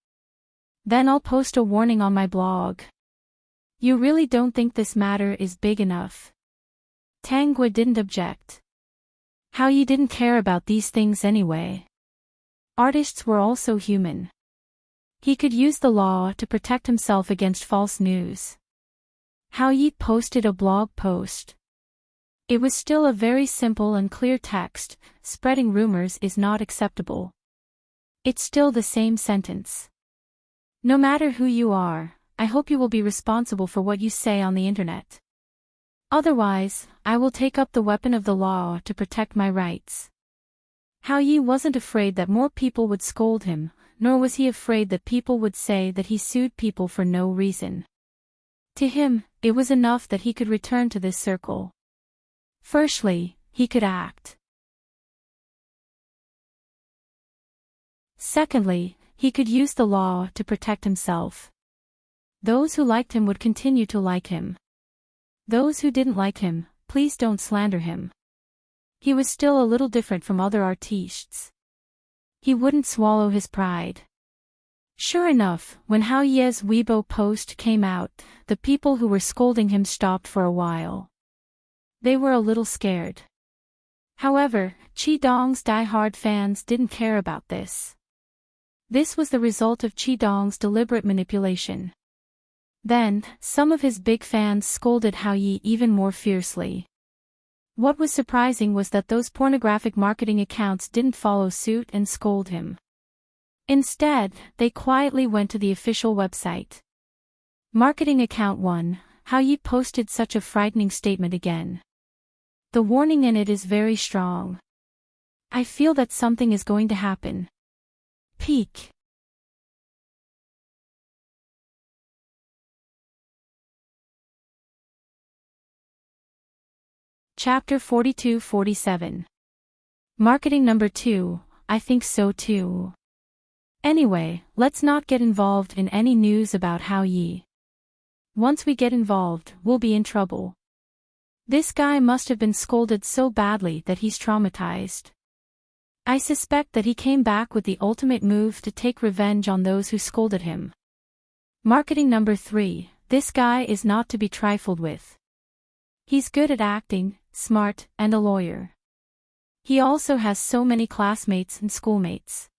Then I'll post a warning on my blog. You really don't think this matter is big enough? Tang Guo didn't object. Hao Yi didn't care about these things anyway. Artists were also human. He could use the law to protect himself against false news. Hao Yi posted a blog post. It was still a very simple and clear text, spreading rumors is not acceptable. It's still the same sentence. No matter who you are, I hope you will be responsible for what you say on the internet. Otherwise, I will take up the weapon of the law to protect my rights. Hao Yi wasn't afraid that more people would scold him, nor was he afraid that people would say that he sued people for no reason. To him, it was enough that he could return to this circle. Firstly, he could act. Secondly, He could use the law to protect himself. Those who liked him would continue to like him. Those who didn't like him, please don't slander him. He was still a little different from other artistes. He wouldn't swallow his pride. Sure enough, when Hao Ye's Weibo post came out, the people who were scolding him stopped for a while. They were a little scared. However, Qi Dong's die-hard fans didn't care about this. This was the result of Qi Dong's deliberate manipulation. Then, some of his big fans scolded Hao Ye even more fiercely. What was surprising was that those pornographic marketing accounts didn't follow suit and scold him. Instead, they quietly went to the official website. Marketing account 1, Hao Ye posted such a frightening statement again. The warning in it is very strong. I feel that something is going to happen. Peak. Chapter 42-47. Marketing number 2, I think so too. Anyway, let's not get involved in any news about Hao Ye. Once we get involved, we'll be in trouble. This guy must have been scolded so badly that he's traumatized. I suspect that he came back with the ultimate move to take revenge on those who scolded him. Marketing number 3, this guy is not to be trifled with. He's good at acting, smart, and a lawyer. He also has so many classmates and schoolmates.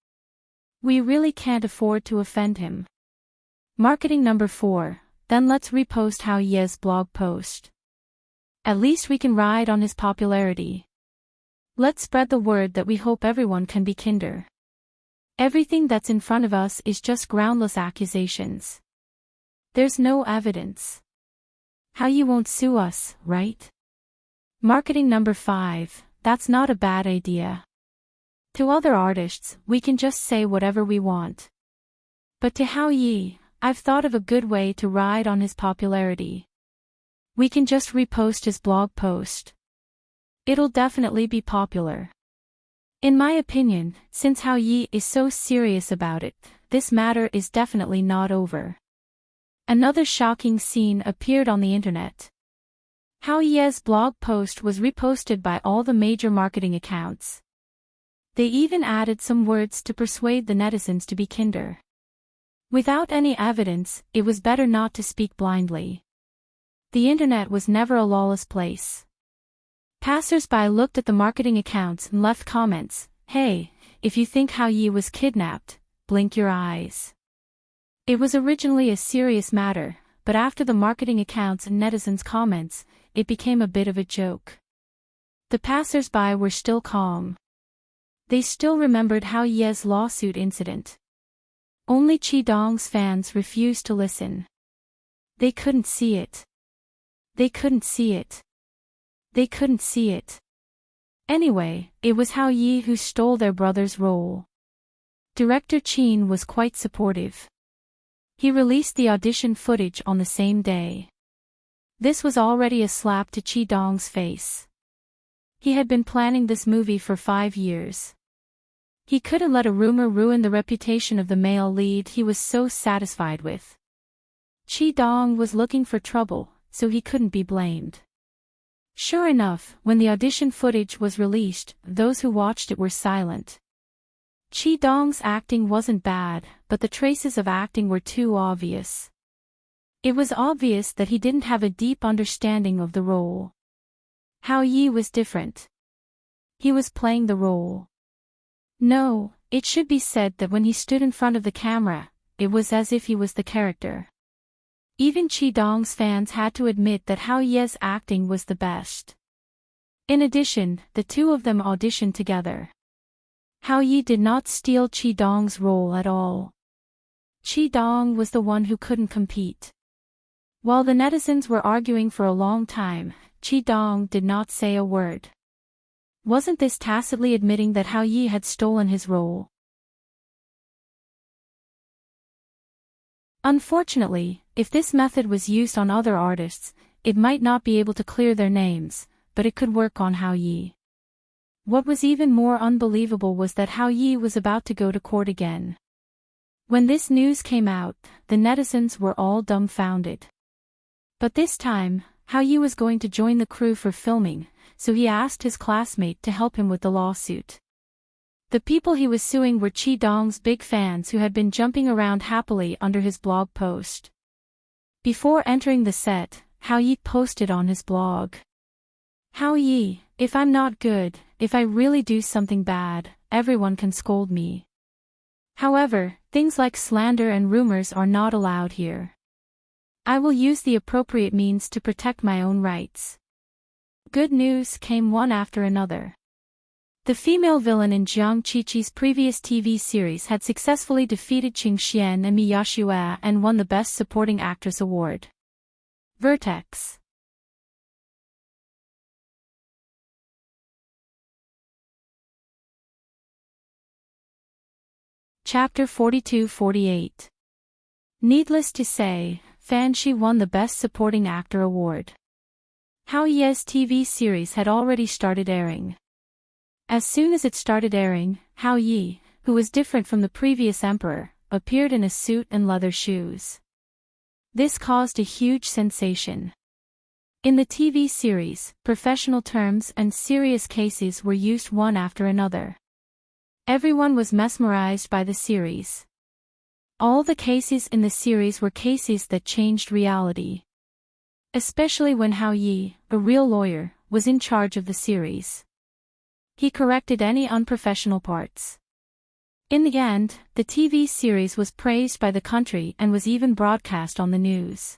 We really can't afford to offend him. Marketing number 4, then let's repost Hao Ye's blog post. At least we can ride on his popularity. Let's spread the word that we hope everyone can be kinder. Everything that's in front of us is just groundless accusations. There's no evidence. Hao Ye won't sue us, right? Marketing number 5, that's not a bad idea. To other artists, we can just say whatever we want. But to Hao Ye, I've thought of a good way to ride on his popularity. We can just repost his blog post. It'll definitely be popular. In my opinion, since Hao Ye is so serious about it, this matter is definitely not over. Another shocking scene appeared on the internet. Hao Ye's blog post was reposted by all the major marketing accounts. They even added some words to persuade the netizens to be kinder. Without any evidence, it was better not to speak blindly. The internet was never a lawless place. Passers-by looked at the marketing accounts and left comments, "Hey, if you think Hao Ye was kidnapped, blink your eyes." It was originally a serious matter, but after the marketing accounts and netizens' comments, it became a bit of a joke. The passers-by were still calm. They still remembered Hao Ye's lawsuit incident. Only Qi Dong's fans refused to listen. They couldn't see it. They couldn't see it. They couldn't see it. Anyway, it was Hao Ye who stole their brother's role. Director Qin was quite supportive. He released the audition footage on the same day. This was already a slap to Qi Dong's face. He had been planning this movie for 5 years. He couldn't let a rumor ruin the reputation of the male lead he was so satisfied with. Qi Dong was looking for trouble, so he couldn't be blamed. Sure enough, when the audition footage was released, those who watched it were silent. Qi Dong's acting wasn't bad, but the traces of acting were too obvious. It was obvious that he didn't have a deep understanding of the role. Hao Ye was different. He was playing the role. No, it should be said that when he stood in front of the camera, it was as if he was the character. Even Qi Dong's fans had to admit that Hao Ye's acting was the best. In addition, the two of them auditioned together. Hao Ye did not steal Qi Dong's role at all. Qi Dong was the one who couldn't compete. While the netizens were arguing for a long time, Qi Dong did not say a word. Wasn't this tacitly admitting that Hao Ye had stolen his role? Unfortunately, if this method was used on other artists, it might not be able to clear their names, but it could work on Hao Ye. What was even more unbelievable was that Hao Ye was about to go to court again. When this news came out, the netizens were all dumbfounded. But this time, Hao Yi was going to join the crew for filming, so he asked his classmate to help him with the lawsuit. The people he was suing were Chi Dong's big fans who had been jumping around happily under his blog post. Before entering the set, Hao Yi posted on his blog. Hao Yi, if I'm not good, if I really do something bad, everyone can scold me. However, things like slander and rumors are not allowed here. I will use the appropriate means to protect my own rights. Good news came one after another. The female villain in Jiang Qiqi's previous TV series had successfully defeated Qing Xian and Mi Yaxue and won the Best Supporting Actress award. Vertex. Chapter 42-48. Needless to say, Fan Shi won the Best Supporting Actor award. Hao Yi's TV series had already started airing. As soon as it started airing, Hao Yi, who was different from the previous emperor, appeared in a suit and leather shoes. This caused a huge sensation. In the TV series, professional terms and serious cases were used one after another. Everyone was mesmerized by the series. All the cases in the series were cases that changed reality. Especially when Hao Yi, a real lawyer, was in charge of the series. He corrected any unprofessional parts. In the end, the TV series was praised by the country and was even broadcast on the news.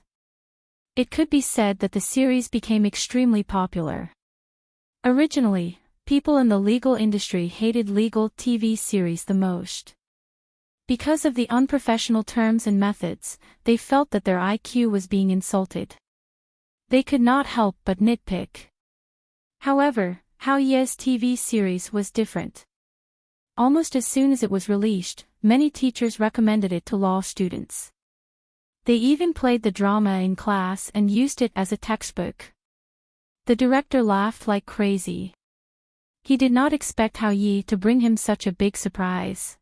It could be said that the series became extremely popular. Originally, people in the legal industry hated legal TV series the most. Because of the unprofessional terms and methods, they felt that their IQ was being insulted. They could not help but nitpick. However, Hao Yi's TV series was different. Almost as soon as it was released, many teachers recommended it to law students. They even played the drama in class and used it as a textbook. The director laughed like crazy. He did not expect Hao Yi to bring him such a big surprise.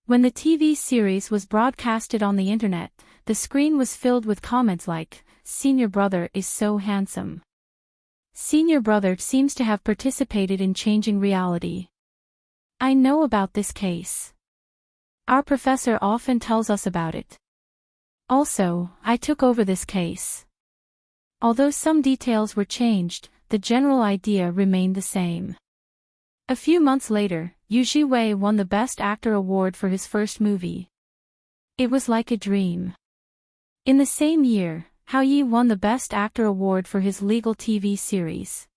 When the TV series was broadcasted on the internet, the screen was filled with comments like, "Senior brother is so handsome. Senior brother seems to have participated in changing reality. I know about this case. Our professor often tells us about it. Also, I took over this case." Although some details were changed, the general idea remained the same. A few months later, Yu Zhiwei won the Best Actor award for his first movie. It was like a dream. In the same year, Hao Yi won the Best Actor award for his legal TV series.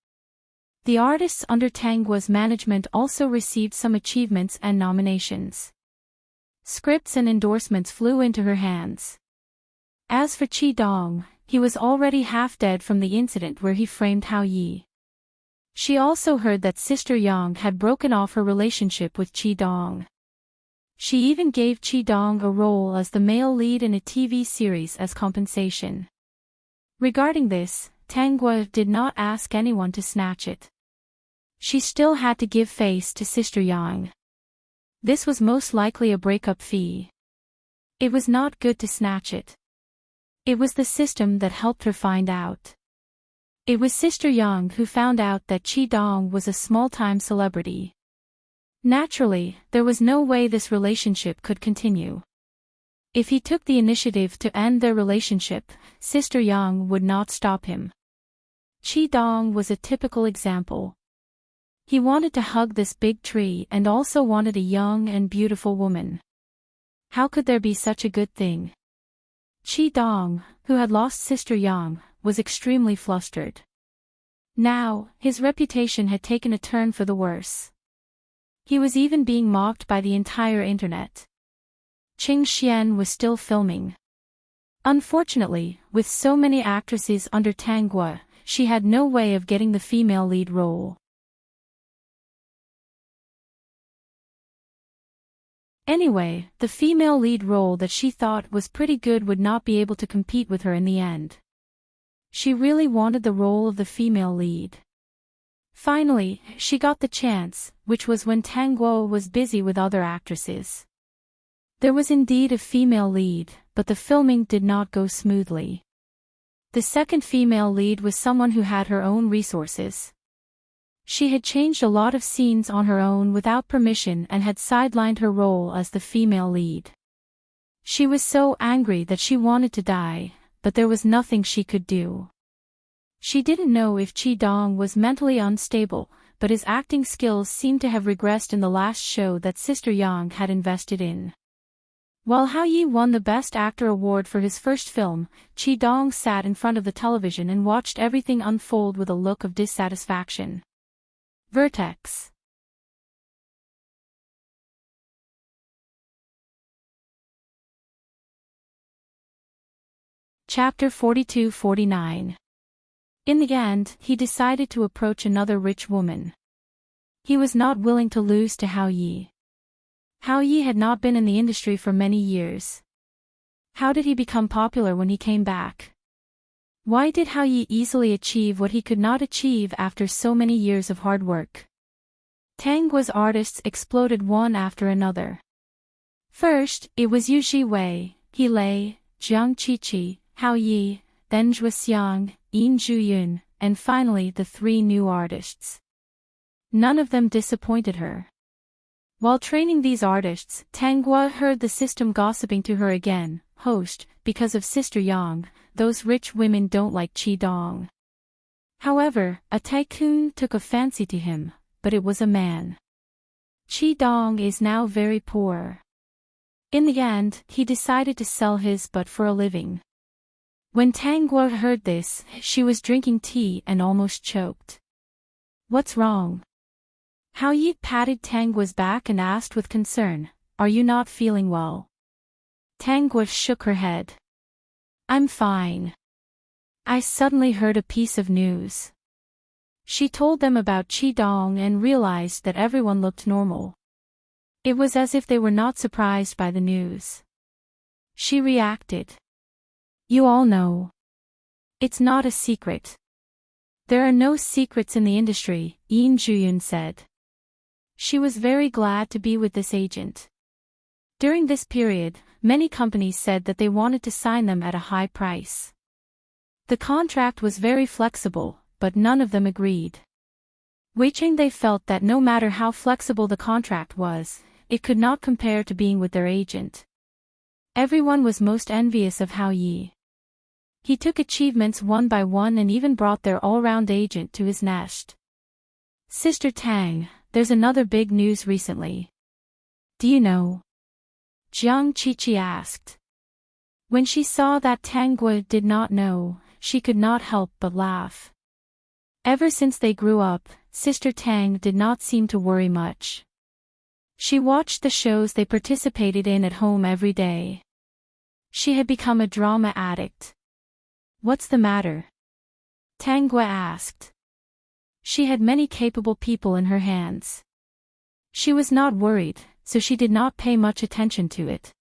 The artists under Tang Guo's management also received some achievements and nominations. Scripts and endorsements flew into her hands. As for Qi Dong, he was already half dead from the incident where he framed Hao Yi. She also heard that Sister Yang had broken off her relationship with Qi Dong. She even gave Qi Dong a role as the male lead in a TV series as compensation. Regarding this, Tang Guo did not ask anyone to snatch it. She still had to give face to Sister Yang. This was most likely a breakup fee. It was not good to snatch it. It was the system that helped her find out. It was Sister Yang who found out that Qi Dong was a small-time celebrity. Naturally, there was no way this relationship could continue. If he took the initiative to end their relationship, Sister Yang would not stop him. Qi Dong was a typical example. He wanted to hug this big tree and also wanted a young and beautiful woman. How could there be such a good thing? Qi Dong, who had lost Sister Yang, was extremely flustered. Now, his reputation had taken a turn for the worse. He was even being mocked by the entire internet. Qing Xian was still filming. Unfortunately, with so many actresses under Tang Guo, she had no way of getting the female lead role. Anyway, the female lead role that she thought was pretty good would not be able to compete with her in the end. She really wanted the role of the female lead. Finally, she got the chance, which was when Tang Guo was busy with other actresses. There was indeed a female lead, but the filming did not go smoothly. The second female lead was someone who had her own resources. She had changed a lot of scenes on her own without permission and had sidelined her role as the female lead. She was so angry that she wanted to die, but there was nothing she could do. She didn't know if Chi Dong was mentally unstable, but his acting skills seemed to have regressed in the last show that Sister Yang had invested in. While Hao Yi won the Best Actor award for his first film, Chi Dong sat in front of the television and watched everything unfold with a look of dissatisfaction. Vertex. Chapter 42-49. In the end, he decided to approach another rich woman. He was not willing to lose to Hao Yi. Hao Yi had not been in the industry for many years. How did he become popular when he came back? Why did Hao Yi easily achieve what he could not achieve after so many years of hard work? Tang Guo's artists exploded one after another. First, it was Yu Jiwei, He Lei, Jiang Qiqi, Hao Yi, then Zhou Xiang, Yin Zhuyun, and finally the three new artists. None of them disappointed her. While training these artists, Tang Guo heard the system gossiping to her again, "Host, because of Sister Yang, those rich women don't like Chi Dong." However, a tycoon took a fancy to him, but it was a man. Chi Dong is now very poor. In the end, he decided to sell his butt for a living. When Tang Guo heard this, she was drinking tea and almost choked. "What's wrong?" Hao Yi patted Tang Guo's back and asked with concern, "Are you not feeling well?" Tang Guo shook her head. "I'm fine. I suddenly heard a piece of news." She told them about Chi Dong and realized that everyone looked normal. It was as if they were not surprised by the news. She reacted. "You all know. It's not a secret." "There are no secrets in the industry," Yin Zhuyun said. She was very glad to be with this agent. During this period, many companies said that they wanted to sign them at a high price. The contract was very flexible, but none of them agreed. Waiting, they felt that no matter how flexible the contract was, it could not compare to being with their agent. Everyone was most envious of Hao Yi. He took achievements one by one and even brought their all-round agent to his nest. "Sister Tang, there's another big news recently." "Do you know?" Jiang Qiqi asked. When she saw that Tang Guo did not know, she could not help but laugh. Ever since they grew up, Sister Tang did not seem to worry much. She watched the shows they participated in at home every day. She had become a drama addict. "What's the matter?" Tang Guo asked. She had many capable people in her hands. She was not worried, so she did not pay much attention to it.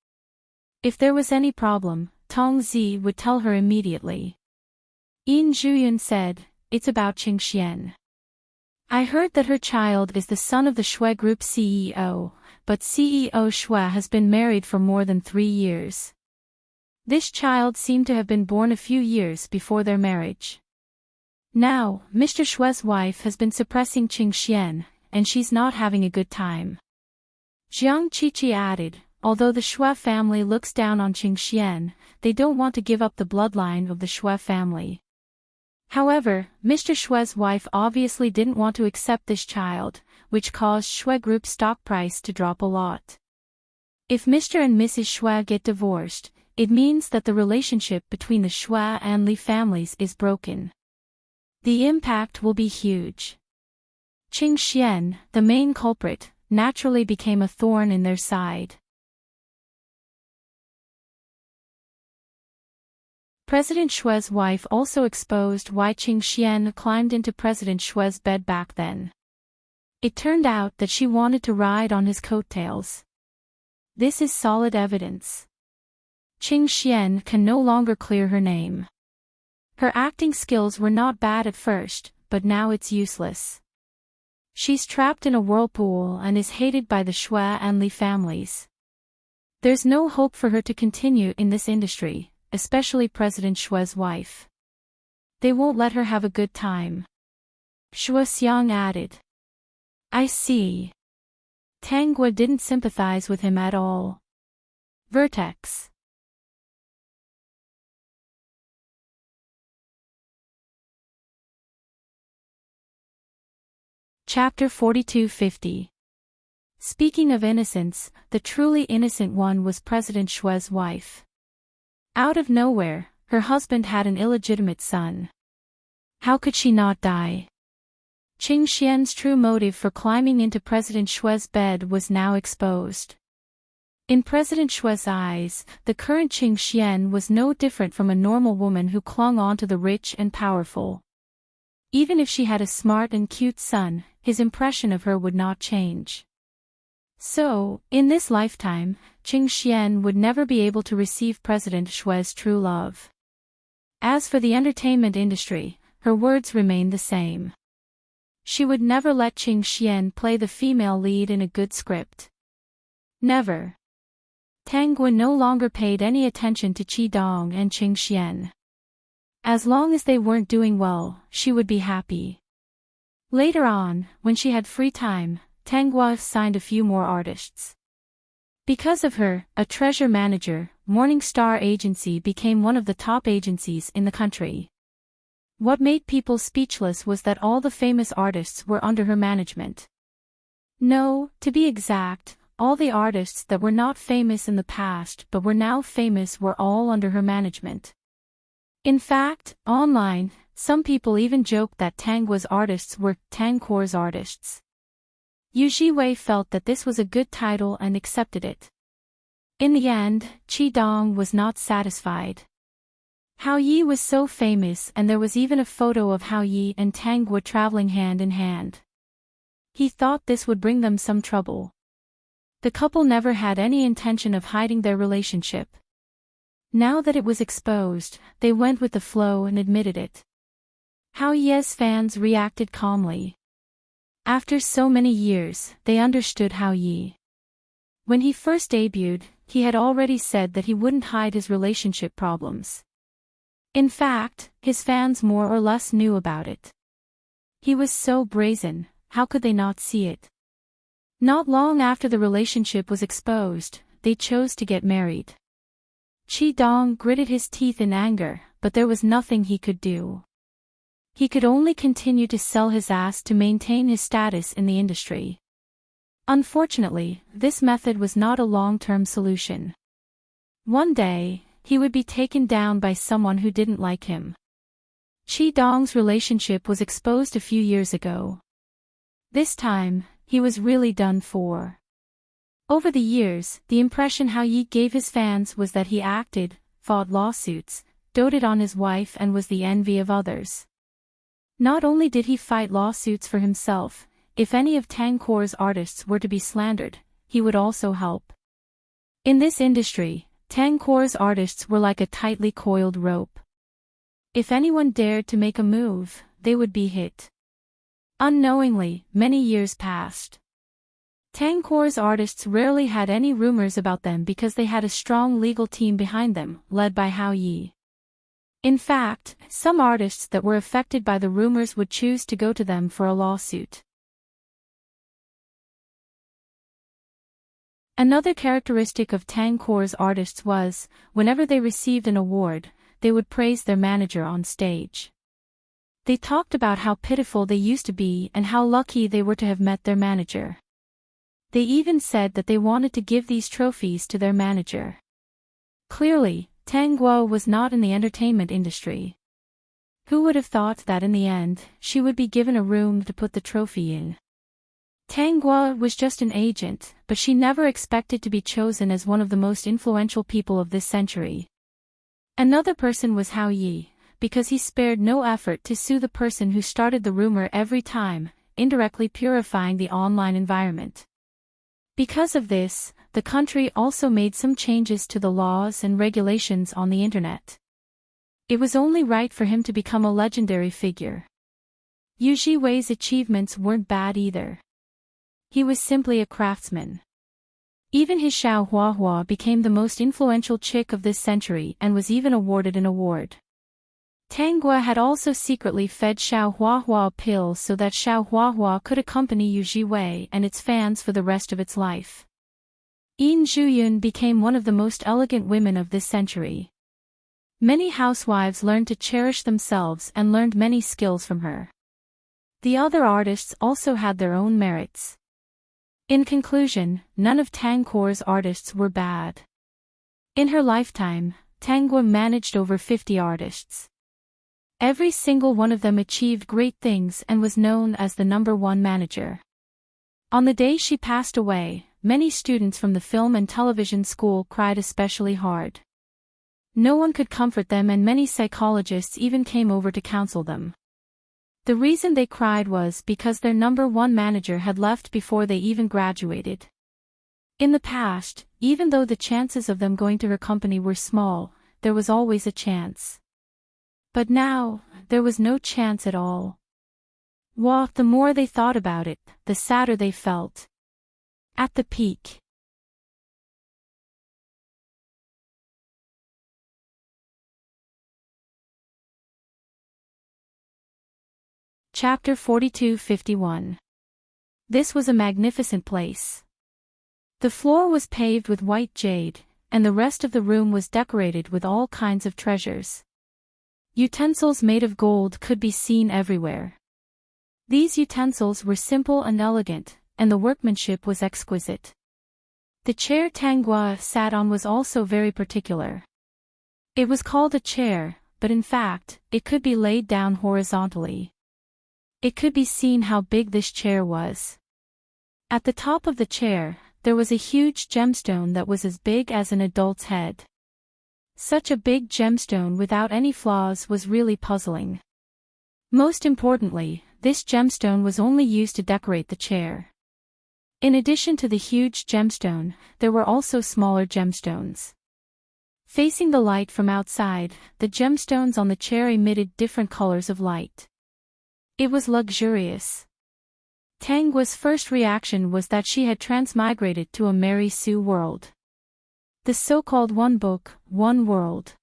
If there was any problem, Tong Zi would tell her immediately. Yin Zhuyun said, "It's about Qing Xian. I heard that her child is the son of the Shui Group CEO, but CEO Shui has been married for more than 3 years. This child seemed to have been born a few years before their marriage. Now, Mr. Shui's wife has been suppressing Qing Xian, and she's not having a good time." Jiang Qiqi added, "Although the Shui family looks down on Qing Xian, they don't want to give up the bloodline of the Shui family. However, Mr. Shui's wife obviously didn't want to accept this child, which caused Shui Group's stock price to drop a lot. If Mr. and Mrs. Shui get divorced, it means that the relationship between the Shui and Li families is broken. The impact will be huge. Qing Xian, the main culprit, naturally became a thorn in their side." President Shui's wife also exposed why Qing Xian climbed into President Shui's bed back then. It turned out that she wanted to ride on his coattails. This is solid evidence. Qing Xian can no longer clear her name. Her acting skills were not bad at first, but now it's useless. She's trapped in a whirlpool and is hated by the Shui and Li families. There's no hope for her to continue in this industry, especially President Shue's wife. They won't let her have a good time. Shuo Xiang added. I see. Tang Guo didn't sympathize with him at all. Vertex. Chapter 4250. Speaking of innocence, the truly innocent one was President Shue's wife. Out of nowhere, her husband had an illegitimate son. How could she not die? Qing Xian's true motive for climbing into President Shue's bed was now exposed. In President Shue's eyes, the current Qing Xian was no different from a normal woman who clung on to the rich and powerful. Even if she had a smart and cute son, his impression of her would not change. So, in this lifetime, Qing Xian would never be able to receive President Shue's true love. As for the entertainment industry, her words remained the same. She would never let Qing Xian play the female lead in a good script. Never. Tang Guo no longer paid any attention to Qi Dong and Qing Xian. As long as they weren't doing well, she would be happy. Later on, when she had free time, Tang Guo signed a few more artists. Because of her, a treasure manager, Morning Star Agency became one of the top agencies in the country. What made people speechless was that all the famous artists were under her management. No, to be exact, all the artists that were not famous in the past but were now famous were all under her management. In fact, online, some people even joked that Tang Guo's artists were Tang Guo's artists. Yu Jiwei felt that this was a good title and accepted it. In the end, Qi Dong was not satisfied. Hao Yi was so famous and there was even a photo of Hao Yi and Tang Guo traveling hand in hand. He thought this would bring them some trouble. The couple never had any intention of hiding their relationship. Now that it was exposed, they went with the flow and admitted it. Hao Yi's fans reacted calmly. After so many years, they understood Hao Yi. When he first debuted, he had already said that he wouldn't hide his relationship problems. In fact, his fans more or less knew about it. He was so brazen, how could they not see it? Not long after the relationship was exposed, they chose to get married. Qi Dong gritted his teeth in anger, but there was nothing he could do. He could only continue to sell his ass to maintain his status in the industry. Unfortunately, this method was not a long-term solution. One day, he would be taken down by someone who didn't like him. Qi Dong's relationship was exposed a few years ago. This time, he was really done for. Over the years, the impression Hao Yi gave his fans was that he acted, fought lawsuits, doted on his wife and was the envy of others. Not only did he fight lawsuits for himself, if any of Tang Guo's artists were to be slandered, he would also help. In this industry, Tang Guo's artists were like a tightly coiled rope. If anyone dared to make a move, they would be hit. Unknowingly, many years passed. Tang Guo's artists rarely had any rumors about them because they had a strong legal team behind them, led by Hao Yi. In fact, some artists that were affected by the rumors would choose to go to them for a lawsuit. Another characteristic of Tang Guo's artists was, whenever they received an award, they would praise their manager on stage. They talked about how pitiful they used to be and how lucky they were to have met their manager. They even said that they wanted to give these trophies to their manager. Clearly, Tang Guo was not in the entertainment industry. Who would have thought that in the end, she would be given a room to put the trophy in? Tang Guo was just an agent, but she never expected to be chosen as one of the most influential people of this century. Another person was Hao Yi, because he spared no effort to sue the person who started the rumor every time, indirectly purifying the online environment. Because of this, the country also made some changes to the laws and regulations on the internet. It was only right for him to become a legendary figure. Yu Jiwei's achievements weren't bad either. He was simply a craftsman. Even his Xiao Huahua became the most influential chick of this century and was even awarded an award. Tang Gua had also secretly fed Xiao Huahua pills so that Xiao Huahua could accompany Yu Jiwei and its fans for the rest of its life. Yin Zhuyun became one of the most elegant women of this century. Many housewives learned to cherish themselves and learned many skills from her. The other artists also had their own merits. In conclusion, none of Tang Guo's artists were bad. In her lifetime, Tang Guo managed over 50 artists. Every single one of them achieved great things and was known as the #1 manager. On the day she passed away, many students from the film and television school cried especially hard. No one could comfort them and many psychologists even came over to counsel them. The reason they cried was because their #1 manager had left before they even graduated. In the past, even though the chances of them going to her company were small, there was always a chance. But now, there was no chance at all. The more they thought about it, the sadder they felt. At the peak. Chapter 42-51. This was a magnificent place. The floor was paved with white jade, and the rest of the room was decorated with all kinds of treasures. Utensils made of gold could be seen everywhere. These utensils were simple and elegant, and the workmanship was exquisite. The chair Tang Gua sat on was also very particular. It was called a chair, but in fact, it could be laid down horizontally. It could be seen how big this chair was. At the top of the chair, there was a huge gemstone that was as big as an adult's head. Such a big gemstone without any flaws was really puzzling. Most importantly, this gemstone was only used to decorate the chair. In addition to the huge gemstone, there were also smaller gemstones. Facing the light from outside, the gemstones on the chair emitted different colors of light. It was luxurious. Tang Guo's first reaction was that she had transmigrated to a Mary Sue world. The so-called one book, one world.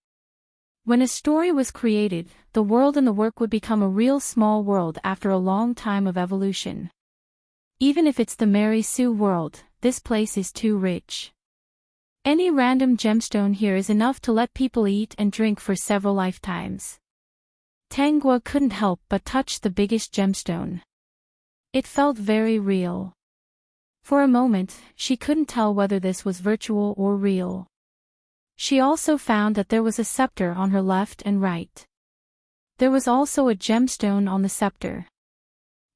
When a story was created, the world and the work would become a real small world after a long time of evolution. Even if it's the Mary Sue world, this place is too rich. Any random gemstone here is enough to let people eat and drink for several lifetimes. Tang Guo couldn't help but touch the biggest gemstone. It felt very real. For a moment, she couldn't tell whether this was virtual or real. She also found that there was a scepter on her left and right. There was also a gemstone on the scepter.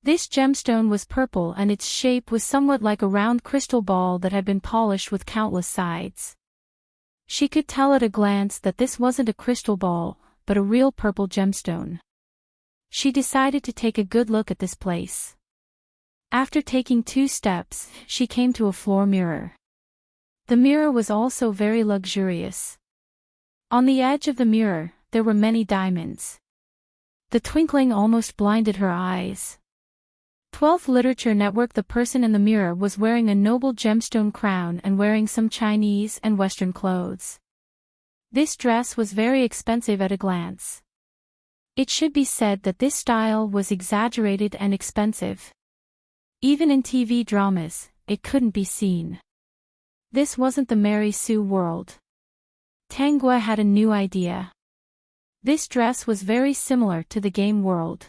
This gemstone was purple and its shape was somewhat like a round crystal ball that had been polished with countless sides. She could tell at a glance that this wasn't a crystal ball, but a real purple gemstone. She decided to take a good look at this place. After taking 2 steps, she came to a floor mirror. The mirror was also very luxurious. On the edge of the mirror, there were many diamonds. The twinkling almost blinded her eyes. 12th Literature Network. The person in the mirror was wearing a noble gemstone crown and wearing some Chinese and Western clothes. This dress was very expensive at a glance. It should be said that this style was exaggerated and expensive. Even in TV dramas, it couldn't be seen. This wasn't the Mary Sue world. Tang Guo had a new idea. This dress was very similar to the game world.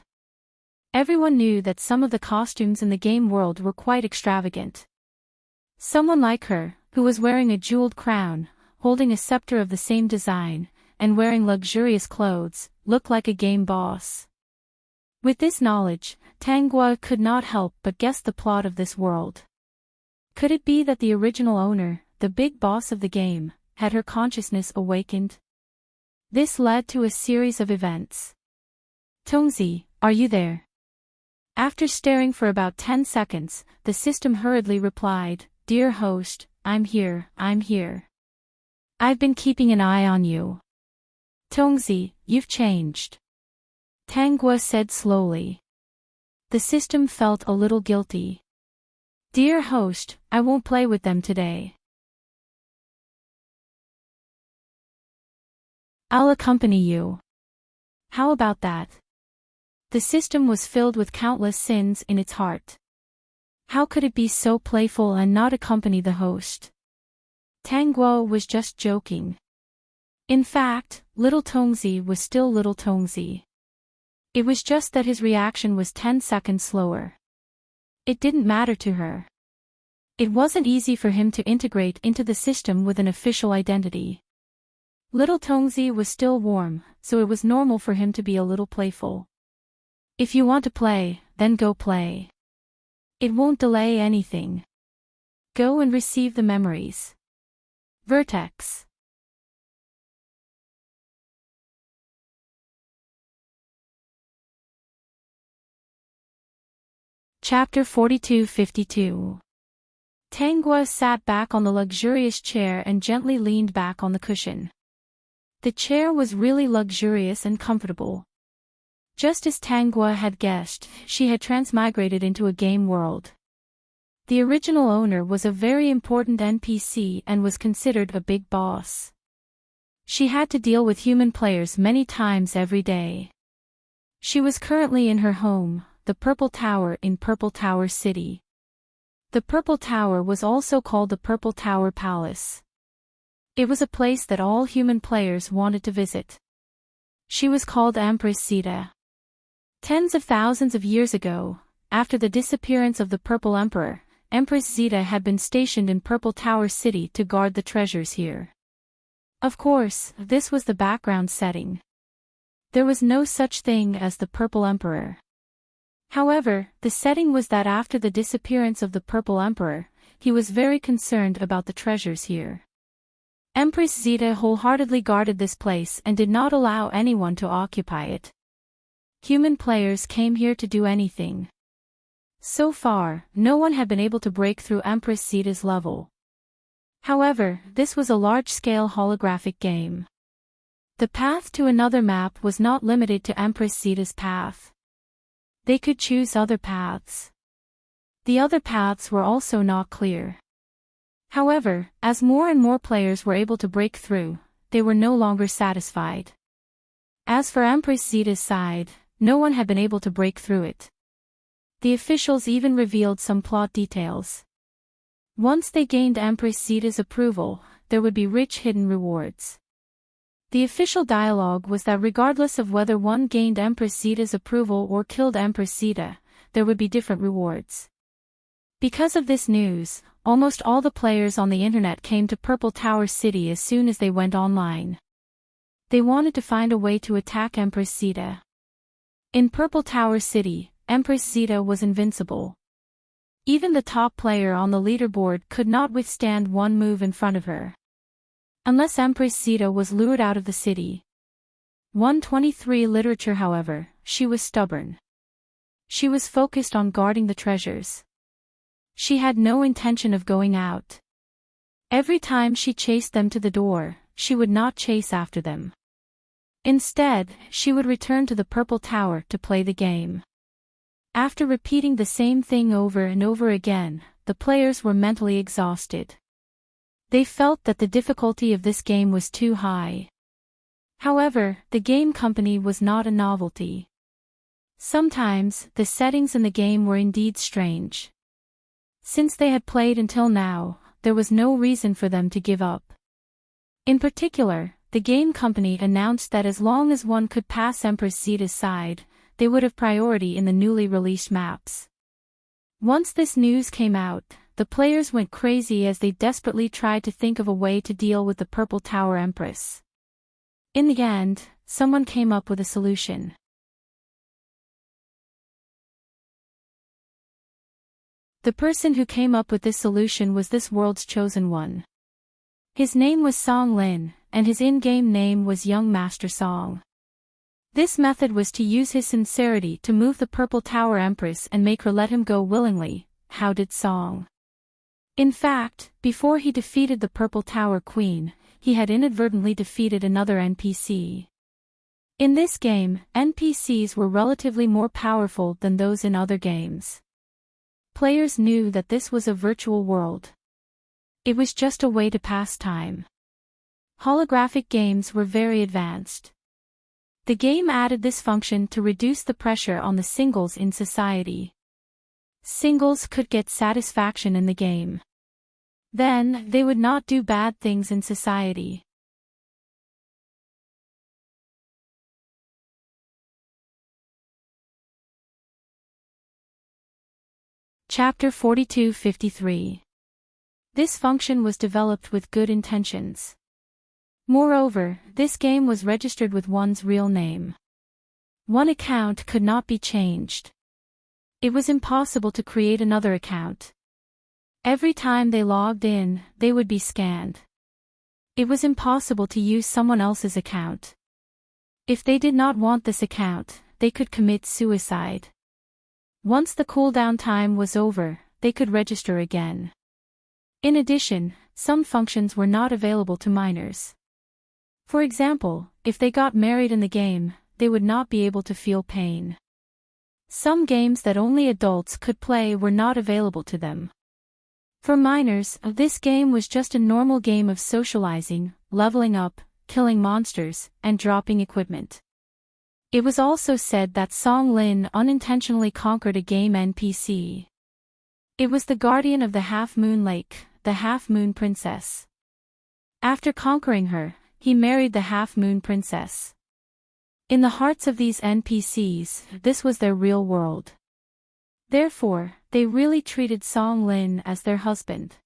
Everyone knew that some of the costumes in the game world were quite extravagant. Someone like her, who was wearing a jeweled crown, holding a scepter of the same design, and wearing luxurious clothes, looked like a game boss. With this knowledge, Tang Guo could not help but guess the plot of this world. Could it be that the original owner, the big boss of the game, had her consciousness awakened? This led to a series of events. Tongzi, are you there? After staring for about 10 seconds, the system hurriedly replied, "Dear host, I'm here, I'm here. I've been keeping an eye on you. Tongzi, you've changed." Tang Guo said slowly. The system felt a little guilty. "Dear host, I won't play with them today. I'll accompany you. How about that? The system was filled with countless sins in its heart. How could it be so playful and not accompany the host? Tanguo was just joking. In fact, little Tongzi was still little Tongzi. It was just that his reaction was 10 seconds slower. It didn't matter to her. It wasn't easy for him to integrate into the system with an official identity. Little Tongzi was still warm, so it was normal for him to be a little playful. If you want to play, then go play. It won't delay anything. Go and receive the memories. Vertex. Chapter 42-52. Tanguo sat back on the luxurious chair and gently leaned back on the cushion. The chair was really luxurious and comfortable. Just as Tanguo had guessed, she had transmigrated into a game world. The original owner was a very important NPC and was considered a big boss. She had to deal with human players many times every day. She was currently in her home, the Purple Tower in Purple Tower City. The Purple Tower was also called the Purple Tower Palace. It was a place that all human players wanted to visit. She was called Empress Zeta. Tens of thousands of years ago, after the disappearance of the Purple Emperor, Empress Zeta had been stationed in Purple Tower City to guard the treasures here. Of course, this was the background setting. There was no such thing as the Purple Emperor. However, the setting was that after the disappearance of the Purple Emperor, he was very concerned about the treasures here. Empress Zeta wholeheartedly guarded this place and did not allow anyone to occupy it. Human players came here to do anything. So far, no one had been able to break through Empress Zeta's level. However, this was a large-scale holographic game. The path to another map was not limited to Empress Zeta's path. They could choose other paths. The other paths were also not clear. However, as more and more players were able to break through, they were no longer satisfied. As for Empress Zeta's side, no one had been able to break through it. The officials even revealed some plot details. Once they gained Empress Zeta's approval, there would be rich hidden rewards. The official dialogue was that regardless of whether one gained Empress Zeta's approval or killed Empress Zeta, there would be different rewards. Because of this news, almost all the players on the internet came to Purple Tower City as soon as they went online. They wanted to find a way to attack Empress Zeta. In Purple Tower City, Empress Zeta was invincible. Even the top player on the leaderboard could not withstand one move in front of her. Unless Empress Zeta was lured out of the city. 123 Literature. However, she was stubborn. She was focused on guarding the treasures. She had no intention of going out. Every time she chased them to the door, she would not chase after them. Instead, she would return to the Purple Tower to play the game. After repeating the same thing over and over again, the players were mentally exhausted. They felt that the difficulty of this game was too high. However, the game company was not a novelty. Sometimes, the settings in the game were indeed strange. Since they had played until now, there was no reason for them to give up. In particular, the game company announced that as long as one could pass Empress Zeta's side, they would have priority in the newly released maps. Once this news came out, the players went crazy as they desperately tried to think of a way to deal with the Purple Tower Empress. In the end, someone came up with a solution. The person who came up with this solution was this world's chosen one. His name was Song Lin, and his in-game name was Young Master Song. This method was to use his sincerity to move the Purple Tower Empress and make her let him go willingly. How did Song? In fact, before he defeated the Purple Tower Queen, he had inadvertently defeated another NPC. In this game, NPCs were relatively more powerful than those in other games. Players knew that this was a virtual world. It was just a way to pass time. Holographic games were very advanced. The game added this function to reduce the pressure on the singles in society. Singles could get satisfaction in the game. Then, they would not do bad things in society. Chapter 42-53. This function was developed with good intentions. Moreover, this game was registered with one's real name. One account could not be changed. It was impossible to create another account. Every time they logged in, they would be scanned. It was impossible to use someone else's account. If they did not want this account, they could commit suicide. Once the cooldown time was over, they could register again. In addition, some functions were not available to minors. For example, if they got married in the game, they would not be able to feel pain. Some games that only adults could play were not available to them. For minors, this game was just a normal game of socializing, leveling up, killing monsters, and dropping equipment. It was also said that Song Lin unintentionally conquered a game NPC. It was the guardian of the Half Moon Lake, the Half Moon Princess. After conquering her, he married the Half Moon Princess. In the hearts of these NPCs, this was their real world. Therefore, they really treated Song Lin as their husband.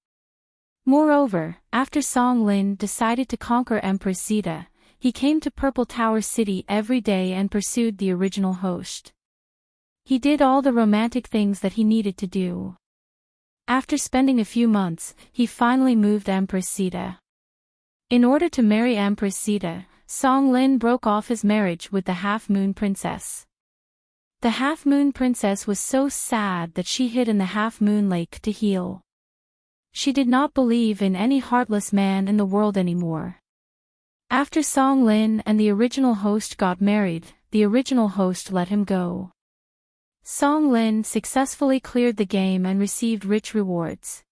Moreover, after Song Lin decided to conquer Empress Zeta, he came to Purple Tower City every day and pursued the original host. He did all the romantic things that he needed to do. After spending a few months, he finally moved Empress Zeta. In order to marry Empress Zeta, Song Lin broke off his marriage with the Half Moon Princess. The Half Moon Princess was so sad that she hid in the Half Moon Lake to heal. She did not believe in any heartless man in the world anymore. After Song Lin and the original host got married, the original host let him go. Song Lin successfully cleared the game and received rich rewards.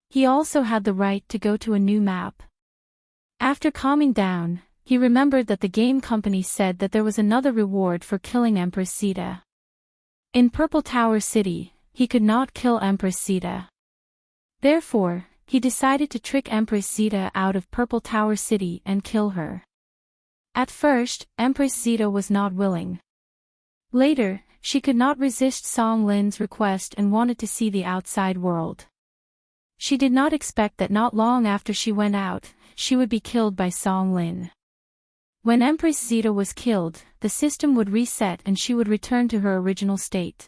He also had the right to go to a new map. After calming down, he remembered that the game company said that there was another reward for killing Empress Zeta. In Purple Tower City, he could not kill Empress Zeta. Therefore, he decided to trick Empress Zeta out of Purple Tower City and kill her. At first, Empress Zeta was not willing. Later, she could not resist Song Lin's request and wanted to see the outside world. She did not expect that not long after she went out, she would be killed by Song Lin. When Empress Zeta was killed, the system would reset and she would return to her original state.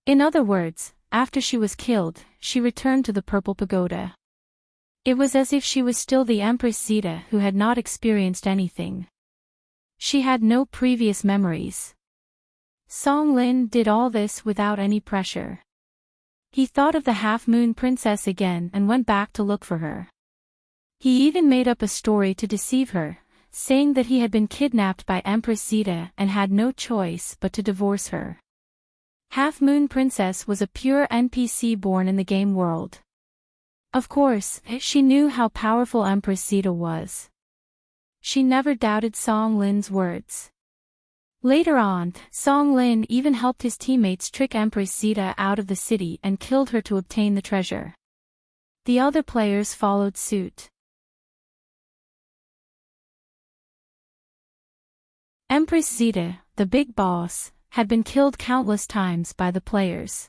In other words, after she was killed, she returned to the Purple Pagoda. It was as if she was still the Empress Zeta who had not experienced anything. She had no previous memories. Song Lin did all this without any pressure. He thought of the Half Moon Princess again and went back to look for her. He even made up a story to deceive her, saying that he had been kidnapped by Empress Zeta and had no choice but to divorce her. Half Moon Princess was a pure NPC born in the game world. Of course, she knew how powerful Empress Zeta was. She never doubted Song Lin's words. Later on, Song Lin even helped his teammates trick Empress Zeta out of the city and killed her to obtain the treasure. The other players followed suit. Empress Zeta, the big boss, had been killed countless times by the players.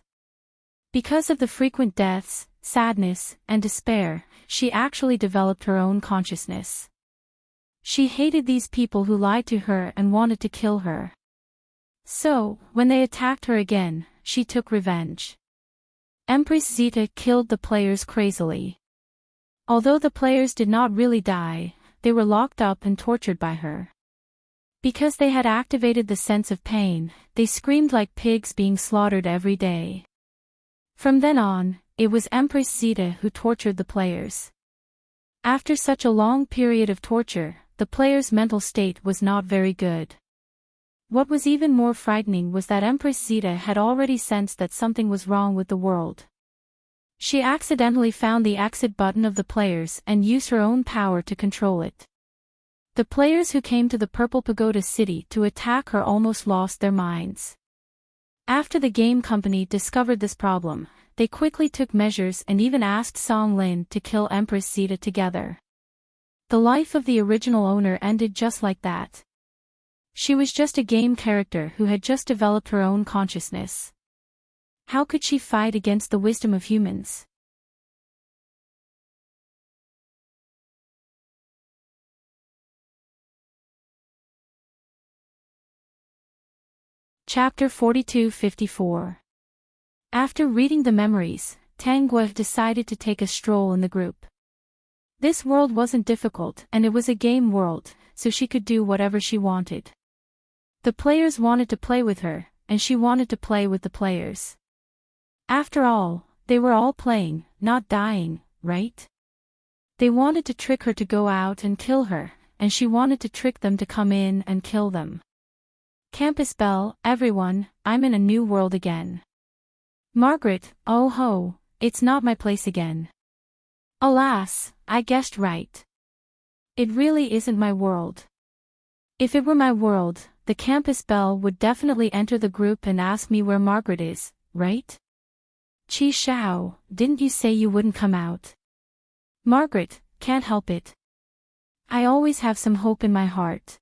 Because of the frequent deaths, sadness, and despair, she actually developed her own consciousness. She hated these people who lied to her and wanted to kill her. So, when they attacked her again, she took revenge. Empress Zeta killed the players crazily. Although the players did not really die, they were locked up and tortured by her. Because they had activated the sense of pain, they screamed like pigs being slaughtered every day. From then on, it was Empress Zeta who tortured the players. After such a long period of torture, the players' mental state was not very good. What was even more frightening was that Empress Zeta had already sensed that something was wrong with the world. She accidentally found the exit button of the players and used her own power to control it. The players who came to the Purple Pagoda City to attack her almost lost their minds. After the game company discovered this problem, they quickly took measures and even asked Song Lin to kill Empress Zeta together. The life of the original owner ended just like that. She was just a game character who had just developed her own consciousness. How could she fight against the wisdom of humans? Chapter 42-54. After reading the memories, Tang Guo decided to take a stroll in the group. This world wasn't difficult and it was a game world, so she could do whatever she wanted. The players wanted to play with her, and she wanted to play with the players. After all, they were all playing, not dying, right? They wanted to trick her to go out and kill her, and she wanted to trick them to come in and kill them. Campus bell, everyone, I'm in a new world again. Margaret, oh ho, it's not my place again. Alas, I guessed right. It really isn't my world. If it were my world, the campus bell would definitely enter the group and ask me where Margaret is, right? Chi Shao, didn't you say you wouldn't come out? Margaret, can't help it. I always have some hope in my heart.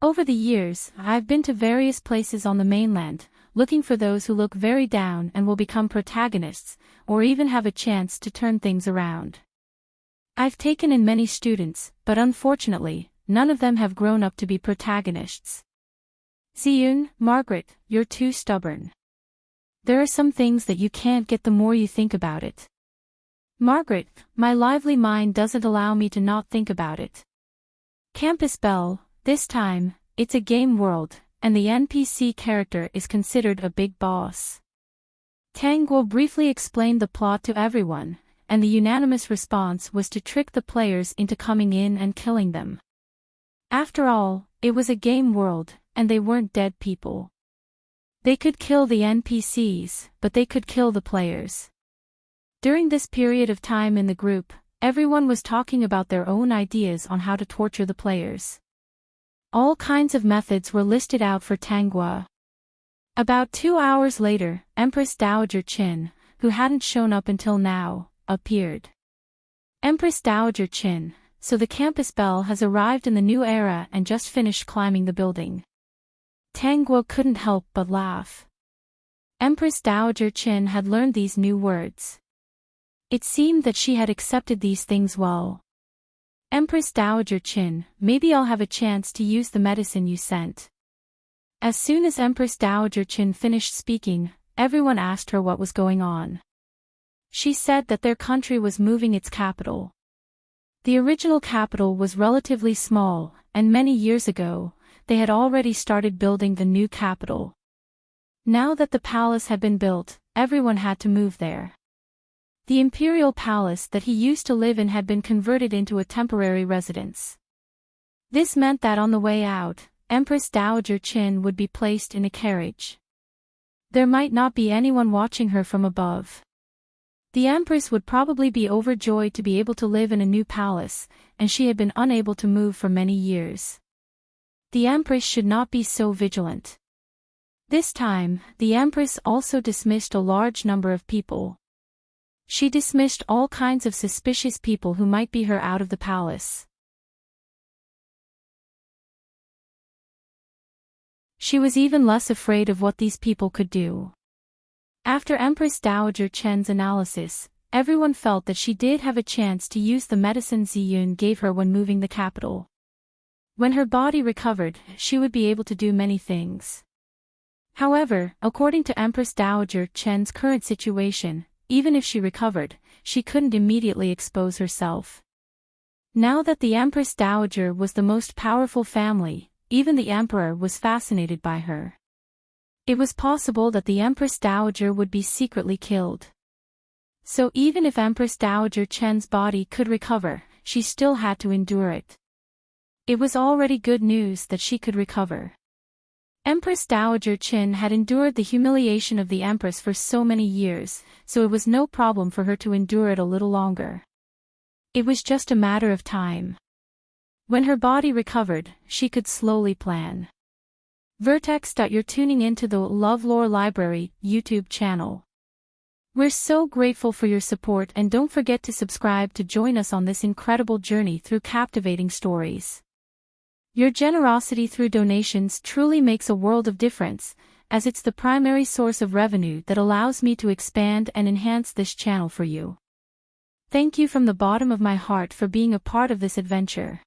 Over the years, I've been to various places on the mainland, looking for those who look very down and will become protagonists, or even have a chance to turn things around. I've taken in many students, but unfortunately, none of them have grown up to be protagonists. Ziyun, Margaret, you're too stubborn. There are some things that you can't get the more you think about it. Margaret, my lively mind doesn't allow me to not think about it. Campus bell, this time, it's a game world, and the NPC character is considered a big boss. Tang Guo briefly explained the plot to everyone, and the unanimous response was to trick the players into coming in and killing them. After all, it was a game world, and they weren't dead people. They could kill the NPCs, but they could kill the players. During this period of time in the group, everyone was talking about their own ideas on how to torture the players. All kinds of methods were listed out for Tang Guo. About 2 hours later, Empress Dowager Qin, who hadn't shown up until now, appeared. Empress Dowager Qin, so the campus bell has arrived in the new era and just finished climbing the building. Tang Guo couldn't help but laugh. Empress Dowager Qin had learned these new words. It seemed that she had accepted these things well. Empress Dowager Qin, maybe I'll have a chance to use the medicine you sent. As soon as Empress Dowager Qin finished speaking, everyone asked her what was going on. She said that their country was moving its capital. The original capital was relatively small, and many years ago, they had already started building the new capital. Now that the palace had been built, everyone had to move there. The imperial palace that he used to live in had been converted into a temporary residence. This meant that on the way out, Empress Dowager Qin would be placed in a carriage. There might not be anyone watching her from above. The Empress would probably be overjoyed to be able to live in a new palace, and she had been unable to move for many years. The Empress should not be so vigilant. This time, the Empress also dismissed a large number of people. She dismissed all kinds of suspicious people who might be her out of the palace. She was even less afraid of what these people could do. After Empress Dowager Qin's analysis, everyone felt that she did have a chance to use the medicine Ziyun gave her when moving the capital. When her body recovered, she would be able to do many things. However, according to Empress Dowager Qin's current situation, even if she recovered, she couldn't immediately expose herself. Now that the Empress Dowager was the most powerful family, even the Emperor was fascinated by her. It was possible that the Empress Dowager would be secretly killed. So even if Empress Dowager Qin's body could recover, she still had to endure it. It was already good news that she could recover. Empress Dowager Qin had endured the humiliation of the Empress for so many years, so it was no problem for her to endure it a little longer. It was just a matter of time. When her body recovered, she could slowly plan. Vertex. You're tuning into the LoveLore Library YouTube channel. We're so grateful for your support, and don't forget to subscribe to join us on this incredible journey through captivating stories. Your generosity through donations truly makes a world of difference, as it's the primary source of revenue that allows me to expand and enhance this channel for you. Thank you from the bottom of my heart for being a part of this adventure.